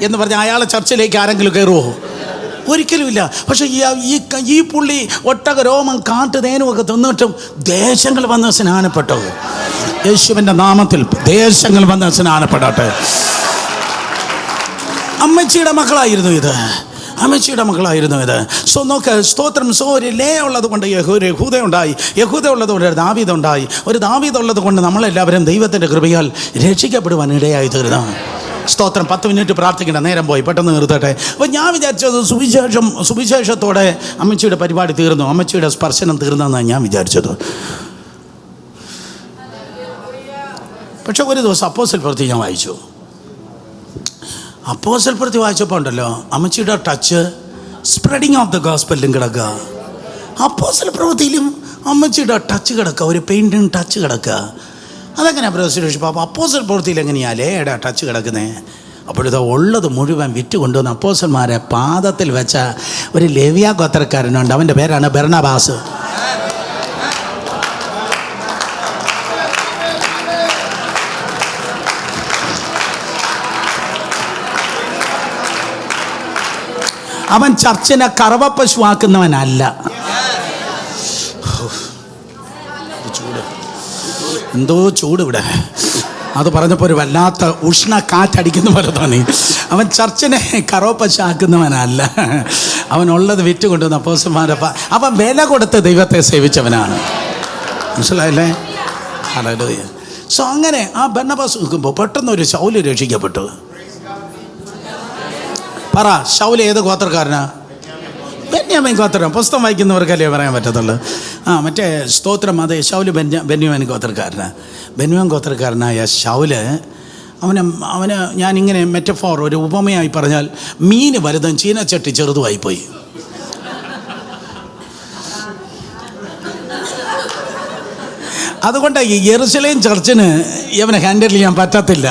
[SPEAKER 1] എന്ന് പറഞ്ഞ് അയാളെ ചർച്ചിലേക്ക് ആരെങ്കിലും കയറുമോ? ഒരിക്കലുമില്ല. പക്ഷേ ഈ പുള്ളി ഒട്ടക രോമം കാട്ട് തേനുമൊക്കെ തിന്നിട്ടും ദേശങ്ങൾ വന്ന് സ്നാനപ്പെട്ടു. യേശുവിൻ്റെ നാമത്തിൽ ദേശങ്ങൾ വന്ന് സ്നാനപ്പെടട്ടെ. അമ്മച്ചിയുടെ മക്കളായിരുന്നു ഇത്. സോ നോക്ക്, സ്തോത്രം. സോ ഒരു ലേ ഉള്ളത് കൊണ്ട് യഹൂദ ഉള്ളത് കൊണ്ട് ഒരു ദാവീദ് ഉണ്ടായി. ഒരു ദാവീദ് ഉള്ളത് കൊണ്ട് നമ്മളെല്ലാവരും ദൈവത്തിൻ്റെ കൃപയാൽ രക്ഷിക്കപ്പെടുവാൻ ഇടയായി തീർന്നു. സ്തോത്രം. 10 മിനിറ്റ് പ്രാർത്ഥിക്കേണ്ട നേരം പോയി, പെട്ടെന്ന് നിർത്തട്ടെ. അപ്പോൾ ഞാൻ വിചാരിച്ചത് സുവിശേഷത്തോടെ അമ്മച്ചിയുടെ പരിപാടി തീർന്നു, അമ്മച്ചിയുടെ സ്പർശനം തീർന്നെന്നാണ് ഞാൻ വിചാരിച്ചത്. പക്ഷെ ഒരു ദിവസം അപ്പോസ്തല പ്രവൃത്തി ഞാൻ വായിച്ചു. അപ്പോസ്തല പ്രവൃത്തി വായിച്ചപ്പോൾ ഉണ്ടല്ലോ, അമ്മച്ചിയുടെ ടച്ച് സ്പ്രെഡിങ് ഓഫ് ദ ഗോസ്പെല്ലും കിടക്കുക. അപ്പോസ്തല പ്രവൃത്തിയിലും അമ്മച്ചിയുടെ ടച്ച് കിടക്കുക, ഒരു പെയിൻറ്റിങ് ടച്ച് കിടക്കുക. അതെങ്ങനെയാണ് പ്രവേശിച്ചു? അപ്പോൾ അപ്പോസ്തല പ്രവൃത്തിയിൽ എങ്ങനെയാണ് ലേയുടെ ടച്ച് കിടക്കുന്നത്? അപ്പോഴത്തെ ഉള്ളത് മുഴുവൻ വിറ്റ് കൊണ്ടുവന്ന് അപ്പോസ്തലന്മാരെ പാദത്തിൽ വെച്ച ഒരു ലേവിയ ഗോത്രക്കാരനുണ്ട്. അവൻ്റെ പേരാണ് ബർണബാസ്. അവൻ ചർച്ചിനെ കറവപ്പശു ആക്കുന്നവനല്ല. ചൂട്, എന്തോ ചൂട് ഇവിടെ. അത് പറഞ്ഞപ്പോൾ ഒരു വല്ലാത്ത ഉഷ്ണ കാറ്റടിക്കുന്ന പോലെ തോന്നി. അവൻ ചർച്ചിനെ കറവപ്പശു ആക്കുന്നവനല്ല. അവനുള്ളത് വിറ്റുകൊണ്ടുവന്ന അപ്പോസ്തലന്മാരപ്പ അവൻ വില കൊടുത്ത് ദൈവത്തെ സേവിച്ചവനാണ്. മനസ്സിലായില്ലേ? ഹല്ലേലൂയ. സോ അങ്ങനെ ആ ബർന്നബാസ് നിൽക്കുമ്പോൾ പെട്ടെന്ന് ഒരു ശൗല് രക്ഷിക്കപ്പെട്ടു. പറ, ശൗല് ഏത് ഗോത്രക്കാരനാ? ബെന്യാമീൻ ഗോത്രം. പുസ്തകം വായിക്കുന്നവർക്കല്ലേ പറയാൻ പറ്റത്തുള്ളൂ. മറ്റേ സ്തോത്രം, അതെ, ശൗല് ബെന്യാമീൻ ഗോത്രക്കാരനാ. ബെന്യാമീൻ ഗോത്രക്കാരനായ ശൗല് അവന് ഞാനിങ്ങനെ മെറ്റഫോർ, ഒരു ഉപമയായി പറഞ്ഞാൽ, മീന് വലുതും ചീനച്ചട്ടി ചെറുതുമായിപ്പോയി. അതുകൊണ്ട് ഈ യെരുശലേം ചർച്ചിന് ഇവനെ ഹാൻഡിൽ ചെയ്യാൻ പറ്റത്തില്ല.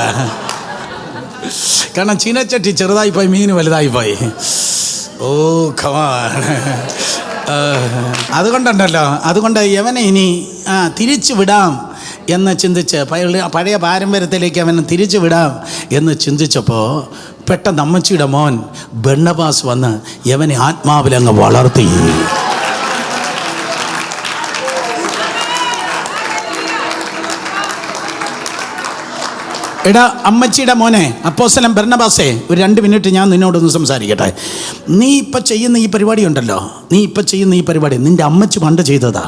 [SPEAKER 1] കാരണം ചീനച്ചട്ടി ചെറുതായിപ്പോയി, മീൻ വലുതായിപ്പോയി. ഓ ഖമാൻ. അതുകൊണ്ട് യവനെ ഇനി തിരിച്ചു വിടാം എന്ന് ചിന്തിച്ച്, പഴയ പാരമ്പര്യത്തിലേക്ക് അവനെ തിരിച്ചു വിടാം എന്ന് ചിന്തിച്ചപ്പോൾ പെട്ടെന്ന് അമ്മച്ചിയുടെ മോൻ ബർന്നബാസ് വന്ന് യവനെ ആത്മാവിലങ്ങ് വളർത്തി. എടാ അമ്മച്ചിയുടെ മോനെ, അപ്പോസ്തലൻ ബർന്നബാസേ, ഒരു 2 മിനിറ്റ് ഞാൻ നിന്നോടൊന്ന് സംസാരിക്കട്ടെ. നീ ഇപ്പം ചെയ്യുന്ന ഈ പരിപാടി ഉണ്ടല്ലോ, നിൻ്റെ അമ്മച്ചി പണ്ട് ചെയ്തതാ.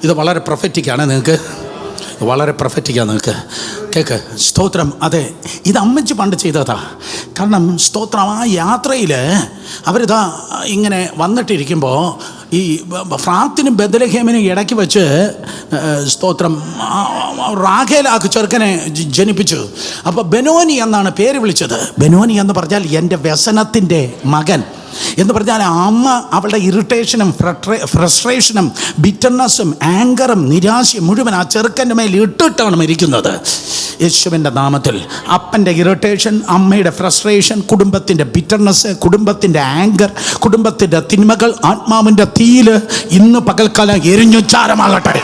[SPEAKER 1] ഇത് വളരെ പ്രൊഫറ്റിക്കാണ് നിങ്ങൾക്ക്, കേക്ക്. സ്തോത്രം. അതെ, ഇത് അമ്മച്ചി പണ്ട് ചെയ്തതാ. കാരണം സ്തോത്രം, ആ യാത്രയിൽ അവരിതാ ഇങ്ങനെ വന്നിട്ടിരിക്കുമ്പോൾ ഈ ഫ്രാത്തിനും ബെത്ലഹേമിനും ഇടയ്ക്ക് വെച്ച് സ്തോത്രം റാഖേലാക്ക് ചെറുക്കനെ ജനിപ്പിച്ചു. അപ്പോൾ ബെനോനി എന്നാണ് പേര് വിളിച്ചത്. ബെനോനി എന്ന് പറഞ്ഞാൽ എൻ്റെ വ്യസനത്തിൻ്റെ മകൻ എന്ന് പറഞ്ഞാൽ, അമ്മ അവളുടെ ഇറിറ്റേഷനും ഫ്രസ്ട്രേഷനും ബിറ്റർനെസ്സും ആങ്കറും നിരാശയും മുഴുവൻ ആ ചെറുക്കൻ്റെ മേൽ ഇട്ടിട്ടാണ് മരിക്കുന്നത്. യേശുവിൻ്റെ നാമത്തിൽ അപ്പൻ്റെ ഇറിറ്റേഷൻ, അമ്മയുടെ ഫ്രസ്ട്രേഷൻ, കുടുംബത്തിൻ്റെ ബിറ്റർനെസ്, കുടുംബത്തിൻ്റെ ആങ്കർ, കുടുംബത്തിൻ്റെ തിന്മകൾ ആത്മാവിൻ്റെ തീയിൽ ഇന്ന് പകൽക്കാലം എരിഞ്ഞു ചാരമാകട്ടെ.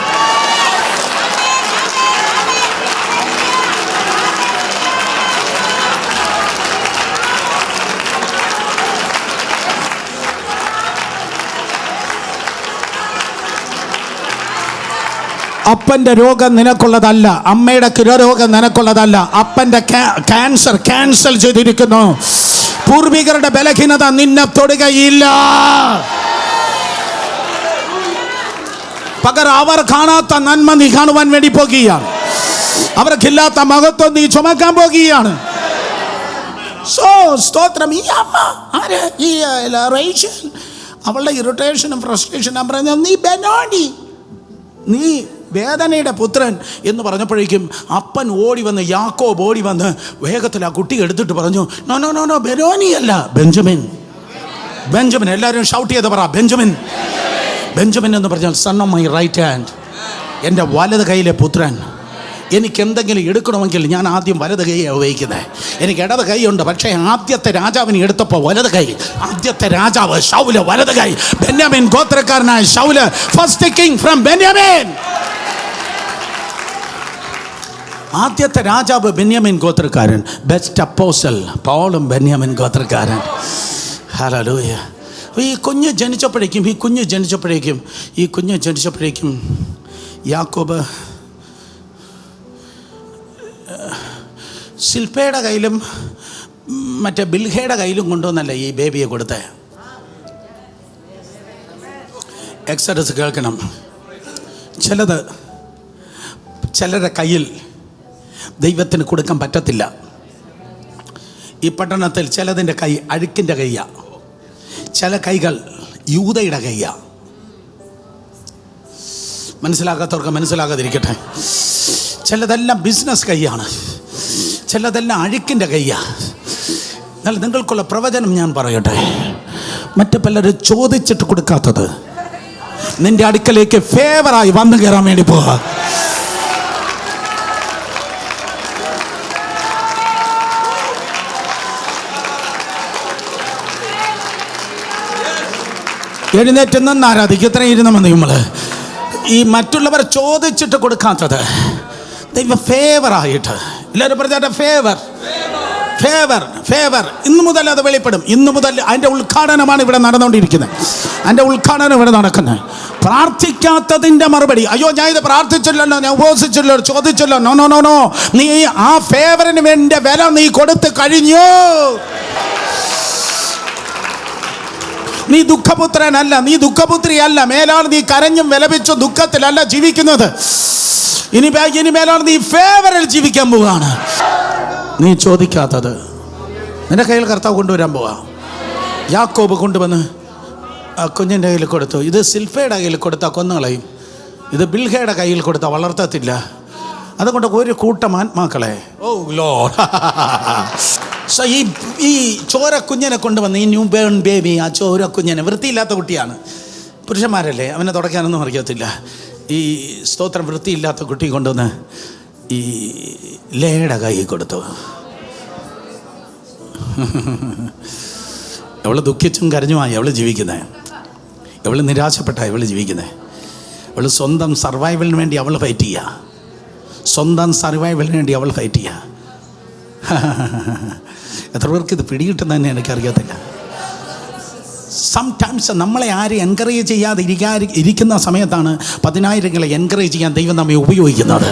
[SPEAKER 1] അപ്പൻ്റെ രോഗം നിനക്കുള്ളതല്ല, അമ്മയുടെ കുരരോഗം നിനക്കുള്ളതല്ല. അപ്പൻ്റെ ക്യാൻസർ ക്യാൻസൽ ചെയ്തിരിക്കുന്നു. പൂർവികരുടെ ബലഹീനത നിന്നെ തൊടുകയില്ല. പകരം അവർ കാണാത്ത നന്മ നീ കാണുവാൻ വേണ്ടി പോകുകയാണ്. അവർക്കില്ലാത്ത മഹത്വം നീ ചുമക്കാൻ പോകുകയാണ്. സ്തോത്രം. ഈ അമ്മ ആര്? ഈ റേച്ചൽ, അവളുടെ ഇറിറ്റേഷനും ഫ്രസ്ട്രേഷനും പറഞ്ഞ നീ ബെനോനി, നീ വേദനയുടെ പുത്രൻ എന്ന് പറഞ്ഞപ്പോഴേക്കും അപ്പൻ ഓടി വന്ന്, യാക്കോബ് ഓടി വന്ന് വേഗത്തിൽ ആ കുട്ടി എടുത്തിട്ട് പറഞ്ഞു, no no no no, Benoni അല്ല, ബെഞ്ചമിൻ. ബെഞ്ചമിൻ. എല്ലാവരും ഷൗട്ട് ചെയ്ത് പറ, ബെഞ്ചമിൻ. ബെഞ്ചമിൻ എന്ന് പറഞ്ഞാൽ son of my right hand, എൻ്റെ വലത് കൈയിലെ പുത്രൻ. എനിക്ക് എന്തെങ്കിലും എടുക്കണമെങ്കിൽ ഞാൻ ആദ്യം വലത് കൈയാണ് ഉപയോഗിക്കുന്നത്. എനിക്ക് ഇടത് കൈയുണ്ട്, പക്ഷേ ആദ്യത്തെ രാജാവിനെ എടുത്തപ്പോൾ വലത് കൈ. ആദ്യത്തെ രാജാവ് ശൗല്, വലത് കൈ. ബെന്യാമീൻ ഗോത്രക്കാരനായ ശൗല്, ഫസ്റ്റ് കിങ് ഫ്രം ബെന്യാമീൻ. ആദ്യത്തെ രാജാവ് ബെന്യാമീൻ ഗോത്രക്കാരൻ. ബെസ്റ്റ് അപ്പോസ്റ്റൽ പൗലും ബെന്യാമീൻ ഗോത്രക്കാരൻ. ഹല്ലേലൂയ. ഈ കുഞ്ഞ് ജനിച്ചപ്പോഴേക്കും യാക്കോബ് ശില്പയുടെ കയ്യിലും മറ്റേ ബിൽഹയുടെ കയ്യിലും കൊണ്ടുവന്നല്ലേ ഈ ബേബിയെ കൊടുത്തേ. എക്സഡസ് കേൾക്കണം. ചിലരുടെ കയ്യിൽ ദൈവത്തിന് കൊടുക്കാൻ പറ്റത്തില്ല. ഈ പട്ടണത്തിൽ ചിലതിൻ്റെ കൈ അഴുക്കിൻ്റെ കൈയാണ്, ചില കൈകൾ യൂദയുടെ കൈയാണ്. മനസ്സിലാകാത്തവർക്ക് മനസ്സിലാകാതിരിക്കട്ടെ. ചിലതെല്ലാം ബിസിനസ് കൈയാണ്, ചിലതെല്ലാം അഴുക്കിൻ്റെ കൈയാണ്. എന്നാൽ നിങ്ങൾക്കുള്ള പ്രവചനം ഞാൻ പറയട്ടെ. മറ്റു പലരും ചോദിച്ചിട്ട് കൊടുക്കാത്തത് നിന്റെ അടുക്കലേക്ക് ഫേവറായി വന്നു കയറാൻ വേണ്ടി പോവുക. എഴുന്നേറ്റ് നിന്ന് ആരാധിക്കും. ഇത്രയും ഇരുന്ന മതി. നമ്മൾ ഈ മറ്റുള്ളവർ ചോദിച്ചിട്ട് കൊടുക്കാത്തത് ദൈവം ഫേവറായിട്ട്. എല്ലാവരും പറഞ്ഞാൽ ഫേവർ. ഫേവർ ഇന്നു മുതൽ അത് വെളിപ്പെടും. ഇന്നു മുതൽ അതിൻ്റെ ഉദ്ഘാടനമാണ് ഇവിടെ നടന്നുകൊണ്ടിരിക്കുന്നത്. അതിൻ്റെ ഉദ്ഘാടനം ഇവിടെ നടക്കുന്നത്. പ്രാർത്ഥിക്കാത്തതിൻ്റെ മറുപടി, അയ്യോ ഞാൻ ഇത് പ്രാർത്ഥിച്ചില്ലല്ലോ, ഞാൻ ഉപവസിച്ചില്ലല്ലോ, ചോദിച്ചല്ലോ. നോ നോ നോ നോ, നീ ആ ഫേവറിന് വേണ്ട വില നീ കൊടുത്തു കഴിഞ്ഞു. നീ ദുഃഖപുത്രനല്ല, നീ ദുഃഖപുത്രിയല്ല. മേലാണ് നീ കരഞ്ഞും വിലപിച്ചും ദുഃഖത്തിലല്ല ജീവിക്കുന്നത്. ഇനി മേലാണ് നീ ഫേവറിൽ ജീവിക്കാൻ പോവുകയാണ്. നീ ചോദിക്കാത്തത് നിന്റെ കയ്യിൽ കർത്താവ് കൊണ്ടുവരാൻ പോവാ. യാക്കോബ് കൊണ്ടുവന്ന് കുഞ്ഞിൻ്റെ കയ്യിൽ കൊടുത്തു. ഇത് സിൽഫയുടെ കയ്യിൽ കൊടുത്താൽ കൊന്നുകളയും, ഇത് ബിൽഹയുടെ കയ്യിൽ കൊടുത്താൽ വളർത്തത്തില്ല. അതുകൊണ്ട് ഒരു കൂട്ടം ആത്മാക്കളെ, ഓ ലോർഡ്, സോ ഈ ചോര കുഞ്ഞിനെ കൊണ്ടുവന്ന്, ഈ ന്യൂ ബേൺ ബേബി, ആ ചോര കുഞ്ഞിനെ, വൃത്തിയില്ലാത്ത കുട്ടിയാണ്, പുരുഷന്മാരല്ലേ, അവനെ തുടയ്ക്കാനൊന്നും അറിയത്തില്ല. ഈ സ്തോത്രം വൃത്തിയില്ലാത്ത കുട്ടി കൊണ്ടുവന്ന് ഈ ലേയുടെ കൈ കൊടുത്തു. അവൾ ദുഃഖിച്ചും കരഞ്ഞുമായി അവൾ ജീവിക്കുന്നത്. അവൾ നിരാശപ്പെട്ടായി അവൾ ജീവിക്കുന്നത്. അവൾ സ്വന്തം സർവൈവലിന് വേണ്ടി അവൾ ഫൈറ്റ് ചെയ്യുക. സ്വന്തം സർവൈവലിന് വേണ്ടി അവൾ ഫൈറ്റ് ചെയ്യുക. എത്ര പേർക്ക് ഇത് പിടികിട്ടുന്നതന്നെ എനിക്കറിയത്തില്ല. സംടൈംസ് നമ്മളെ ആരും എൻകറേജ് ചെയ്യാതെ ഇരിക്കുന്ന സമയത്താണ് 10,000 എൻകറേജ് ചെയ്യാൻ ദൈവം നമ്മെ ഉപയോഗിക്കുന്നത്.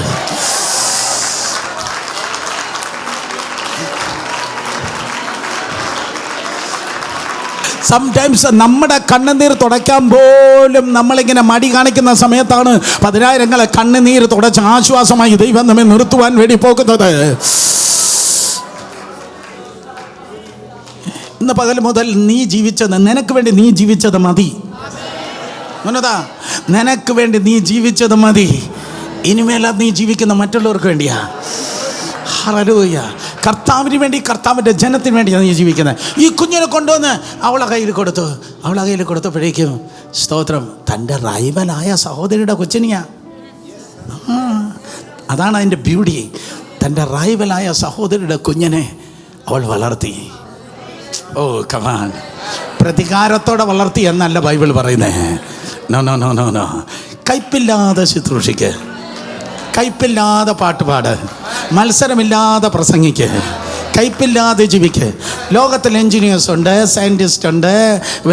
[SPEAKER 1] സംടൈംസ് നമ്മുടെ കണ്ണുനീർ തുടയ്ക്കാൻ പോലും നമ്മളിങ്ങനെ മടി കാണിക്കുന്ന സമയത്താണ് 10,000 കണ്ണുനീർ തുടച്ച് ആശ്വാസമായി ദൈവം നമ്മെ നിർത്തുവാൻ വേണ്ടി പോകുന്നത്. ഇന്ന് പകൽ മുതൽ നീ ജീവിച്ചത്, നിനക്ക് വേണ്ടി നീ ജീവിച്ചത് മതി. നിനക്ക് വേണ്ടി നീ ജീവിച്ചത് മതി. ഇനിമേല നീ ജീവിക്കുന്ന മറ്റുള്ളവർക്ക് വേണ്ടിയാ. ഹല്ലേലൂയ. കർത്താവിന് വേണ്ടി, കർത്താവിൻ്റെ ജനത്തിന് വേണ്ടിയാണ് നീ ജീവിക്കുന്നത്. ഈ കുഞ്ഞിനെ കൊണ്ടുവന്ന് അവളെ കയ്യിൽ കൊടുത്തപ്പോഴേക്കും സ്തോത്രം, തൻ്റെ റൈവലായ സഹോദരിയുടെ കൊച്ചിനെയാ. അതാണ് അതിൻ്റെ ബ്യൂട്ടി. തൻ്റെ റൈവലായ സഹോദരിയുടെ കുഞ്ഞിനെ അവൾ വളർത്തി. ഓ കമാൻ, പ്രതികാരത്തോടെ വളർത്തി എന്നല്ല ബൈബിൾ പറയുന്നത്. No no no no no. കയ്പില്ലാതെ ശുശ്രൂഷിക്ക്, കയ്പില്ലാതെ പാട്ടുപാട്, മത്സരമില്ലാതെ പ്രസംഗിക്ക്, കയ്പില്ലാതെ ജീവിക്ക്. ലോകത്തിൽ എൻജിനീയേഴ്സ് ഉണ്ട്, സയൻറ്റിസ്റ്റ് ഉണ്ട്,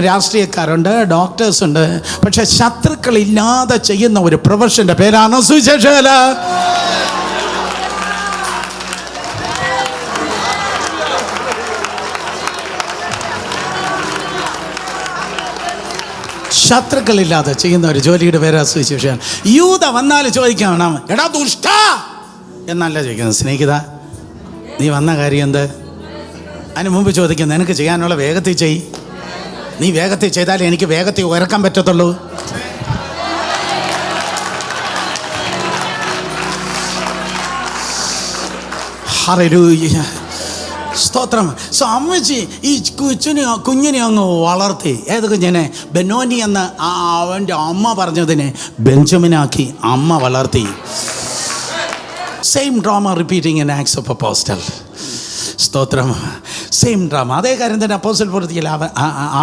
[SPEAKER 1] രാഷ്ട്രീയക്കാരുണ്ട്, ഡോക്ടേഴ്സ് ഉണ്ട്. പക്ഷെ ശത്രുക്കളില്ലാതെ ചെയ്യുന്ന ഒരു പ്രൊഫഷൻ്റെ പേരാണ് സുവിശേഷകല. ശത്രുക്കളില്ലാതെ ചെയ്യുന്ന ഒരു ജോലിയുടെ പേരാ സുവിശേഷം. യൂദ വന്നാൽ ചോദിക്കണം, എടാ ദുഷ്ട എന്നല്ല ചോദിക്കുന്നത്, സ്നേഹിത നീ വന്ന കാര്യം എന്ത്? അതിന് മുമ്പ് ചോദിക്കുന്നത്, നിനക്ക് ചെയ്യാനുള്ള വേഗത്തിൽ ചെയ്. നീ വേഗത്തിൽ ചെയ്താലേ എനിക്ക് വേഗത്തിൽ ഉയർക്കാൻ പറ്റത്തുള്ളൂ. ഹല്ലേലൂയ, സ്തോത്രം. സോ അമ്മച്ചി ഈ കുഞ്ഞിനെ അങ്ങ് വളർത്തി. ഏത് കുഞ്ഞിനെ? ബെനോനി എന്ന അവൻ്റെ അമ്മ പറഞ്ഞതിനെ ബെഞ്ചമിനാക്കി അമ്മ വളർത്തി. Same drama repeating in acts of apostle. സ്തോത്രം, സെയിം ഡ്രാമ. അതേ കാര്യം തന്നെ അപ്പോസ്റ്റൽ പ്രവൃത്തിയിൽ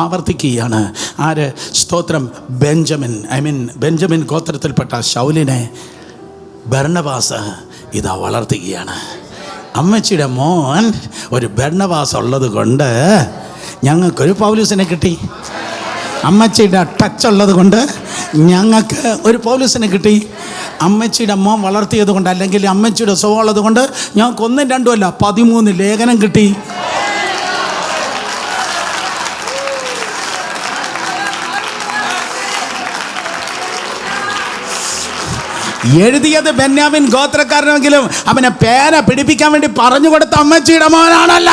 [SPEAKER 1] ആവർത്തിക്കുകയാണ്. ആര്? സ്തോത്രം, ബെഞ്ചമിൻ ഗോത്രത്തിൽപ്പെട്ട ശൗലിനെ ബർണബാസ് ഇതാ വളർത്തുകയാണ്. അമ്മച്ചിയുടെ മോൻ ഒരു ബർണബാസ് ഉള്ളത് കൊണ്ട് ഞങ്ങൾക്കൊരു പൗലൂസിനെ കിട്ടി. അമ്മച്ചിയുടെ ടച്ച് ഉള്ളത് കൊണ്ട് ഞങ്ങൾക്ക് ഒരു പൗലൂസിനെ കിട്ടി. അമ്മച്ചിയുടെ മോൻ വളർത്തിയത് കൊണ്ട്, അല്ലെങ്കിൽ അമ്മച്ചിയുടെ സ്വഭാവം ഉള്ളത് കൊണ്ട് ഞങ്ങൾക്ക് 1, 2 അല്ല 13 ലേഖനം കിട്ടി. എഴുതിയത് ബെന്യാമിൻ ഗോത്രക്കാരനെങ്കിലും അവനെ പേന പിടിപ്പിക്കാൻ വേണ്ടി പറഞ്ഞു കൊടുത്ത അമ്മച്ചിയുടെ മോനാണല്ല.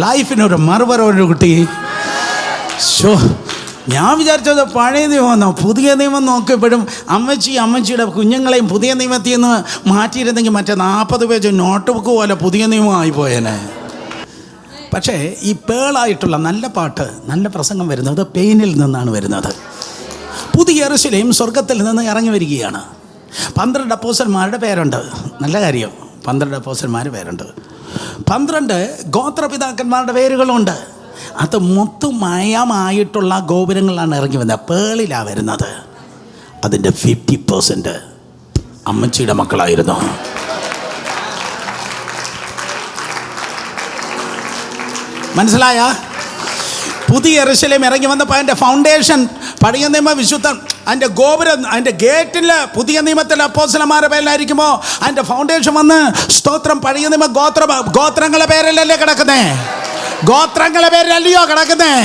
[SPEAKER 1] ലൈഫിനൊരു മറുപറൊരു കുട്ടി. ഞാൻ വിചാരിച്ചത് പഴയ നിയമമെന്നോ. പുതിയ നിയമം നോക്കിയപ്പോഴും അമ്മച്ചിയുടെ കുഞ്ഞുങ്ങളെയും പുതിയ നിയമത്തിൽ നിന്ന് മാറ്റിയിരുന്നെങ്കിൽ മറ്റേ 40 പേജ് നോട്ട് ബുക്ക് പോലെ പുതിയ നിയമമായി പോയേനെ. പക്ഷേ ഈ പേളായിട്ടുള്ള നല്ല പാട്ട്, നല്ല പ്രസംഗം വരുന്നത് പെയിനിൽ നിന്നാണ് വരുന്നത്. പുതിയ യെരൂശലേം സ്വർഗത്തിൽ നിന്ന് ഇറങ്ങി വരികയാണ്. 12 അപ്പോസ്തലന്മാരുടെ പേരുണ്ട്. നല്ല കാര്യം, 12 അപ്പോസ്തലന്മാർ പേരുണ്ട്. 12 ഗോത്രപിതാക്കന്മാരുടെ പേരുകളുണ്ട്. അത് മൊത്തമയമായിട്ടുള്ള ഗോപുരങ്ങളിലാണ് ഇറങ്ങി വരുന്നത്. പേളിലാണ് വരുന്നത്. അതിൻ്റെ 50% അമ്മച്ചിയുടെ മക്കളായിരുന്നു. മനസ്സിലായ? പുതിയ യെരൂശലേം ഇറങ്ങി വന്നപ്പോൾ അതിൻ്റെ ഫൗണ്ടേഷൻ പഴയ നിയമ വിശുദ്ധൻ, അതിൻ്റെ ഗോപുരം, അതിൻ്റെ ഗേറ്റിൽ പുതിയ നിയമത്തിലെ അപ്പോസ്തലന്മാരുടെ പേരിലായിരിക്കുമ്പോൾ അതിൻ്റെ ഫൗണ്ടേഷൻ വന്ന് സ്തോത്രം പഴയ നിയമ ഗോത്രങ്ങളെ പേരിലല്ലേ കിടക്കുന്നേ? ഗോത്രങ്ങളെ പേരിലല്ലയോ കിടക്കുന്നേ?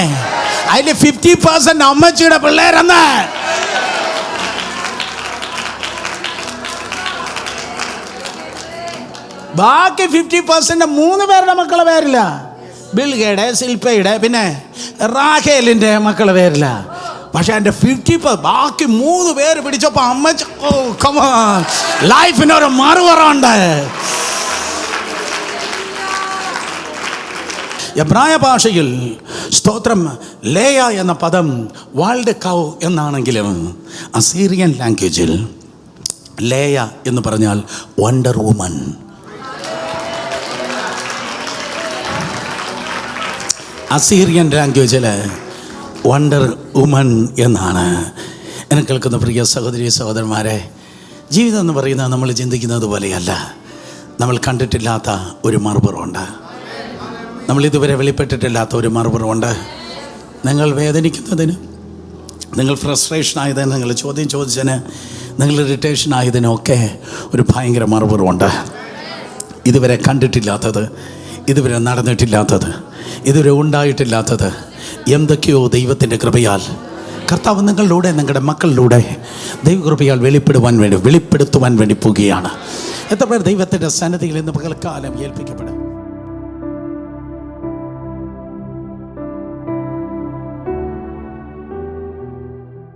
[SPEAKER 1] അതിൽ 50% അമ്മച്ചിയുടെ പിള്ളേരെന്ന്. ബാക്കി 50% 3 പേരുടെ മക്കളെ പേരില്ല. ബിൽഗയുടെ, ശില്പയുടെ, പിന്നെ റാഖേലിൻ്റെ മക്കളെ പേരില്ല. പക്ഷെ എൻ്റെ 50% ബാക്കി 3 പേര് പിടിച്ചപ്പോൾ അമ്മച്ച ലൈഫിനൊരു മറുപറമുണ്ട്. എബ്രായ ഭാഷയിൽ സ്തോത്രം ലേയ എന്ന പദം വാൾഡ് കൗ എന്നാണെങ്കിലും അസീറിയൻ ലാംഗ്വേജിൽ ലേയ എന്ന് പറഞ്ഞാൽ വണ്ടർ വുമൻ. അസീറിയൻ ലാംഗ്വേജിൽ വണ്ടർ വുമൻ എന്നാണ്. എന്നെ കേൾക്കുന്ന പ്രിയ സഹോദരി സഹോദരന്മാരെ, ജീവിതം എന്ന് പറയുന്നത് നമ്മൾ ചിന്തിക്കുന്നത് പോലെയല്ല. നമ്മൾ കണ്ടിട്ടില്ലാത്ത ഒരു മറുപുറമുണ്ട്. നമ്മളിതുവരെ വെളിപ്പെട്ടിട്ടില്ലാത്ത ഒരു മറുപുറമുണ്ട്. നിങ്ങൾ വേദനിക്കുന്നതിന്, നിങ്ങൾ ഫ്രസ്ട്രേഷൻ ആയതിന്, നിങ്ങൾ ചോദ്യം ചോദിച്ചതിന്, നിങ്ങൾ ഇറിറ്റേഷൻ ആയതിനൊക്കെ ഒരു ഭയങ്കര മറുപുറമുണ്ട്. ഇതുവരെ കണ്ടിട്ടില്ലാത്തത്, ഇതുവരെ നടന്നിട്ടില്ലാത്തത്, ഇതുവരെ ഉണ്ടായിട്ടില്ലാത്തത് എന്തൊക്കെയോ ദൈവത്തിൻ്റെ കൃപയാൽ കർത്താവ് നിങ്ങളിലൂടെ, നിങ്ങളുടെ മക്കളിലൂടെ ദൈവകൃപയാൽ വെളിപ്പെടുത്തുവാൻ വേണ്ടി പോവുകയാണ്. എത്ര പേർ ദൈവത്തിൻ്റെ സന്നിധിയിൽ ഇന്ന് പകൽക്കാലം ഏൽപ്പിക്കപ്പെടും?